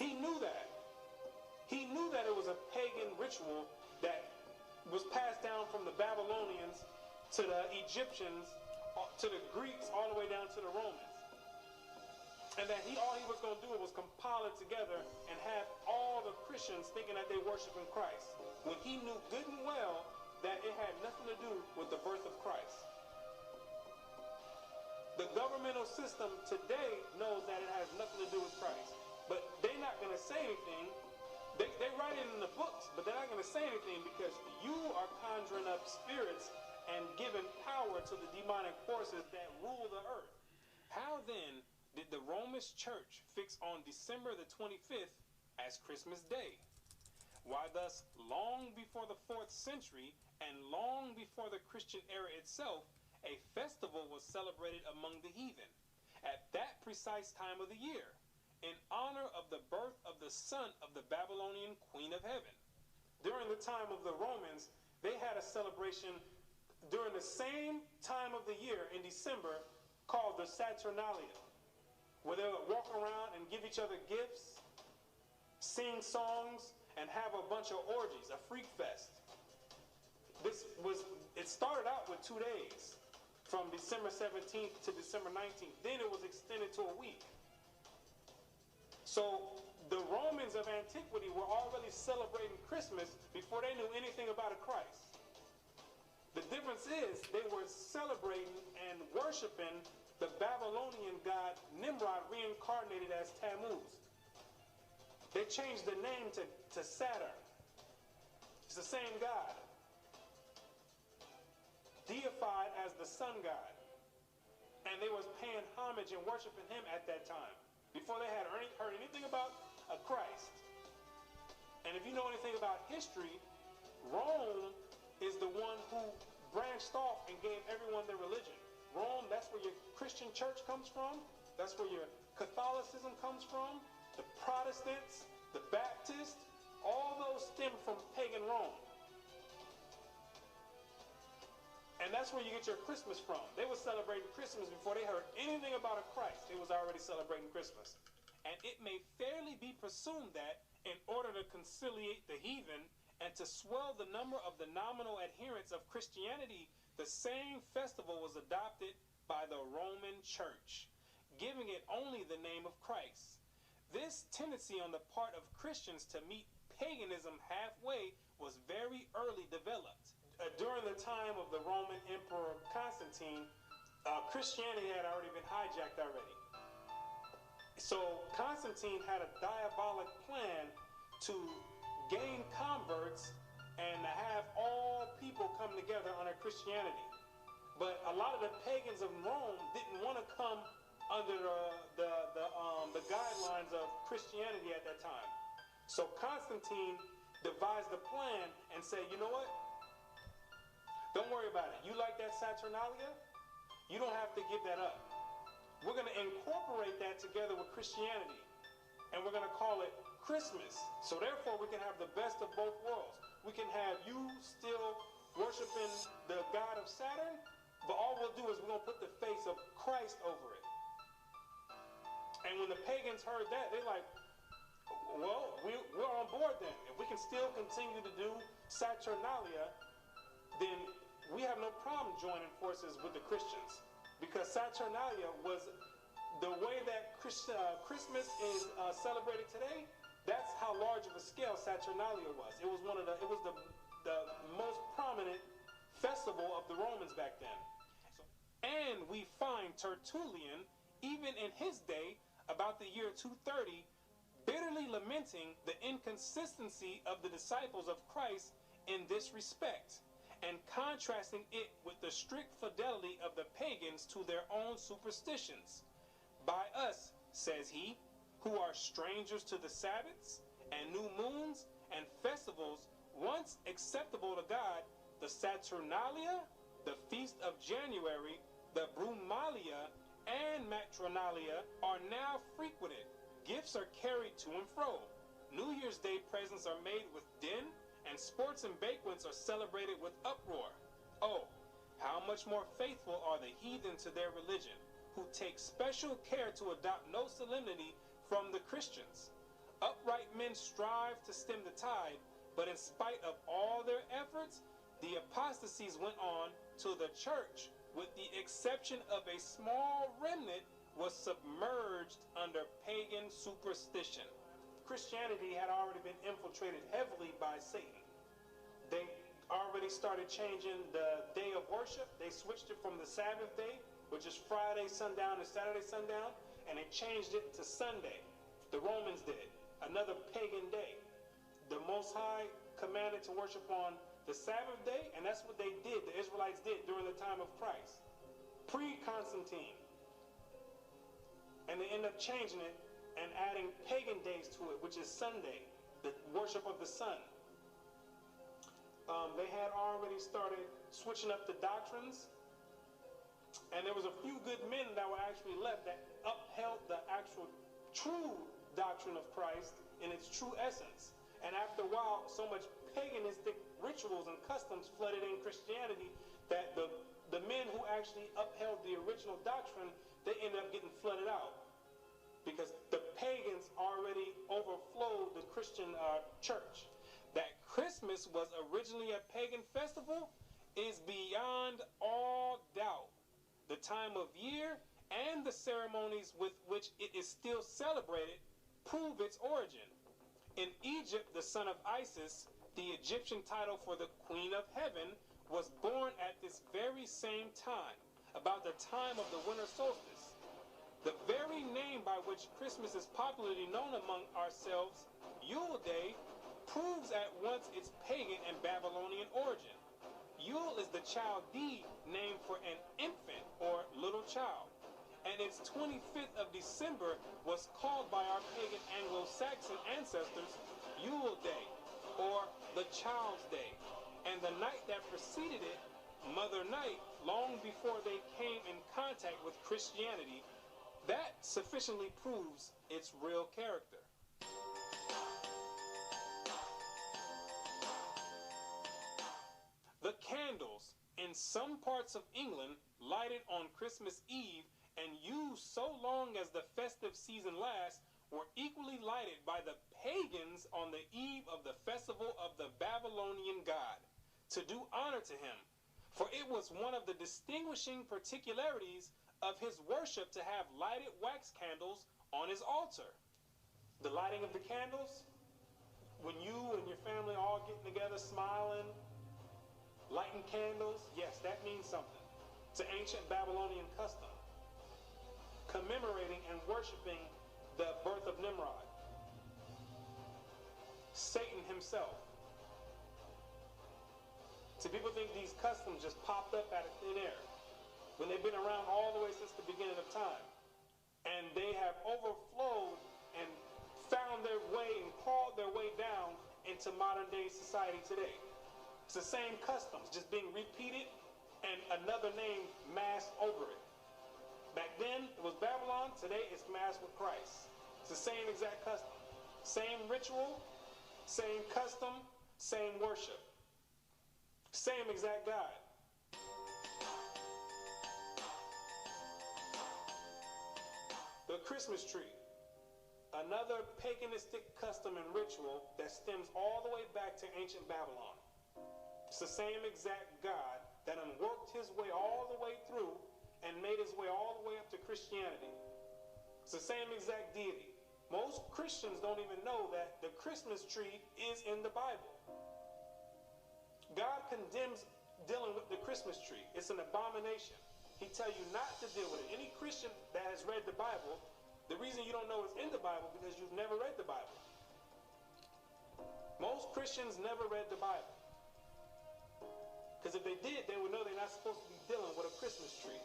S2: He knew that. He knew that it was a pagan ritual that was passed down from the Babylonians to the Egyptians, to the Greeks, all the way down to the Romans. And that all he was going to do was compile it together and have all the Christians thinking that they worshiping Christ, when he knew good and well that it had nothing to do with the birth of Christ. The governmental system today knows that it has nothing to do with Christ, but they're not going to say anything. They write it in the books, but they're not going to say anything because you are conjuring up spirits and giving power to the demonic forces that rule the earth. How then did the Roman Church fix on December the 25th as Christmas Day? Why thus, long before the 4th century and long before the Christian era itself, a festival was celebrated among the heathen at that precise time of the year, in honor of the birth of the son of the Babylonian Queen of Heaven. During the time of the Romans, they had a celebration during the same time of the year in December called the Saturnalia, where they would walk around and give each other gifts, sing songs, and have a bunch of orgies, a freak fest. It started out with 2 days, from December 17th to December 19th. Then it was extended to a week. So the Romans of antiquity were already celebrating Christmas before they knew anything about a Christ. The difference is they were celebrating and worshiping the Babylonian god Nimrod, reincarnated as Tammuz. They changed the name to Saturn. It's the same god, deified as the sun god. And they was paying homage and worshiping him at that time, before they had heard anything about a Christ. And if you know anything about history, Rome is the one who branched off and gave everyone their religion. Rome, that's where your Christian church comes from. That's where your Catholicism comes from. The Protestants, the Baptists, all those stem from pagan Rome. And that's where you get your Christmas from. They were celebrating Christmas before they heard anything about a Christ. They was already celebrating Christmas. And it may fairly be presumed that in order to conciliate the heathen and to swell the number of the nominal adherents of Christianity, the same festival was adopted by the Roman Church, giving it only the name of Christ. This tendency on the part of Christians to meet paganism halfway was very early developed. during the time of the Roman Emperor Constantine, Christianity had already been hijacked already. So Constantine had a diabolic plan to gain converts and to have all people come together under Christianity. But a lot of the pagans of Rome didn't want to come under the guidelines of Christianity at that time. So Constantine devised a plan and said, you know what? Don't worry about it. You like that Saturnalia? You don't have to give that up. We're going to incorporate that together with Christianity, and we're going to call it Christmas. So therefore, we can have the best of both worlds. We can have you still worshiping the god of Saturn, but all we'll do is we're going to put the face of Christ over it. And when the pagans heard that, they're like, well, we're on board then. If we can still continue to do Saturnalia, then we have no problem joining forces with the Christians. Because Saturnalia was the way that Christmas is celebrated today. That's how large of a scale Saturnalia was. It was the most prominent festival of the Romans back then. And we find Tertullian, even in his day, about the year 230, bitterly lamenting the inconsistency of the disciples of Christ in this respect, and contrasting it with the strict fidelity of the pagans to their own superstitions. By us, says he, who are strangers to the Sabbaths and new moons and festivals once acceptable to God, the Saturnalia, the Feast of January, the Brumalia, and Matronalia are now frequented. Gifts are carried to and fro. New Year's Day presents are made with din, and sports and banquets are celebrated with uproar. Oh, how much more faithful are the heathen to their religion, who take special care to adopt no solemnity from the Christians. Upright men strive to stem the tide, but in spite of all their efforts, the apostasies went on till the church, with the exception of a small remnant, was submerged under pagan superstition. Christianity had already been infiltrated heavily by Satan. They already started changing the day of worship. They switched it from the Sabbath day, which is Friday sundown to Saturday sundown, and they changed it to Sunday. The Romans did, another pagan day. The Most High commanded to worship on the Sabbath day, and that's what they did, the Israelites did during the time of Christ, pre-Constantine. And they end up changing it and adding pagan days to it, which is Sunday, the worship of the sun. They had already started switching up the doctrines, and there was a few good men that were actually left that upheld the actual true doctrine of Christ in its true essence. And after a while, so much paganistic rituals and customs flooded in Christianity that the men who actually upheld the original doctrine, they ended up getting flooded out, because the pagans already overflowed the Christian church. That Christmas was originally a pagan festival is beyond all doubt. The time of year and the ceremonies with which it is still celebrated prove its origin. In Egypt, the son of Isis, the Egyptian title for the Queen of Heaven, was born at this very same time, about the time of the winter solstice. The very name by which Christmas is popularly known among ourselves, Yule Day, proves at once its pagan and Babylonian origin. Yule is the Chaldee name for an infant or little child, and its 25th of December was called by our pagan Anglo-Saxon ancestors Yule Day, or the Child's Day, and the night that preceded it, Mother Night, long before they came in contact with Christianity. That sufficiently proves its real character. The candles in some parts of England lighted on Christmas Eve and used so long as the festive season lasts were equally lighted by the pagans on the eve of the festival of the Babylonian god, to do honor to him, for it was one of the distinguishing particularities of his worship to have lighted wax candles on his altar. The lighting of the candles, when you and your family all getting together smiling, Lighting candles, yes, that means something. It's an ancient Babylonian custom. Commemorating and worshiping the birth of Nimrod, Satan himself. So people think these customs just popped up out of thin air, when they've been around all the way since the beginning of time. And they have overflowed and found their way and crawled their way down into modern day society today. It's the same customs, just being repeated and another name masked over it. Back then, it was Babylon. Today, it's masked with Christ. It's the same exact custom. Same ritual, same custom, same worship. Same exact God. The Christmas tree. Another paganistic custom and ritual that stems all the way back to ancient Babylon. It's the same exact God that worked his way all the way through and made his way all the way up to Christianity. It's the same exact deity. Most Christians don't even know that the Christmas tree is in the Bible. God condemns dealing with the Christmas tree. It's an abomination. He tells you not to deal with it. Any Christian that has read the Bible, the reason you don't know it's in the Bible is because you've never read the Bible. Most Christians never read the Bible. Because if they did, they would know they're not supposed to be dealing with a Christmas tree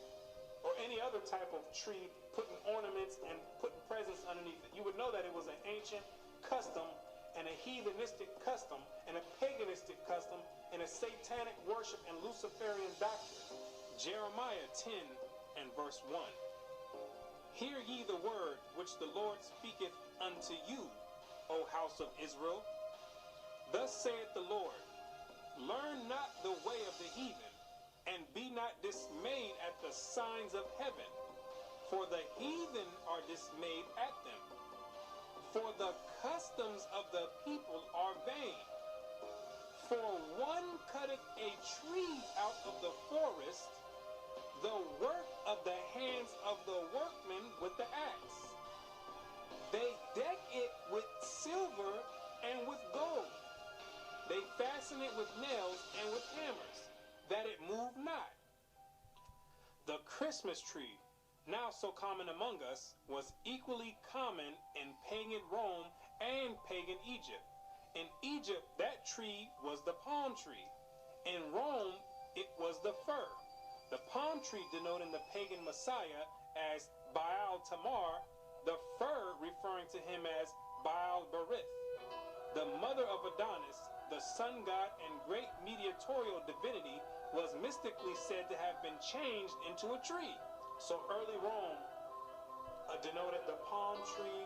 S2: or any other type of tree, putting ornaments and putting presents underneath it. You would know that it was an ancient custom and a heathenistic custom and a paganistic custom and a satanic worship and Luciferian doctrine. Jeremiah 10 and verse 1. Hear ye the word which the Lord speaketh unto you, O house of Israel. Thus saith the Lord, learn not the way of the heathen, and be not dismayed at the signs of heaven, for the heathen are dismayed at them. For the customs of the people are vain. For one cutteth a tree out of the forest, the work of the hands of the workmen with the axe. They deck it with silver and with gold. They fasten it with nails and with hammers, that it move not. The Christmas tree, now so common among us, was equally common in pagan Rome and pagan Egypt. In Egypt, that tree was the palm tree. In Rome, it was the fir. The palm tree denoting the pagan Messiah as Baal Tamar, the fir referring to him as Baal Berith. The mother of Adonis, the sun god and great mediatorial divinity, was mystically said to have been changed into a tree. So early Rome denoted the palm tree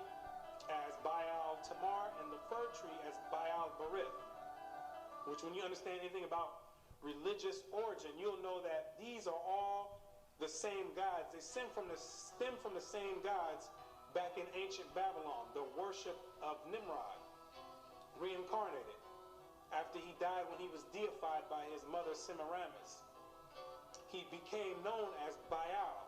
S2: as Baal Tamar and the fir tree as Baal Berith. Which, when you understand anything about religious origin, you'll know that these are all the same gods. They stem from the same gods back in ancient Babylon. The worship of Nimrod, reincarnated after he died when he was deified by his mother Semiramis. He became known as Baal,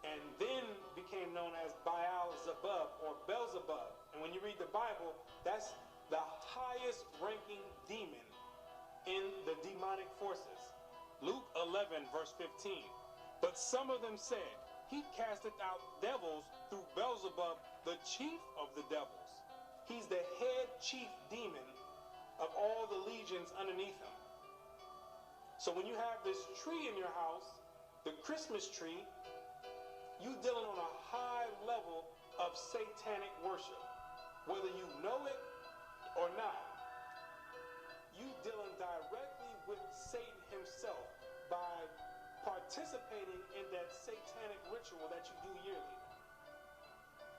S2: and then became known as Baal-zebub or Beelzebub. And when you read the Bible, that's the highest ranking demon in the demonic forces. Luke 11 verse 15. But some of them said, he casteth out devils through Beelzebub, the chief of the devils. He's the head chief demon of all the legions underneath him. So when you have this tree in your house, the Christmas tree, you dealing on a high level of satanic worship. Whether you know it or not, you dealing directly with Satan himself by participating in that satanic ritual that you do yearly.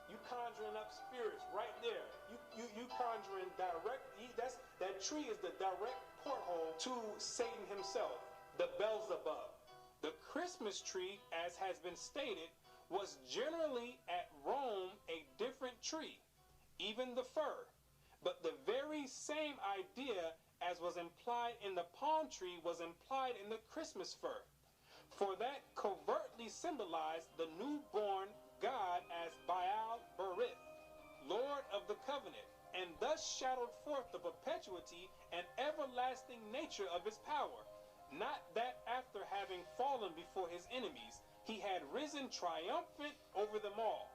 S2: You conjuring up spirits right there. You conjuring that tree is the direct porthole to Satan himself, the Beelzebub. The Christmas tree, as has been stated, was generally at Rome a different tree, even the fir. But the very same idea as was implied in the palm tree was implied in the Christmas fir. For that covertly symbolized the newborn God as Baal Berith, Lord of the covenant, and thus shadowed forth the perpetuity and everlasting nature of his power. Not that after having fallen before his enemies, he had risen triumphant over them all.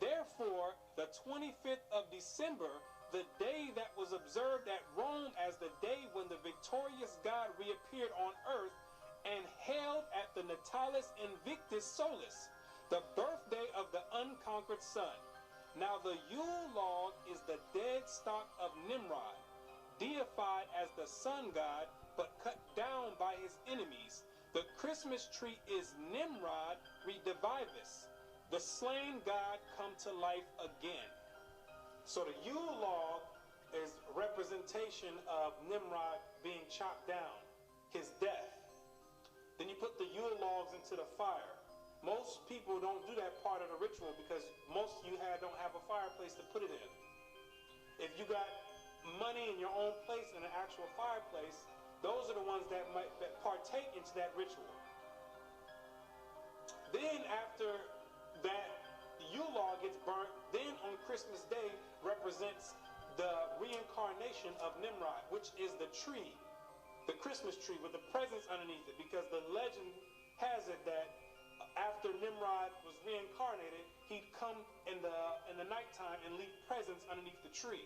S2: Therefore, the 25th of December, the day that was observed at Rome as the day when the victorious God reappeared on earth and held at the Natalis Invictus Solis, the birthday of the unconquered sun. Now the Yule log is the dead stock of Nimrod, deified as the sun god, but cut down by his enemies. The Christmas tree is Nimrod redivivus, the slain god come to life again. So the Yule log is representation of Nimrod being chopped down, his death. Then you put the Yule logs into the fire. Most people don't do that part of the ritual because most of you don't have a fireplace to put it in. If you got money in your own place in an actual fireplace, those are the ones that partake into that ritual. Then after that Yule log gets burnt, then on Christmas Day represents the reincarnation of Nimrod, which is the tree, the Christmas tree with the presents underneath it, because the legend has it that after Nimrod was reincarnated, he'd come in the nighttime and leave presents underneath the tree.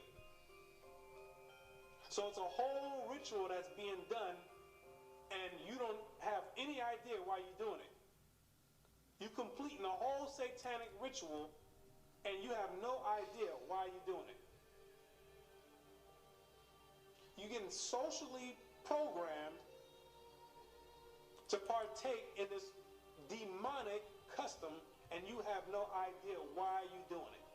S2: So it's a whole ritual that's being done, and you don't have any idea why you're doing it. You're completing a whole satanic ritual, and you have no idea why you're doing it. You're getting socially programmed to partake in this demonic custom, and you have no idea why you're doing it.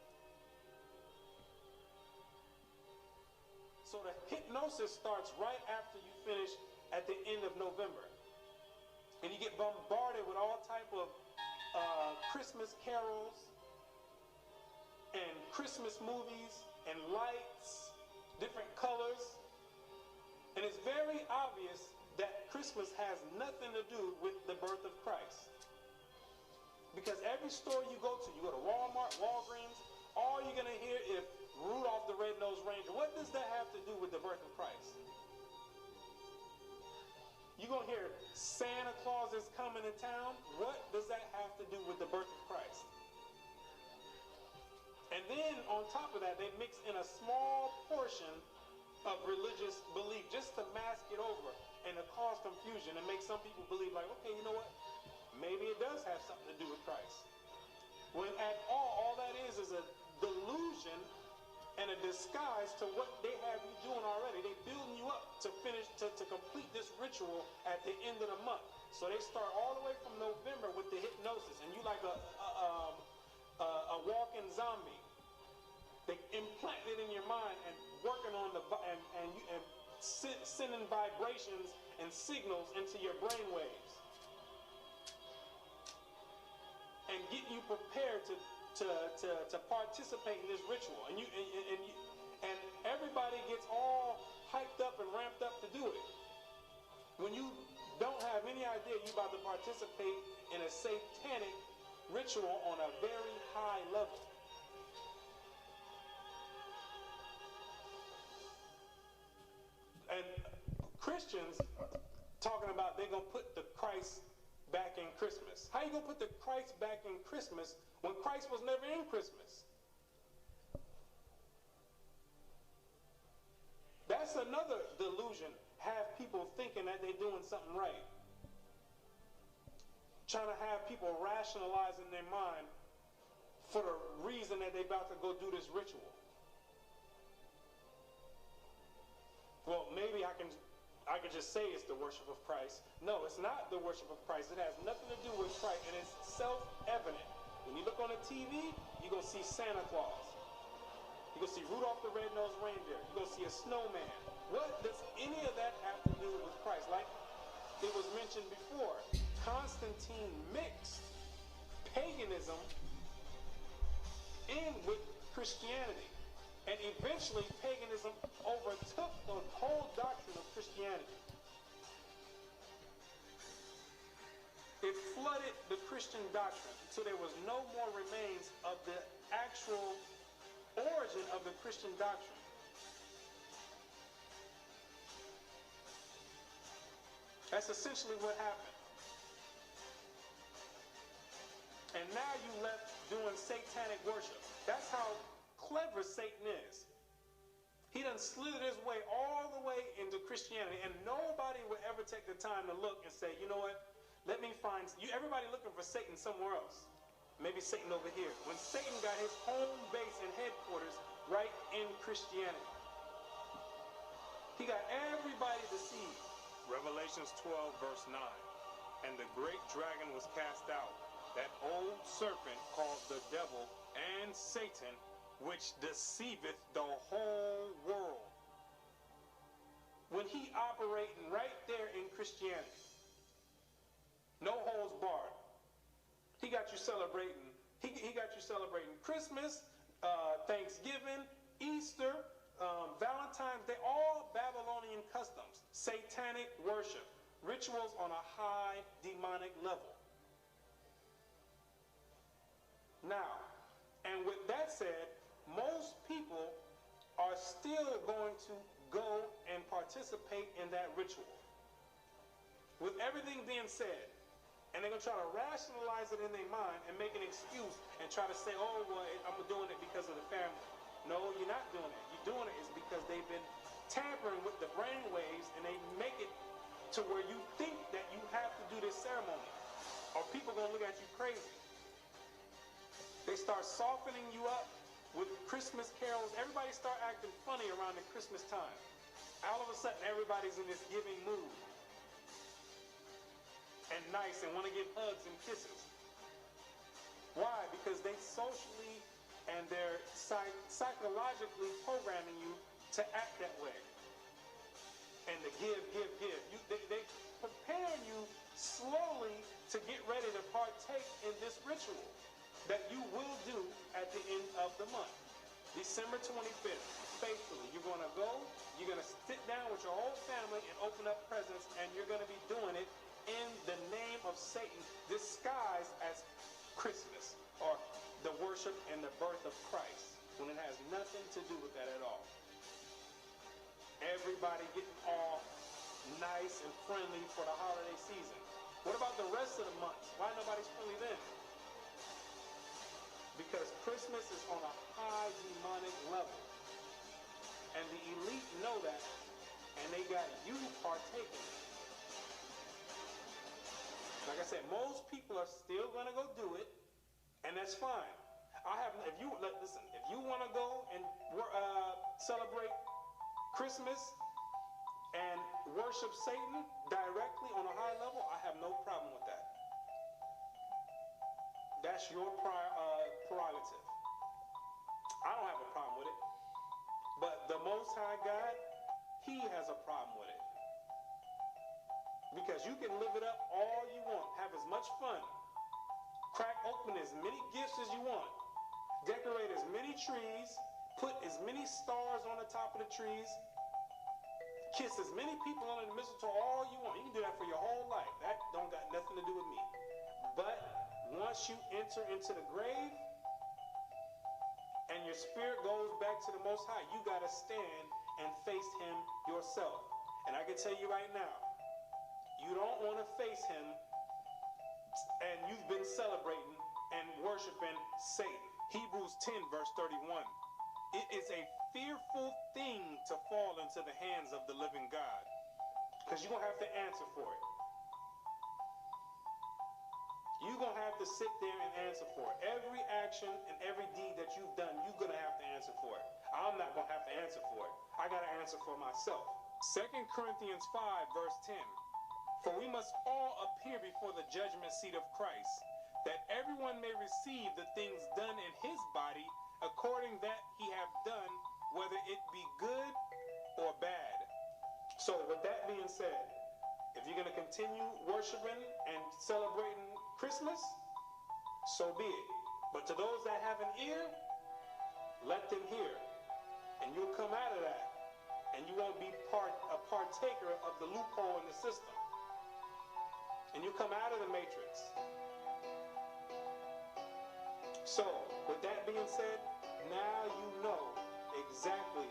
S2: So the hypnosis starts right after you finish at the end of November, and you get bombarded with all type of Christmas carols and Christmas movies and lights, different colors, and it's very obvious that Christmas has nothing to do with the birth of Christ. Because every store you go to Walmart, Walgreens, all you're going to hear is Rudolph the Red-Nosed Reindeer. What does that have to do with the birth of Christ? You're going to hear Santa Claus is coming to town. What does that have to do with the birth of Christ? And then on top of that, they mix in a small portion of religious belief just to mask it over and to cause confusion and make some people believe like, okay, you know what? Maybe it does have something to do with Christ. When at all that is a delusion and a disguise to what they have you doing already. They building you up to finish, to complete this ritual at the end of the month. So they start all the way from November with the hypnosis, and you like a walking zombie. They implant it in your mind and working on sending vibrations and signals into your brain waves and getting you prepared to participate in this ritual, and everybody gets all hyped up and ramped up to do it. When you don't have any idea you're about to participate in a satanic ritual on a very high level. And Christians talking about they're gonna put the Christ back in Christmas. How you gonna put the Christ back in Christmas when Christ was never in Christmas? That's another delusion. Have people thinking that they're doing something right. Trying to have people rationalize in their mind for the reason that they're about to go do this ritual. Well, maybe I can just say it's the worship of Christ. No, it's not the worship of Christ. It has nothing to do with Christ, and it's self-evident. When you look on the TV, you're going to see Santa Claus. You're going to see Rudolph the Red-Nosed Reindeer. You're going to see a snowman. What does any of that have to do with Christ? Like it was mentioned before, Constantine mixed paganism in with Christianity. And eventually, paganism overtook the whole doctrine of Christianity. It flooded the Christian doctrine, so there was no more remains of the actual origin of the Christian doctrine. That's essentially what happened. And now you left doing satanic worship. That's how clever Satan is. He done slid his way all the way into Christianity, and nobody would ever take the time to look and say, you know what, let me find you. Everybody looking for Satan somewhere else. Maybe Satan over here. When Satan got his home base and headquarters right in Christianity. He got everybody deceived. Revelations 12 verse 9. And the great dragon was cast out, that old serpent called the devil and Satan, which deceiveth the whole world. When he operating right there in Christianity, no holds barred. He got you celebrating. He got you celebrating Christmas, Thanksgiving, Easter, Valentine's Day, all Babylonian customs, satanic worship, rituals on a high demonic level. Now, and with that said, most people are still going to go and participate in that ritual. With everything being said, and they're going to try to rationalize it in their mind and make an excuse and try to say, oh, well, I'm doing it because of the family. No, you're not doing it. You're doing it is because they've been tampering with the brain waves, and they make it to where you think that you have to do this ceremony, or people are going to look at you crazy. They start softening you up with Christmas carols. Everybody start acting funny around the Christmas time. All of a sudden, everybody's in this giving mood. And nice and want to give hugs and kisses. Why? Because they socially and they're psychologically programming you to act that way. And to give. They prepare you slowly to get ready to partake in this ritual that you will do at the end of the month. December 25th, faithfully, you're going to go, you're going to sit down with your whole family and open up presents, and you're going to be doing it in the name of Satan, disguised as Christmas, or the worship and the birth of Christ, when it has nothing to do with that at all. Everybody getting all nice and friendly for the holiday season. What about the rest of the months? Why nobody's friendly then? Because Christmas is on a high demonic level. And the elite know that, and they got you partaking. Like I said, most people are still going to go do it, and that's fine. If you want to go and celebrate Christmas and worship Satan directly on a high level, I have no problem with that. That's your prerogative. I don't have a problem with it. But the Most High God, He has a problem with it. Because you can live it up all you want, have as much fun, crack open as many gifts as you want, decorate as many trees, put as many stars on the top of the trees, kiss as many people under the mistletoe all you want. You can do that for your whole life. That don't got nothing to do with me. But once you enter into the grave and your spirit goes back to the Most High, you got to stand and face Him yourself. And I can tell you right now, you don't want to face Him and you've been celebrating and worshiping Satan. Hebrews 10 verse 31. It is a fearful thing to fall into the hands of the living God, because you're going to have to answer for it. You're going to have to sit there and answer for it. Every action and every deed that you've done, you're going to have to answer for it. I'm not going to have to answer for it. I got to answer for myself. 2 Corinthians 5 verse 10. For we must all appear before the judgment seat of Christ, that everyone may receive the things done in his body according that he have done, whether it be good or bad. So with that being said, if you're going to continue worshiping and celebrating Christmas, so be it. But to those that have an ear, let them hear. And you'll come out of that. And you won't be a partaker of the loophole in the system. And you come out of the matrix. So, with that being said, now you know exactly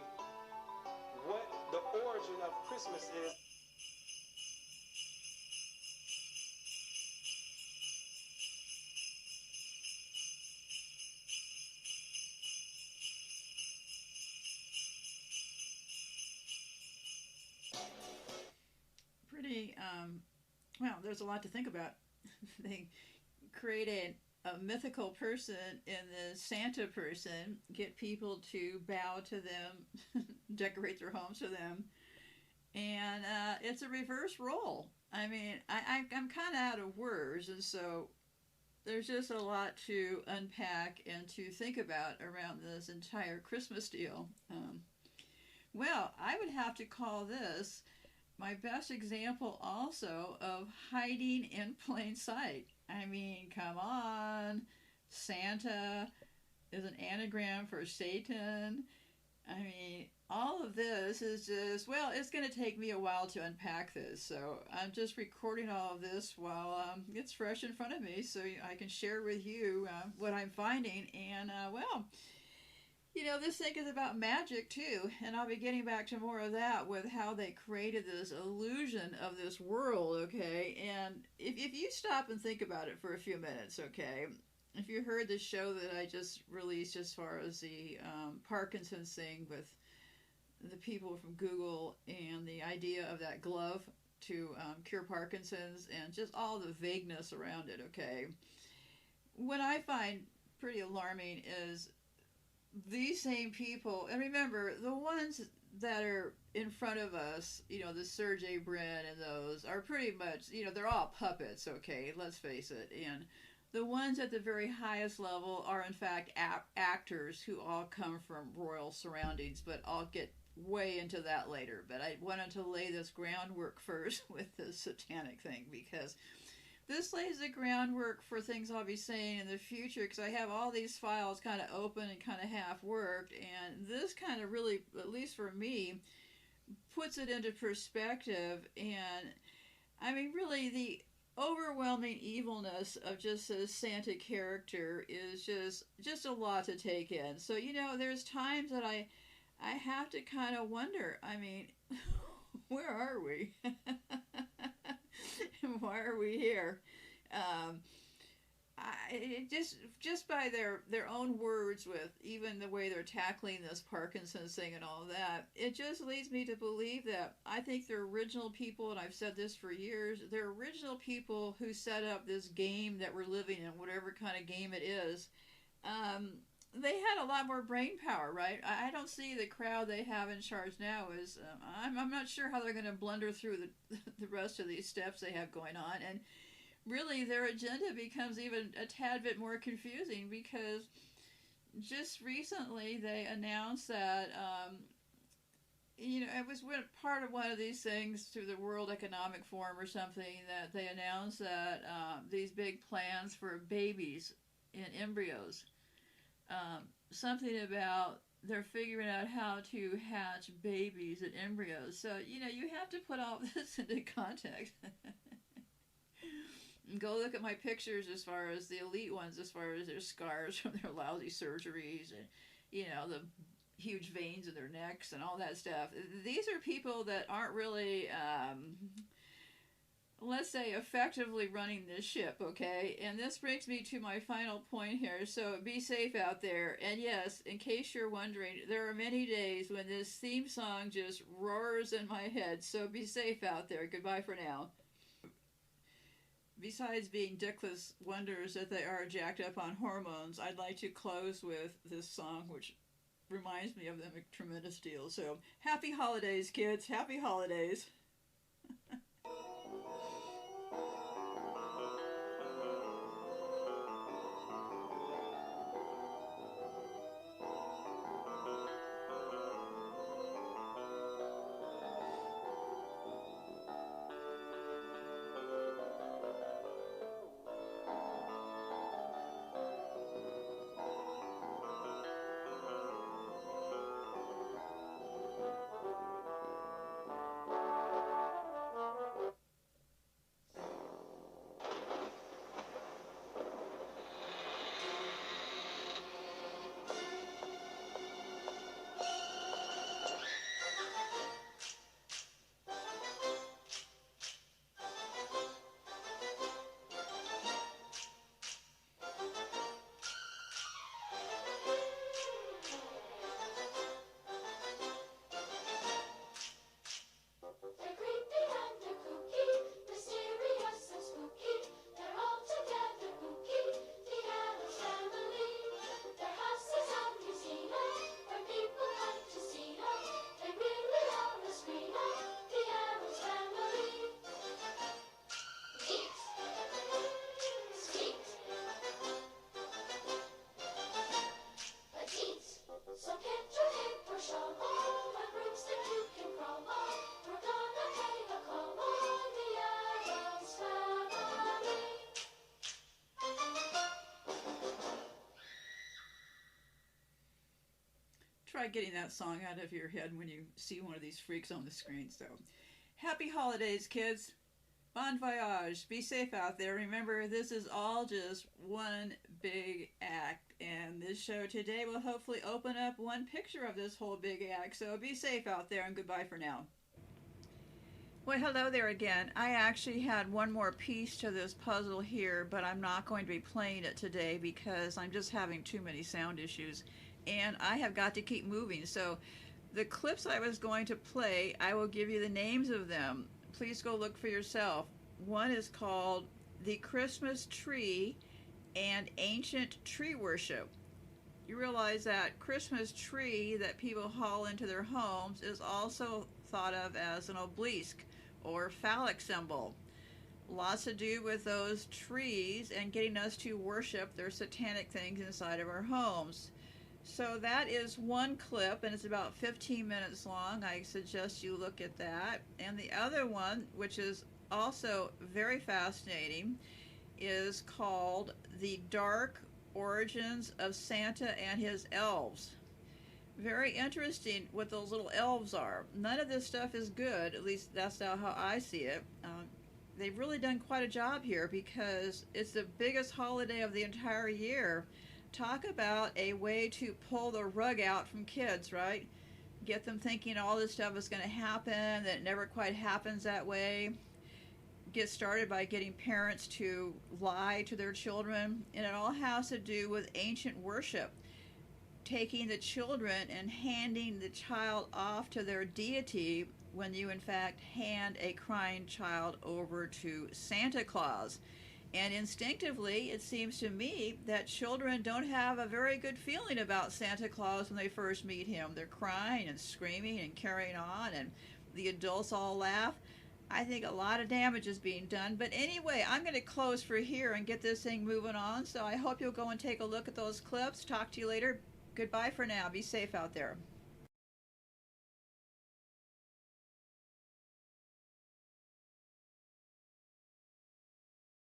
S2: what the origin of Christmas is.
S1: Well, there's a lot to think about. They created a mythical person in the Santa person, get people to bow to them, decorate their homes for them, and it's a reverse role. I mean, I'm kind of out of words, and so there's just a lot to unpack and to think about around this entire Christmas deal. Well, I would have to call this my best example also of hiding in plain sight. I mean, come on. Santa is an anagram for Satan. I mean, all of this is just, well, it's going to take me a while to unpack this. So I'm just recording all of this while it's fresh in front of me so I can share with you what I'm finding. And, well, you know, this thing is about magic too, and I'll be getting back to more of that with how they created this illusion of this world, okay? And if you stop and think about it for a few minutes, okay? If you heard the show that I just released as far as the Parkinson's thing with the people from Google and the idea of that glove to cure Parkinson's and just all the vagueness around it, okay? What I find pretty alarming is these same people, and remember, the ones that are in front of us, you know, the Sergey Brin and those are pretty much, you know, they're all puppets, okay, let's face it. And the ones at the very highest level are, in fact, actors who all come from royal surroundings, but I'll get way into that later. But I wanted to lay this groundwork first with the satanic thing because this lays the groundwork for things I'll be saying in the future because I have all these files kind of open and kind of half worked, and this kind of really, at least for me, puts it into perspective. And I mean, really, the overwhelming evilness of just this Santa character is just a lot to take in. So, you know, there's times that I have to kind of wonder, I mean, where are we? Why are we here? Just by their own words, with even the way they're tackling this Parkinson's thing and all that, it just leads me to believe that I think the original people, and I've said this for years, the original people who set up this game that we're living in, whatever kind of game it is, they had a lot more brain power, right? I don't see the crowd they have in charge now is, I'm not sure how they're going to blunder through the rest of these steps they have going on. And really, their agenda becomes even a tad bit more confusing because just recently they announced that, you know, it was part of one of these things through the World Economic Forum or something that they announced that these big plans for babies and embryos. Something about they're figuring out how to hatch babies and embryos. So, you know, you have to put all this into context. Go look at my pictures as far as the elite ones, as far as their scars from their lousy surgeries and, you know, the huge veins in their necks and all that stuff. These are people that aren't really, let's say, effectively running this ship, okay? And this brings me to my final point here. So be safe out there. And yes, in case you're wondering, there are many days when this theme song just roars in my head. So be safe out there. Goodbye for now. Besides being dickless wonders that they are jacked up on hormones, I'd like to close with this song, which reminds me of them a tremendous deal. So happy holidays, kids. Happy holidays. try getting that song out of your head when you see one of these freaks on the screen. So, happy holidays, kids. Bon voyage. Be safe out there. Remember, this is all just one big act. And this show today will hopefully open up one picture of this whole big act. So be safe out there, and goodbye for now. Well, hello there again. I actually had one more piece to this puzzle here, but I'm not going to be playing it today because I'm just having too many sound issues. And I have got to keep moving. So the clips I was going to play, I will give you the names of them. Please go look for yourself. One is called The Christmas Tree and Ancient Tree Worship. You realize that Christmas tree that people haul into their homes is also thought of as an obelisk or phallic symbol. Lots to do with those trees and getting us to worship their satanic things inside of our homes. So that is one clip, and it's about 15 minutes long. I suggest you look at that. And the other one, which is also very fascinating, is called The Dark Origins of Santa and His Elves. Very interesting what those little elves are. None of this stuff is good, at least that's how I see it. They've really done quite a job here because it's the biggest holiday of the entire year. Talk about a way to pull the rug out from kids, right? Get them thinking all this stuff is going to happen, that it never quite happens that way. Get started by getting parents to lie to their children, and it all has to do with ancient worship. Taking the children and handing the child off to their deity when you in fact hand a crying child over to Santa Claus. And instinctively, it seems to me that children don't have a very good feeling about Santa Claus when they first meet him. They're crying and screaming and carrying on, and the adults all laugh. I think a lot of damage is being done. But anyway, I'm going to close for here and get this thing moving on. So I hope you'll go and take a look at those clips. Talk to you later. Goodbye for now. Be safe out there.